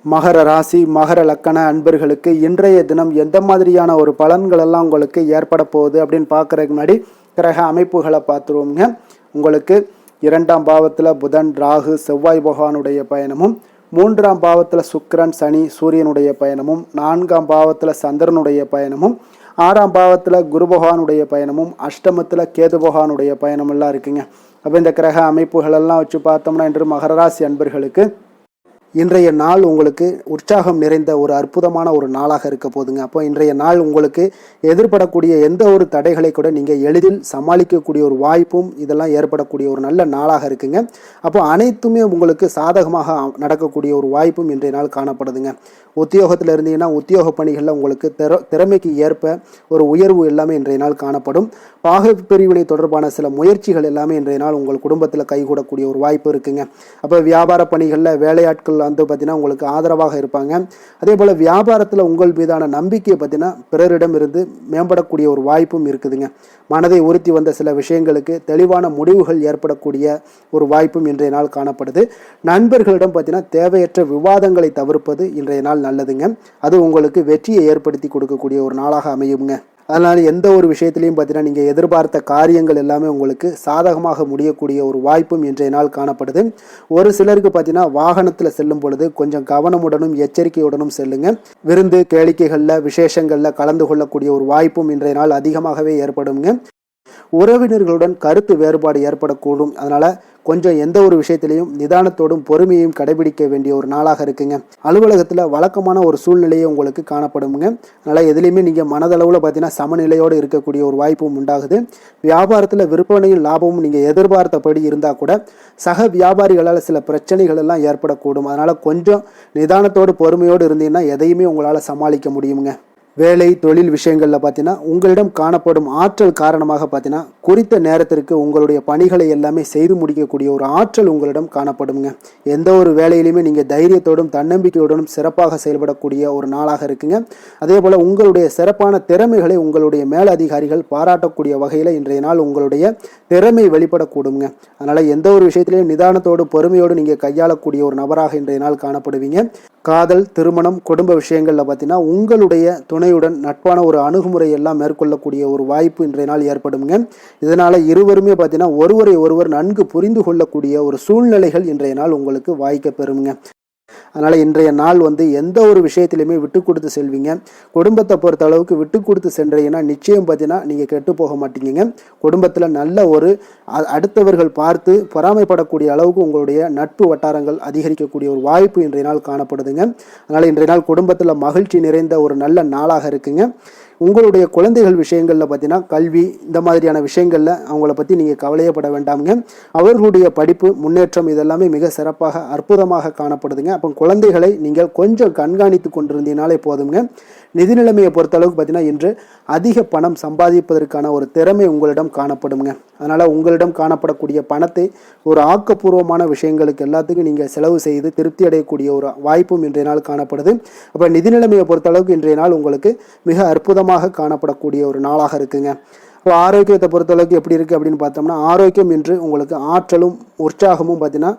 மகர ராசி மகர லக்கண அன்பர்களுக்கு இன்றைய தினம் எந்த மாதிரியான ஒரு பலன்கள் எல்லாம் உங்களுக்கு ஏற்பட போகுது அப்படின்னு பார்க்குறதுக்கு முன்னாடி கிரக அமைப்புகளை பார்த்துருவோங்க. உங்களுக்கு 2ஆம் பாவத்தில் புதன் ராகு செவ்வாய் பகவானுடைய பயணமும், 3ஆம் பாவத்தில் சுக்கிரன் சனி சூரியனுடைய பயணமும், 4ஆம் பாவத்தில் சந்திரனுடைய பயணமும், 6ஆம் பாவத்தில் குரு பகவானுடைய பயணமும், அஷ்டமத்தில் கேது பகவானுடைய பயணமெல்லாம் இருக்குங்க. அப்போ இந்த கிரக அமைப்புகளெல்லாம் வச்சு பார்த்தோம்னா இன்று மகர ராசி அன்பர்களுக்கு இன்றைய நாள் உங்களுக்கு உற்சாகம் நிறைந்த ஒரு அற்புதமான ஒரு நாளாக இருக்க போதுங்க. அப்போ இன்றைய நாள் உங்களுக்கு எதிர்படக்கூடிய எந்த ஒரு தடைகளை கூட நீங்கள் எளிதில் சமாளிக்கக்கூடிய ஒரு வாய்ப்பும் இதெல்லாம் ஏற்படக்கூடிய ஒரு நல்ல நாளாக இருக்குங்க. அப்போ அனைத்துமே உங்களுக்கு சாதகமாக நடக்கக்கூடிய ஒரு வாய்ப்பும் இன்றைய நாள் காணப்படுதுங்க. உத்தியோகத்தில் இருந்தீங்கன்னா உத்தியோக பணிகளில் உங்களுக்கு திறமைக்கு ஏற்ப ஒரு உயர்வு எல்லாமே இன்றைய நாள் காணப்படும். பாக பிரிவினை தொடர்பான சில முயற்சிகள் எல்லாமே இன்றைய நாள் உங்கள் குடும்பத்தில் கைகூடக்கூடிய ஒரு வாய்ப்பு இருக்குங்க. அப்போ வியாபார பணிகளில் வேலையாட்கள் வந்து பார்த்தீங்கன்னா உங்களுக்கு ஆதரவாக இருப்பாங்க. அதே போல் வியாபாரத்தில் உங்கள் மீதான நம்பிக்கையை பார்த்தீங்கன்னா பிறரிடம் இருந்து மேம்படக்கூடிய ஒரு வாய்ப்பும் இருக்குதுங்க. மனதை உறுத்தி வந்த சில விஷயங்களுக்கு தெளிவான முடிவுகள் ஏற்படக்கூடிய ஒரு வாய்ப்பும் இன்றைய நாள் காணப்படுது. நண்பர்களிடம் பார்த்தீங்கன்னா தேவையற்ற விவாதங்களை தவிர்ப்பது இன்றைய நாள் நல்லதுங்க. அது உங்களுக்கு வெற்றியை ஏற்படுத்தி கொடுக்கக்கூடிய ஒரு நாளாக அமையுங்க. அதனால் எந்த ஒரு விஷயத்திலையும் பார்த்தீங்கன்னா நீங்கள் எதிர்பார்த்த காரியங்கள் எல்லாமே உங்களுக்கு சாதகமாக முடியக்கூடிய ஒரு வாய்ப்பும் இன்றைய நாள் காணப்படுது. ஒரு சிலருக்கு பார்த்தீங்கன்னா வாகனத்தில் செல்லும் பொழுது கொஞ்சம் கவனமுடனும் எச்சரிக்கையுடனும் செல்லுங்க. விருந்து கேளிக்கைகளில் விசேஷங்களில் கலந்து கொள்ளக்கூடிய ஒரு வாய்ப்பும் இன்றைய நாள் அதிகமாகவே ஏற்படுங்க. உறவினர்களுடன் கருத்து வேறுபாடு ஏற்படக்கூடும். அதனால் கொஞ்சம் எந்த ஒரு விஷயத்திலையும் நிதானத்தோடும் பொறுமையையும் கடைபிடிக்க வேண்டிய ஒரு நாளாக இருக்குங்க. அலுவலகத்தில் வழக்கமான ஒரு சூழ்நிலையை உங்களுக்கு காணப்படுங்க. அதனால் எதுலேயுமே நீங்கள் மனதளவில் பார்த்தீங்கன்னா சமநிலையோடு இருக்கக்கூடிய ஒரு வாய்ப்பும் உண்டாகுது. வியாபாரத்தில் விற்பனையும் லாபமும் நீங்கள் எதிர்பார்த்தபடி இருந்தால் கூட சக வியாபாரிகளால் சில பிரச்சனைகள் எல்லாம் ஏற்படக்கூடும். அதனால் கொஞ்சம் நிதானத்தோடு பொறுமையோடு இருந்தீங்கன்னா எதையுமே உங்களால் சமாளிக்க முடியுங்க. வேலை தொழில் விஷயங்களில் பார்த்தீங்கன்னா உங்களிடம் காணப்படும் ஆற்றல் காரணமாக பார்த்தீங்கன்னா குறித்த நேரத்திற்கு உங்களுடைய பணிகளை எல்லாமே செய்து முடிக்கக்கூடிய ஒரு ஆற்றல் உங்களிடம் காணப்படுங்க. எந்த ஒரு வேலையிலுமே நீங்கள் தைரியத்தோடும் தன்னம்பிக்கையுடனும் சிறப்பாக செயல்படக்கூடிய ஒரு நாளாக இருக்குங்க. அதே போல் உங்களுடைய சிறப்பான திறமைகளை உங்களுடைய மேலதிகாரிகள் பாராட்டக்கூடிய வகையில் இன்றைய நாள் உங்களுடைய திறமை வெளிப்படக்கூடுங்க. அதனால் எந்த ஒரு விஷயத்திலையும் நிதானத்தோடு பொறுமையோடு நீங்கள் கையாளக்கூடிய ஒரு நபராக இன்றைய நாள் காணப்படுவீங்க. காதல் திருமணம் குடும்ப விஷயங்களில் பார்த்தீங்கன்னா உங்களுடைய துணையுடன் நட்பான ஒரு அணுகுமுறை எல்லாம் மேற்கொள்ளக்கூடிய ஒரு வாய்ப்பு இன்றைய நாள் ஏற்படுங்க. இதனால் இருவருமே பார்த்தீங்கன்னா ஒருவரை ஒருவர் நன்கு புரிந்து கொள்ளக்கூடிய ஒரு சூழ்நிலைகள் இன்றைய நாள் உங்களுக்கு வாய்க்க பெறுங்க. அதனால் இன்றைய நாள் எந்த ஒரு விஷயத்திலையுமே விட்டு கொடுத்து செல்வீங்க. குடும்பத்தை பொறுத்த அளவுக்கு விட்டு கொடுத்து சென்றீங்கன்னா நிச்சயம் பார்த்தீங்கன்னா நீங்கள் கெட்டு போக மாட்டீங்க. குடும்பத்தில் நல்ல ஒரு அடுத்தவர்கள் பார்த்து பொறாமைப்படக்கூடிய அளவுக்கு உங்களுடைய நட்பு வட்டாரங்கள் அதிகரிக்கக்கூடிய ஒரு வாய்ப்பு இன்றைய நாள் காணப்படுதுங்க. அதனால் இன்றைய நாள் குடும்பத்தில் மகிழ்ச்சி நிறைந்த ஒரு நல்ல நாளாக இருக்குங்க. உங்களுடைய குழந்தைகள் விஷயங்களில் பார்த்தீங்கன்னா கல்வி இந்த மாதிரியான விஷயங்களில் அவங்கள பற்றி நீங்கள் கவலையப்பட வேண்டாமுங்க. அவர்களுடைய படிப்பு முன்னேற்றம் இதெல்லாமே மிக சிறப்பாக அற்புதமாக காணப்படுதுங்க. அப்போ குழந்தைகளை நீங்கள் கொஞ்சம் கண்காணித்து கொண்டிருந்தீங்கனாலே போதுங்க. நிதி நிலைமையை பொறுத்தளவுக்கு பார்த்தீங்கன்னா இன்று அதிக பணம் சம்பாதிப்பதற்கான ஒரு திறமை உங்களிடம் காணப்படுங்க. அதனால் உங்களிடம் காணப்படக்கூடிய பணத்தை ஒரு ஆக்கப்பூர்வமான விஷயங்களுக்கு எல்லாத்துக்கும் நீங்கள் செலவு செய்து திருப்தி அடையக்கூடிய ஒரு வாய்ப்பும் இன்றைய நாள் காணப்படுது. அப்போ நிதி நிலைமையை பொறுத்தளவுக்கு இன்றைய நாள் உங்களுக்கு மிக அற்புதமாக காணப்படக்கூடிய ஒரு நாளாக இருக்குங்க. இப்போ ஆரோக்கியத்தை பொறுத்தளவுக்கு எப்படி இருக்குது அப்படின்னு பார்த்தோம்னா, ஆரோக்கியம் இன்று உங்களுக்கு ஆற்றலும் உற்சாகமும் பார்த்தீங்கன்னா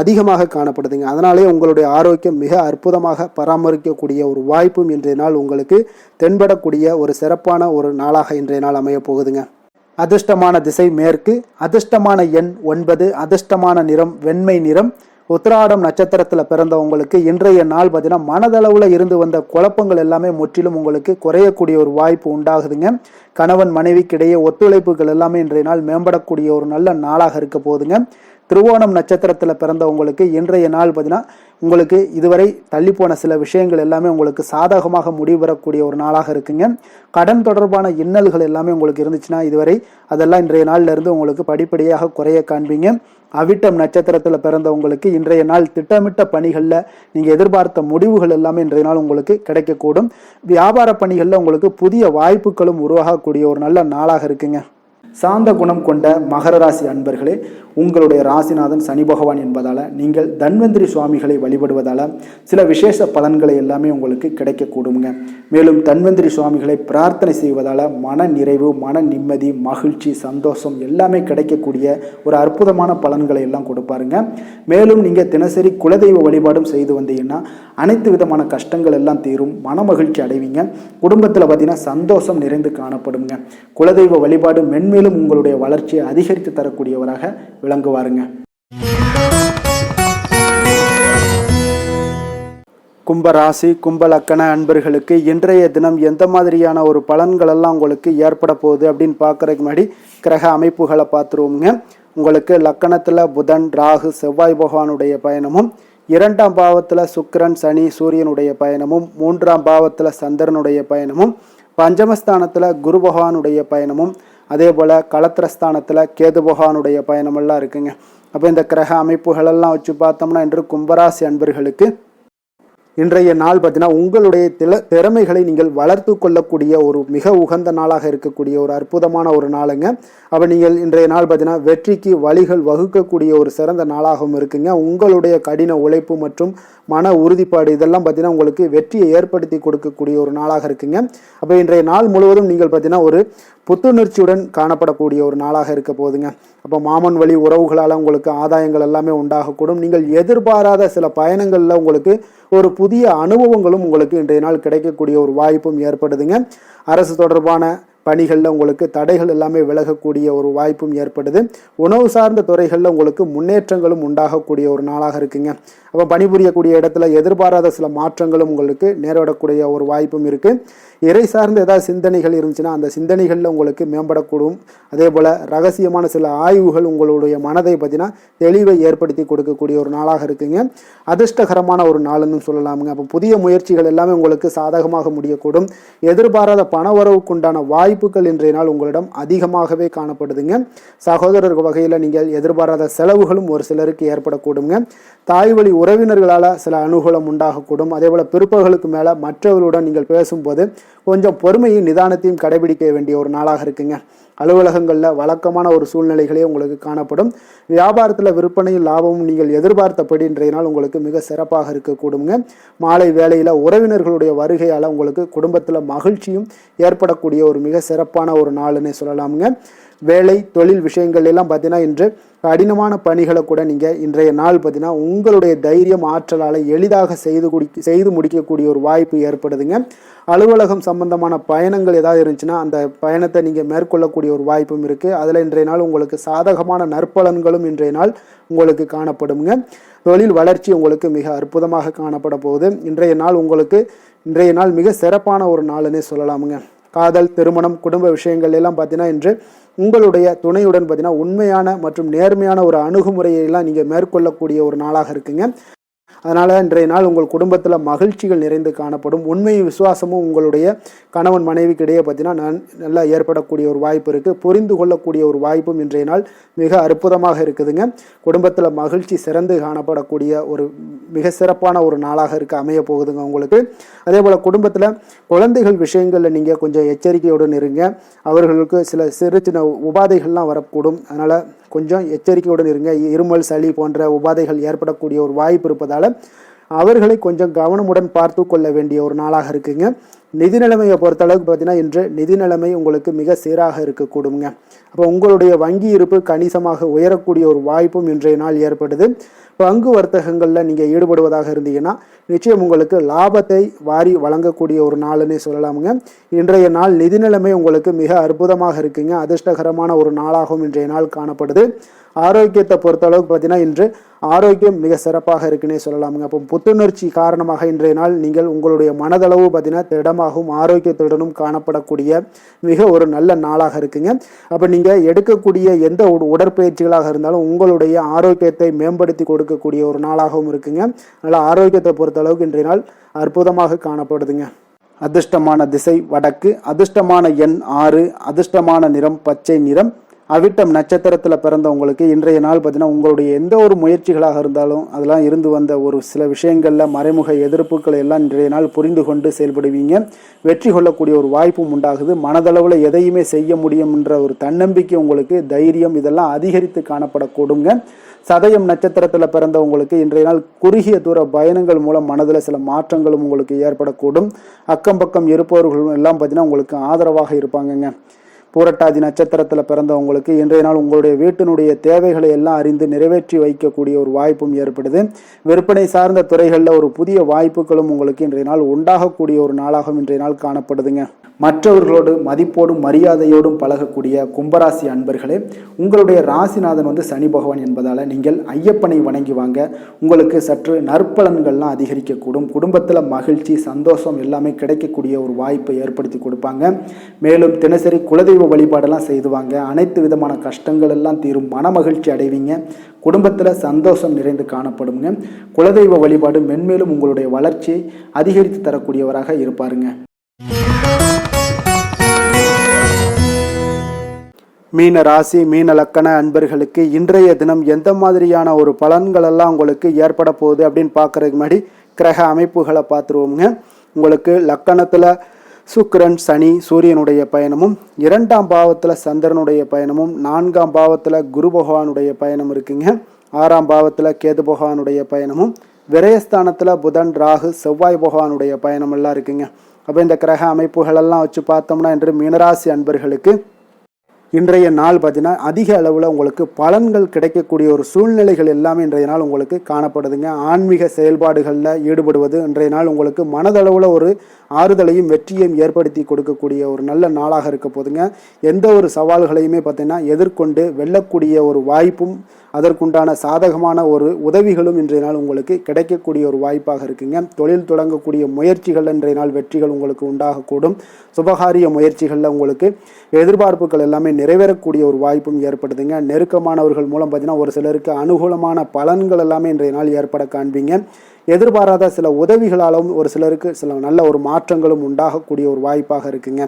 அதிகமாக காணப்படுதுங்க. அதனாலே உங்களுடைய ஆரோக்கியம் மிக அற்புதமாக பராமரிக்கக்கூடிய ஒரு வாய்ப்பும் இன்றைய நாள் உங்களுக்கு தென்படக்கூடிய ஒரு சிறப்பான ஒரு நாளாக இன்றைய நாள் அமைய போகுதுங்க. அதிர்ஷ்டமான திசை மேற்கு, அதிர்ஷ்டமான எண் 9, அதிர்ஷ்டமான நிறம் வெண்மை நிறம். உத்திராடம் நட்சத்திரத்தில் பிறந்தவங்களுக்கு இன்றைய நாள் பார்த்தீங்கன்னா மனதளவில் இருந்து வந்த குழப்பங்கள் எல்லாமே முற்றிலும் உங்களுக்கு குறையக்கூடிய ஒரு வாய்ப்பு உண்டாகுதுங்க. கணவன் மனைவிக்கிடையே ஒத்துழைப்புகள் எல்லாமே இன்றைய நாள் மேம்படக்கூடிய ஒரு நல்ல நாளாக இருக்க போகுதுங்க. திருவோணம் நட்சத்திரத்தில் பிறந்தவங்களுக்கு இன்றைய நாள் பார்த்தீங்கன்னா உங்களுக்கு இதுவரை தள்ளிப்போன சில விஷயங்கள் எல்லாமே உங்களுக்கு சாதகமாக முடிவரக்கூடிய ஒரு நாளாக இருக்குங்க. கடன் தொடர்பான இன்னல்கள் எல்லாமே உங்களுக்கு இருந்துச்சுன்னா இதுவரை அதெல்லாம் இன்றைய நாள்ல இருந்து உங்களுக்கு படிப்படியாக குறைய காண்பீங்க. அவிட்டம் நட்சத்திரத்தில் பிறந்தவங்களுக்கு இன்றைய நாள் திட்டமிட்ட பணிகளில் நீங்கள் எதிர்பார்த்த முடிவுகள் எல்லாமே இன்றைய நாள் உங்களுக்கு கிடைக்கக்கூடும். வியாபார பணிகளில் உங்களுக்கு புதிய வாய்ப்புகளும் உருவாகக்கூடிய ஒரு நல்ல நாளாக இருக்குங்க. சாந்த குணம் கொண்ட மகர ராசி அன்பர்களே, உங்களுடைய ராசிநாதன் சனி பகவான் என்பதால் நீங்கள் தன்வந்திரி சுவாமிகளை வழிபடுவதால் சில விசேஷ பலன்களை எல்லாமே உங்களுக்கு கிடைக்கக்கூடுங்க. மேலும் தன்வந்திரி சுவாமிகளை பிரார்த்தனை செய்வதால் மன நிறைவு, மன நிம்மதி, மகிழ்ச்சி, சந்தோஷம் எல்லாமே கிடைக்கக்கூடிய ஒரு அற்புதமான பலன்களை எல்லாம் கொடுப்பாருங்க. மேலும் நீங்கள் தினசரி குலதெய்வ வழிபாடும் செய்து வந்தீங்கன்னா அனைத்து விதமான கஷ்டங்கள் எல்லாம் தீரும், மன மகிழ்ச்சி அடைவீங்க. குடும்பத்தில் பார்த்தீங்கன்னா சந்தோஷம் நிறைந்து காணப்படுங்க. குலதெய்வ வழிபாடு மென்மேலும் உங்களுடைய வளர்ச்சியை அதிகரித்து தரக்கூடியவராக விளங்குவாருங்க. கும்பராசி கும்பலக்கண அன்பர்களுக்கு இன்றைய தினம் எந்த மாதிரியான ஒரு பலன்கள் எல்லாம் உங்களுக்கு ஏற்பட போகுது அப்படின்னு பார்க்கறதுக்கு முன்னாடி கிரக அமைப்புகளை பார்த்துருவோங்க. உங்களுக்கு லக்கணத்தில் புதன், ராகு, செவ்வாய் பகவானுடைய பயணமும், 2ஆம் பாவத்தில் சுக்கிரன், சனி, சூரியனுடைய பயணமும், 3ஆம் பாவத்தில் சந்திரனுடைய பயணமும், பஞ்சமஸ்தானத்தில் குரு பகவானுடைய பயணமும், அதே போல் களத்திரஸ்தானத்தில் கேது பகவானுடைய பயணமெல்லாம் இருக்குங்க. அப்போ இந்த கிரக அமைப்புகளெல்லாம் வச்சு பார்த்தோம்னா இன்று கும்பராசி அன்பர்களுக்கு இன்றைய நாள் பார்த்தீங்கன்னா உங்களுடைய திறமைகளை நீங்கள் வளர்த்து கொள்ளக்கூடிய ஒரு மிக உகந்த நாளாக இருக்கக்கூடிய ஒரு அற்புதமான ஒரு நாளுங்க. அப்போ நீங்கள் இன்றைய நாள் பார்த்தீங்கன்னா வெற்றிக்கு வழிகள் வகுக்கக்கூடிய ஒரு சிறந்த நாளாகவும் இருக்குங்க. உங்களுடைய கடின உழைப்பு மற்றும் மன உறுதிப்பாடு இதெல்லாம் பார்த்தீங்கன்னா உங்களுக்கு வெற்றியை ஏற்படுத்தி கொடுக்கக்கூடிய ஒரு நாளாக இருக்குங்க. அப்போ இன்றைய நாள் முழுவதும் நீங்கள் பார்த்தீங்கன்னா ஒரு புத்துணர்ச்சியுடன் காணப்படக்கூடிய ஒரு நாளாக இருக்க போகுதுங்க. அப்போ மாமன் வழி உறவுகளால் உங்களுக்கு ஆதாயங்கள் எல்லாமே உண்டாகக்கூடும். நீங்கள் எதிர்பாராத சில பயணங்களில் உங்களுக்கு ஒரு புதிய அனுபவங்களும் உங்களுக்கு இன்றைய நாள் கிடைக்கக்கூடிய ஒரு வாய்ப்பும் ஏற்படுதுங்க. அரசு தொடர்பான பணிகளில் உங்களுக்கு தடைகள் எல்லாமே விலகக்கூடிய ஒரு வாய்ப்பும் ஏற்படுது. உணவு சார்ந்த துறைகளில் உங்களுக்கு முன்னேற்றங்களும் உண்டாகக்கூடிய ஒரு நாளாக இருக்குங்க. அப்போ பணிபுரியக்கூடிய இடத்துல எதிர்பாராத சில மாற்றங்களும் உங்களுக்கு நேரிடக்கூடிய ஒரு வாய்ப்பும் இருக்குது. இறை சார்ந்த ஏதாவது சிந்தனைகள் இருந்துச்சுன்னா அந்த சிந்தனைகளில் உங்களுக்கு மேம்படக்கூடும். அதே போல் ரகசியமான சில ஆய்வுகள் உங்களுடைய மனதை பார்த்தீங்கன்னா தெளிவை ஏற்படுத்தி கொடுக்கக்கூடிய ஒரு நாளாக இருக்குங்க. அதிர்ஷ்டகரமான ஒரு நாளுன்னு சொல்லலாமுங்க. அப்போ புதிய முயற்சிகள் எல்லாமே உங்களுக்கு சாதகமாக முடியக்கூடும். எதிர்பாராத பணவரவுக்குண்டான வாய்ப்புகள் இன்றைய நாள் உங்களிடம் அதிகமாகவே காணப்படுதுங்க. சகோதரர் வகையில் நீங்கள் எதிர்பாராத செலவுகளும் ஒரு சிலருக்கு ஏற்படக்கூடுங்க. தாய் வழி உறவினர்களால் சில அனுகூலம் உண்டாகக்கூடும். அதே போல் பிற்பகலுக்கு மேலே மற்றவர்களுடன் நீங்கள் பேசும்போது கொஞ்சம் பொறுமையும் நிதானத்தையும் கடைபிடிக்க வேண்டிய ஒரு நாளாக இருக்குங்க. அலுவலகங்களில் வழக்கமான ஒரு சூழ்நிலைகளே உங்களுக்கு காணப்படும். வியாபாரத்தில் விற்பனையும் லாபமும் நீங்கள் எதிர்பார்த்தபடி இன்றைய நாள் உங்களுக்கு மிக சிறப்பாக இருக்கக்கூடுங்க. மாலை வேளையில் உறவினர்களுடைய வருகையால் உங்களுக்கு குடும்பத்தில் மகிழ்ச்சியும் ஏற்படக்கூடிய ஒரு மிக சிறப்பான ஒரு நாளுன்னு சொல்லலாமுங்க. வேலை தொழில் விஷயங்கள் எல்லாம் பார்த்தீங்கன்னா இன்று கடினமான பணிகளை கூட நீங்கள் இன்றைய நாள் பார்த்தீங்கன்னா உங்களுடைய தைரியம் ஆற்றலால் எளிதாக செய்து முடிக்கக்கூடிய ஒரு வாய்ப்பு ஏற்படுதுங்க. அலுவலகம் சம்பந்தமான பயணங்கள் ஏதாவது இருந்துச்சுன்னா அந்த பயணத்தை நீங்கள் மேற்கொள்ளக்கூடிய ஒரு வாய்ப்பும் இருக்குது. அதில் இன்றைய நாள் உங்களுக்கு சாதகமான நற்பலன்களும் இன்றைய நாள் உங்களுக்கு காணப்படுங்க. தொழில் வளர்ச்சி உங்களுக்கு மிக அற்புதமாக காணப்பட போகுது. இன்றைய நாள் மிக சிறப்பான ஒரு நாள்னே சொல்லலாமுங்க. காதல், திருமணம், குடும்ப விஷயங்கள் எல்லாம் பார்த்தீங்கன்னா இன்று உங்களுடைய துணையுடன் பார்த்தீங்கன்னா உண்மையான மற்றும் நேர்மையான ஒரு அணுகுமுறையெல்லாம் நீங்கள் மேற்கொள்ளக்கூடிய ஒரு நாளாக இருக்குங்க. அதனால் இன்றைய நாள் உங்கள் குடும்பத்தில் மகிழ்ச்சிகள் நிறைந்து காணப்படும். உண்மையும் விசுவாசமும் உங்களுடைய கணவன் மனைவிக்கு இடையே பார்த்தீங்கன்னா நல்லா ஏற்படக்கூடிய ஒரு வாய்ப்பு இருக்குது. புரிந்து கொள்ளக்கூடிய ஒரு வாய்ப்பும் இன்றைய நாள் மிக அற்புதமாக இருக்குதுங்க. குடும்பத்தில் மகிழ்ச்சி சிறந்து காணப்படக்கூடிய ஒரு மிக சிறப்பான ஒரு நாளாக அமைய போகுதுங்க உங்களுக்கு. அதே போல் குடும்பத்தில் குழந்தைகள் விஷயங்களில் நீங்கள் கொஞ்சம் எச்சரிக்கையுடன் இருங்க. அவர்களுக்கு சில சிறு சின்ன உபாதைகள்லாம் வரக்கூடும். அதனால் கொஞ்சம் எச்சரிக்கையுடன் இருங்க. இருமல், சளி போன்ற உபாதைகள் ஏற்படக்கூடிய ஒரு வாய்ப்பு இருப்பதால் அவர்களை கொஞ்சம் கவனமுடன் பார்த்து கொள்ள வேண்டிய ஒரு நாளாக இருக்குங்க. நிதி நிலைமையை பொறுத்தளவுக்கு பார்த்தீங்கன்னா இன்று நிதி நிலைமை உங்களுக்கு மிக சீராக இருக்கக்கூடுங்க. அப்போ உங்களுடைய வங்கி இருப்பு கணிசமாக உயரக்கூடிய ஒரு வாய்ப்பும் இன்றைய நாள் ஏற்படுது. பங்கு வர்த்தகங்களில் நீங்கள் ஈடுபடுவதாக இருந்தீங்கன்னா நிச்சயம் உங்களுக்கு லாபத்தை வாரி வழங்கக்கூடிய ஒரு நாள்னே சொல்லலாமுங்க. இன்றைய நாள் நிதி நிலைமை உங்களுக்கு மிக அற்புதமாக இருக்குங்க. அதிர்ஷ்டகரமான ஒரு நாளாகவும் இன்றைய நாள் காணப்படுது. ஆரோக்கியத்தை பொறுத்தளவுக்கு பார்த்தீங்கன்னா இன்று ஆரோக்கியம் மிக சிறப்பாக இருக்குன்னே சொல்லலாமுங்க. அப்போ புத்துணர்ச்சி காரணமாக இன்றைய நாள் நீங்கள் உங்களுடைய மனதளவு பார்த்தீங்கன்னா திடமாகவும் ஆரோக்கியத்துடனும் காணப்படக்கூடிய மிக ஒரு நல்ல நாளாக இருக்குங்க. அப்போ நீங்கள் எடுக்கக்கூடிய எந்த உடற்பயிற்சிகளாக இருந்தாலும் உங்களுடைய ஆரோக்கியத்தை மேம்படுத்தி கொடுக்கக்கூடிய ஒரு நாளாகவும் இருக்குங்க. அதனால் ஆரோக்கியத்தை பொறுத்தளவுக்கு இன்றைய நாள் அற்புதமாக காணப்படுதுங்க. அதிர்ஷ்டமான திசை வடக்கு, அதிர்ஷ்டமான எண் 6, அதிர்ஷ்டமான நிறம் பச்சை நிறம். அவிட்டம் நட்சத்திரத்தில் பிறந்தவங்களுக்கு இன்றைய நாள் பார்த்தீங்கன்னா உங்களுடைய எந்த ஒரு முயற்சிகளாக இருந்தாலும் அதெல்லாம் இருந்து வந்த ஒரு சில விஷயங்களில் மறைமுக எதிர்ப்புகளை எல்லாம் இன்றைய நாள் புரிந்து கொண்டு செயல்படுவீங்க. வெற்றி கொள்ளக்கூடிய ஒரு வாய்ப்பும் உண்டாகுது. மனதளவில் எதையுமே செய்ய முடியும் என்ற ஒரு தன்னம்பிக்கை உங்களுக்கு, தைரியம் இதெல்லாம் அதிகரித்து காணப்படக்கூடுங்க. சதயம் நட்சத்திரத்தில் பிறந்தவங்களுக்கு இன்றைய நாள் குறுகிய தூர பயணங்கள் மூலம் மனதில் சில மாற்றங்களும் உங்களுக்கு ஏற்படக்கூடும். அக்கம் பக்கம் இருப்பவர்களும் எல்லாம் பார்த்தீங்கன்னா உங்களுக்கு ஆதரவாக இருப்பாங்கங்க. பூரட்டாதி நட்சத்திரத்தில் பிறந்தவங்களுக்கு இன்றைய நாள் உங்களுடைய வீட்டினுடைய தேவைகளை எல்லாம் அறிந்து நிறைவேற்றி வைக்கக்கூடிய ஒரு வாய்ப்பும் ஏற்படுது. விற்பனை சார்ந்த துறைகளில் ஒரு புதிய வாய்ப்புகளும் உங்களுக்கு இன்றைய நாள் உண்டாகக்கூடிய ஒரு நாளாகவும் இன்றைய நாள் காணப்படுதுங்க. மற்றவர்களோடு மதிப்போடும் மரியாதையோடும் பழகக்கூடிய கும்பராசி அன்பர்களே, உங்களுடைய ராசிநாதன் சனி பகவான் என்பதால் நீங்கள் ஐயப்பனை வணங்கி வாங்க. உங்களுக்கு சற்று நற்பலன்கள்லாம் அதிகரிக்கக்கூடும். குடும்பத்தில் மகிழ்ச்சி, சந்தோஷம் எல்லாமே கிடைக்கக்கூடிய ஒரு வாய்ப்பை ஏற்படுத்தி கொடுப்பாங்க. மேலும் தினசரி குலதெய்வ வழிபாடெல்லாம் செய்துவாங்க. அனைத்து விதமான கஷ்டங்கள் எல்லாம் தீரும். மன மகிழ்ச்சி அடைவீங்க. குடும்பத்தில் சந்தோஷம் நிறைந்து காணப்படுங்க. குலதெய்வ வழிபாடு மென்மேலும் உங்களுடைய வளர்ச்சியை அதிகரித்து தரக்கூடியவராக இருப்பாருங்க. மீன ராசி, மீன லக்கண அன்பர்களுக்கு இன்றைய தினம் எந்த மாதிரியான ஒரு பலன்கள் எல்லாம் உங்களுக்கு ஏற்பட போகுது அப்படின்னு பார்க்கறதுக்கு முன்னாடி கிரக அமைப்புகளை பார்த்துருவோங்க. உங்களுக்கு லக்கணத்தில் சுக்கிரன், சனி, சூரியனுடைய பயணமும், 2ஆம் பாவத்தில் சந்திரனுடைய பயணமும், 4ஆம் பாவத்தில் குரு பகவானுடைய பயணம் இருக்குங்க. 6ஆம் பாவத்தில் கேது பகவானுடைய பயணமும், விரயஸ்தானத்தில் புதன், ராகு, செவ்வாய் பகவானுடைய பயணம் எல்லாம் இருக்குங்க. அப்போ இந்த கிரக அமைப்புகளெல்லாம் வச்சு பார்த்தோம்னா இன்று மீனராசி அன்பர்களுக்கு இன்றைய நாள் பார்த்தீங்கன்னா அதிக அளவில் உங்களுக்கு பலன்கள் கிடைக்கக்கூடிய ஒரு சூழ்நிலைகள் எல்லாமே இன்றைய நாள் உங்களுக்கு காணப்படுதுங்க. ஆன்மீக செயல்பாடுகளில் ஈடுபடுவது இன்றைய நாள் உங்களுக்கு மனதளவில் ஒரு ஆறுதலையும் வெற்றியையும் ஏற்படுத்தி கொடுக்கக்கூடிய ஒரு நல்ல நாளாக இருக்க போதுங்க. எந்த ஒரு சவால்களையுமே பார்த்தீங்கன்னா எதிர்கொண்டு வெல்லக்கூடிய ஒரு வாய்ப்பும் அதற்குண்டான சாதகமான ஒரு உதவிகளும் இன்றைய நாள் உங்களுக்கு கிடைக்கக்கூடிய ஒரு வாய்ப்பாக இருக்குங்க. தொழில் தொடங்கக்கூடிய முயற்சிகள் இன்றைய நாள் வெற்றிகள் உங்களுக்கு உண்டாகக்கூடும். சுபகாரிய முயற்சிகளில் உங்களுக்கு எதிர்பார்ப்புகள் எல்லாமே நிறைவேறக்கூடிய ஒரு வாய்ப்பும் ஏற்படுதுங்க. நெருக்கமானவர்கள் மூலம் பார்த்தீங்கன்னா ஒரு சிலருக்கு அனுகூலமான பலன்கள் எல்லாமே இன்றைய நாள் ஏற்பட காண்பீங்க. எதிர்பாராத சில உதவிகளாலும் ஒரு சிலருக்கு சில நல்ல ஒரு மாற்றங்களும் உண்டாகக்கூடிய ஒரு வாய்ப்பாக இருக்குங்க.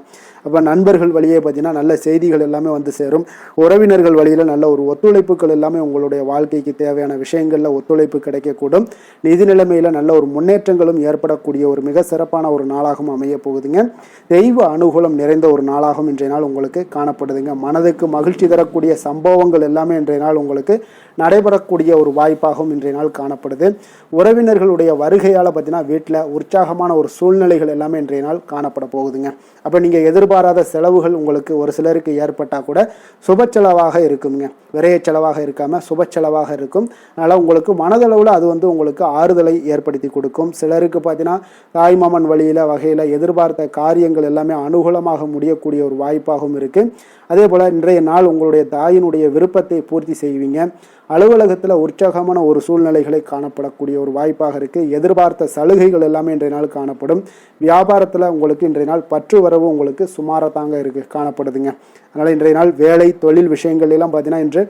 அப்போ நண்பர்கள் வழியே பார்த்தீங்கன்னா நல்ல செய்திகள் எல்லாமே சேரும். உறவினர்கள் வழியில் நல்ல ஒரு ஒத்துழைப்புகள் எல்லாமே உங்களுடைய வாழ்க்கைக்கு தேவையான விஷயங்களில் ஒத்துழைப்பு கிடைக்கக்கூடும். நிதி நிலைமையில் நல்ல ஒரு முன்னேற்றங்களும் ஏற்படக்கூடிய ஒரு மிக சிறப்பான ஒரு நாளாகவும் அமைய போகுதுங்க. தெய்வ அனுகூலம் நிறைந்த ஒரு நாளாகவும் இன்றைய நாள் உங்களுக்கு காணப்படுதுங்க. மனதுக்கு மகிழ்ச்சி தரக்கூடிய சம்பவங்கள் எல்லாமே இன்றைய நாள் உங்களுக்கு நடைபெறக்கூடிய ஒரு வாய்ப்பாகவும் இன்றைய நாள் காணப்படுது. உறவினர்களுடைய வருகையால் பார்த்தீங்கன்னா வீட்டில் உற்சாகமான ஒரு சூழ்நிலைகள் எல்லாமே இன்றைய நாள் காணப்பட போகுதுங்க. அப்போ நீங்கள் எதிர்பாராத செலவுகள் உங்களுக்கு ஒரு சிலருக்கு ஏற்பட்டால் கூட சுப செலவாக இருக்குங்க. விரைய செலவாக இருக்காமல் சுப செலவாக இருக்கும். அதனால் உங்களுக்கு மனதளவில் அது உங்களுக்கு ஆறுதலை ஏற்படுத்தி கொடுக்கும். சிலருக்கு பார்த்தீங்கன்னா தாய்மாமன் வழியில் வகையில் எதிர்பார்த்த காரியங்கள் எல்லாமே அனுகூலமாக முடியக்கூடிய ஒரு வாய்ப்பாகவும் இருக்குது. அதே போல் இன்றைய நாள் உங்களுடைய தாயினுடைய விருப்பத்தை பூர்த்தி செய்வீங்க. அலுவலகத்தில் உற்சாகமான ஒரு சூழ்நிலைகளை காணப்படக்கூடிய ஒரு வாய்ப்பாக இருக்குது. எதிர்பார்த்த சலுகைகள் எல்லாமே இன்றைய நாள் காணப்படும். வியாபாரத்தில் உங்களுக்கு இன்றைய நாள் பற்று வரவு உங்களுக்கு சுமாராக தாங்க காணப்படுதுங்க. அதனால் இன்றைய நாள் வேலை தொழில் விஷயங்கள் எல்லாம் பார்த்தீங்கன்னா இன்று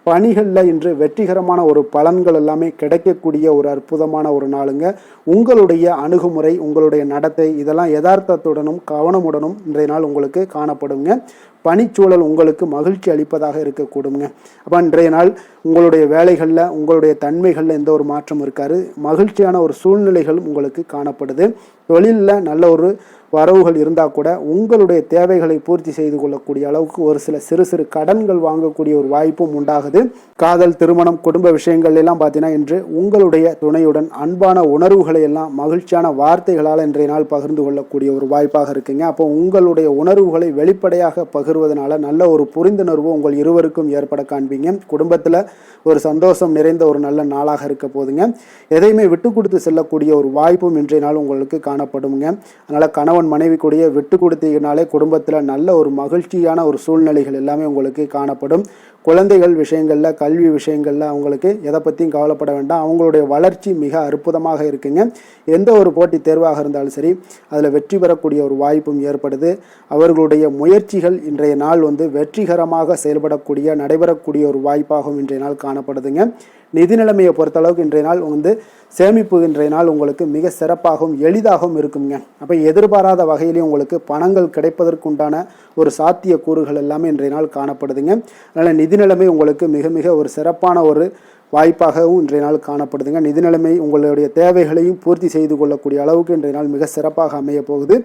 பணிகளில் இன்று வெற்றிகரமான ஒரு பலன்கள் எல்லாமே கிடைக்கக்கூடிய ஒரு அற்புதமான ஒரு நாளுங்க. உங்களுடைய அணுகுமுறை உங்களுடைய நடத்தை இதெல்லாம் யதார்த்தத்துடனும் கவனமுடனும் இன்றைய நாள் உங்களுக்கு காணப்படுங்க. பணிச்சூழல் உங்களுக்கு மகிழ்ச்சி அளிப்பதாக இருக்கக்கூடுங்க. அப்போ இன்றைய நாள் உங்களுடைய வேலைகளில் உங்களுடைய தன்மைகளில் எந்த ஒரு மாற்றம் இருக்காது. மகிழ்ச்சியான ஒரு சூழ்நிலைகளும் உங்களுக்கு காணப்படுது. தொழிலில் நல்ல ஒரு வரவுகள் இருந்தால் கூட உங்களுடைய தேவைகளை பூர்த்தி செய்து கொள்ளக்கூடிய அளவுக்கு ஒரு சில சிறு சிறு கடன்கள் வாங்கக்கூடிய ஒரு வாய்ப்பும் உண்டாகுது. காதல் திருமணம் குடும்ப விஷயங்கள் எல்லாம் பார்த்தீங்கன்னா இன்று உங்களுடைய துணையுடன் அன்பான உணர்வுகளை எல்லாம் மகிழ்ச்சியான வார்த்தைகளால் இன்றைய நாள் பகிர்ந்து கொள்ளக்கூடிய ஒரு வாய்ப்பாக இருக்குங்க. அப்போ உங்களுடைய உணர்வுகளை வெளிப்படையாக பகிர்வதனால நல்ல ஒரு புரிந்துணர்வு உங்கள் இருவருக்கும் ஏற்பட காண்பீங்க. குடும்பத்தில் ஒரு சந்தோஷம் நிறைந்த ஒரு நல்ல நாளாக இருக்க போதுங்க. எதையுமே விட்டு கொடுத்து செல்லக்கூடிய ஒரு வாய்ப்பும் இன்றைய நாள் உங்களுக்கு காணப்படுங்க. அதனால் கணவன் மனைவி கூடிய விட்டு கொடுத்தீங்கனாலே குடும்பத்தில் நல்ல ஒரு மகிழ்ச்சியான ஒரு சூழ்நிலைகள் எல்லாமே உங்களுக்கு காணப்படும். குழந்தைகள் விஷயங்களில் கல்வி விஷயங்களில் அவங்களுக்கு எதை பற்றியும் கவலைப்பட வேண்டாம். அவங்களுடைய வளர்ச்சி மிக அற்புதமாக இருக்குங்க. எந்த ஒரு போட்டித் தேர்வாக இருந்தாலும் சரி அதில் வெற்றி பெறக்கூடிய ஒரு வாய்ப்பும் ஏற்படுது. அவர்களுடைய முயற்சிகள் இன்றைய நாள் வெற்றிகரமாக செயல்படக்கூடிய நடைபெறக்கூடிய ஒரு வாய்ப்பாகவும் இன்றைய நாள் காணப்படுதுங்க. நிதி நிலைமையை பொறுத்தளவுக்கு இன்றைய நாள் சேமிப்பு இன்றைய நாள் உங்களுக்கு மிக சிறப்பாகவும் எளிதாகவும் இருக்குங்க. அப்போ எதிர்பாராத வகையிலேயும் உங்களுக்கு பணங்கள் கிடைப்பதற்குண்டான ஒரு சாத்திய கூறுகள் எல்லாமே இன்றைய நாள் காணப்படுதுங்க. அதனால் நிதி நிலைமை உங்களுக்கு மிக மிக ஒரு சிறப்பான ஒரு வாய்ப்பாகவும் இன்றைய நாள் காணப்படுதுங்க. நிதி நிலைமை உங்களுடைய தேவைகளையும் பூர்த்தி செய்து கொள்ளக்கூடிய அளவுக்கு இன்றைய நாள் மிக சிறப்பாக அமைய போகுது.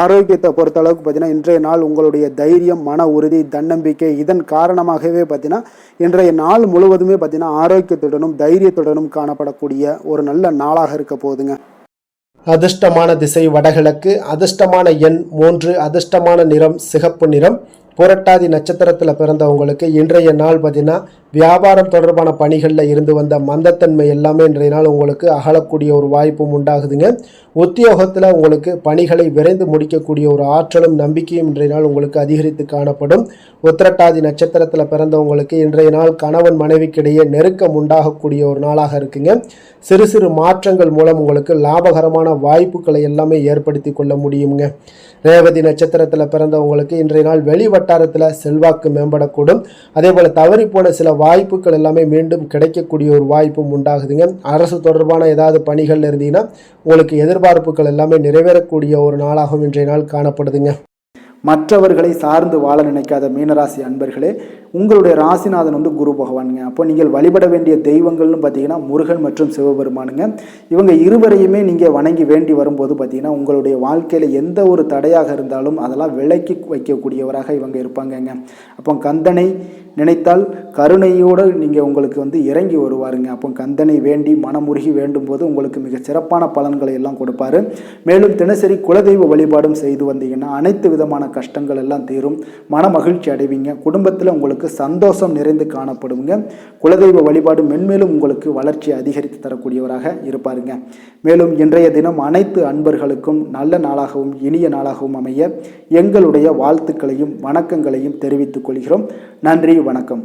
ஆரோக்கியத்தை பொறுத்த அளவுக்கு பார்த்தீங்கன்னா இன்றைய நாள் உங்களுடைய தைரியம் மன உறுதி தன்னம்பிக்கை இதன் காரணமாகவே பார்த்தீங்கன்னா இன்றைய நாள் முழுவதுமே பார்த்தீங்கன்னா ஆரோக்கியத்துடனும் தைரியத்துடனும் காணப்படக்கூடிய ஒரு நல்ல நாளாக இருக்க போகுதுங்க. அதிர்ஷ்டமான திசை வடகிழக்கு, அதிர்ஷ்டமான எண் 3, அதிர்ஷ்டமான நிறம் சிகப்பு நிறம். புரட்டாதி நட்சத்திரத்தில் பிறந்தவங்களுக்கு இன்றைய நாள் பார்த்தீங்கன்னா வியாபாரம் தொடர்பான பணிகளில் இருந்து வந்த மந்தத்தன்மை எல்லாமே இன்றைய நாள் உங்களுக்கு அகலக்கூடிய ஒரு வாய்ப்பும் உண்டாகுதுங்க. உத்தியோகத்தில் உங்களுக்கு பணிகளை விரைந்து முடிக்கக்கூடிய ஒரு ஆற்றலும் நம்பிக்கையும் இன்றைய நாள் உங்களுக்கு அதிகரித்து காணப்படும். உத்திரட்டாதி நட்சத்திரத்தில் பிறந்தவங்களுக்கு இன்றைய நாள் கணவன் மனைவிக்கிடையே நெருக்கம் உண்டாகக்கூடிய ஒரு நாளாக இருக்குங்க. சிறு சிறு மாற்றங்கள் மூலம் உங்களுக்கு லாபகரமான வாய்ப்புகளை எல்லாமே ஏற்படுத்தி கொள்ள முடியுங்க. ரேவதி நட்சத்திரத்தில் பிறந்தவங்களுக்கு இன்றைய நாள் வெளி வட்டாரத்தில் செல்வாக்கு மேம்படக்கூடும். அதே போல் தவறி போன சில வாய்ப்புகள் எல்லாமே மீண்டும் கிடைக்கக்கூடிய ஒரு வாய்ப்பும் உண்டாகுதுங்க. அரசு தொடர்பான ஏதாவது பணிகள் இருந்தீங்கன்னா உங்களுக்கு எதிர்பார்ப்புகள் எல்லாமே நிறைவேறக்கூடிய ஒரு நாளாகவும் இன்றைய நாள் காணப்படுதுங்க. மற்றவர்களை சார்ந்து வாழ நினைக்காத மீனராசி அன்பர்களே, உங்களுடைய ராசிநாதன் குரு பகவானுங்க. அப்போ நீங்கள் வழிபட வேண்டிய தெய்வங்கள்னு பார்த்தீங்கன்னா முருகன் மற்றும் சிவபெருமானுங்க. இவங்க இருவரையுமே நீங்கள் வணங்கி வேண்டி வரும்போது பார்த்தீங்கன்னா உங்களுடைய வாழ்க்கையில் எந்த ஒரு தடையாக இருந்தாலும் அதெல்லாம் விலக்கி வைக்கக்கூடியவராக இவங்க இருப்பாங்கங்க. அப்போ கந்தனை நினைத்தால் கருணையோடு நீங்கள் உங்களுக்கு இறங்கி வருவாருங்க. அப்போ கந்தனை வேண்டி மனமுருகி வேண்டும் போது உங்களுக்கு மிக சிறப்பான பலன்களை எல்லாம் கொடுப்பாரு. மேலும் தினசரி குலதெய்வ வழிபாடும் செய்து வந்தீங்கன்னா அனைத்து விதமான கஷ்டங்கள் எல்லாம் தீரும், மன மகிழ்ச்சி அடைவீங்க. குடும்பத்தில் உங்களுக்கு சந்தோஷம் நிறைந்து காணப்படுங்க. குலதெய்வ வழிபாடு மென்மேலும் உங்களுக்கு வளர்ச்சி அதிகரித்து தரக்கூடியவராக இருப்பாருங்க. மேலும் இன்றைய தினம் அனைத்து அன்பர்களுக்கும் நல்ல நாளாகவும் இனிய நாளாகவும் அமைய எங்களுடைய வாழ்த்துக்களையும் வணக்கங்களையும் தெரிவித்துக் கொள்கிறோம். நன்றி, வணக்கம்.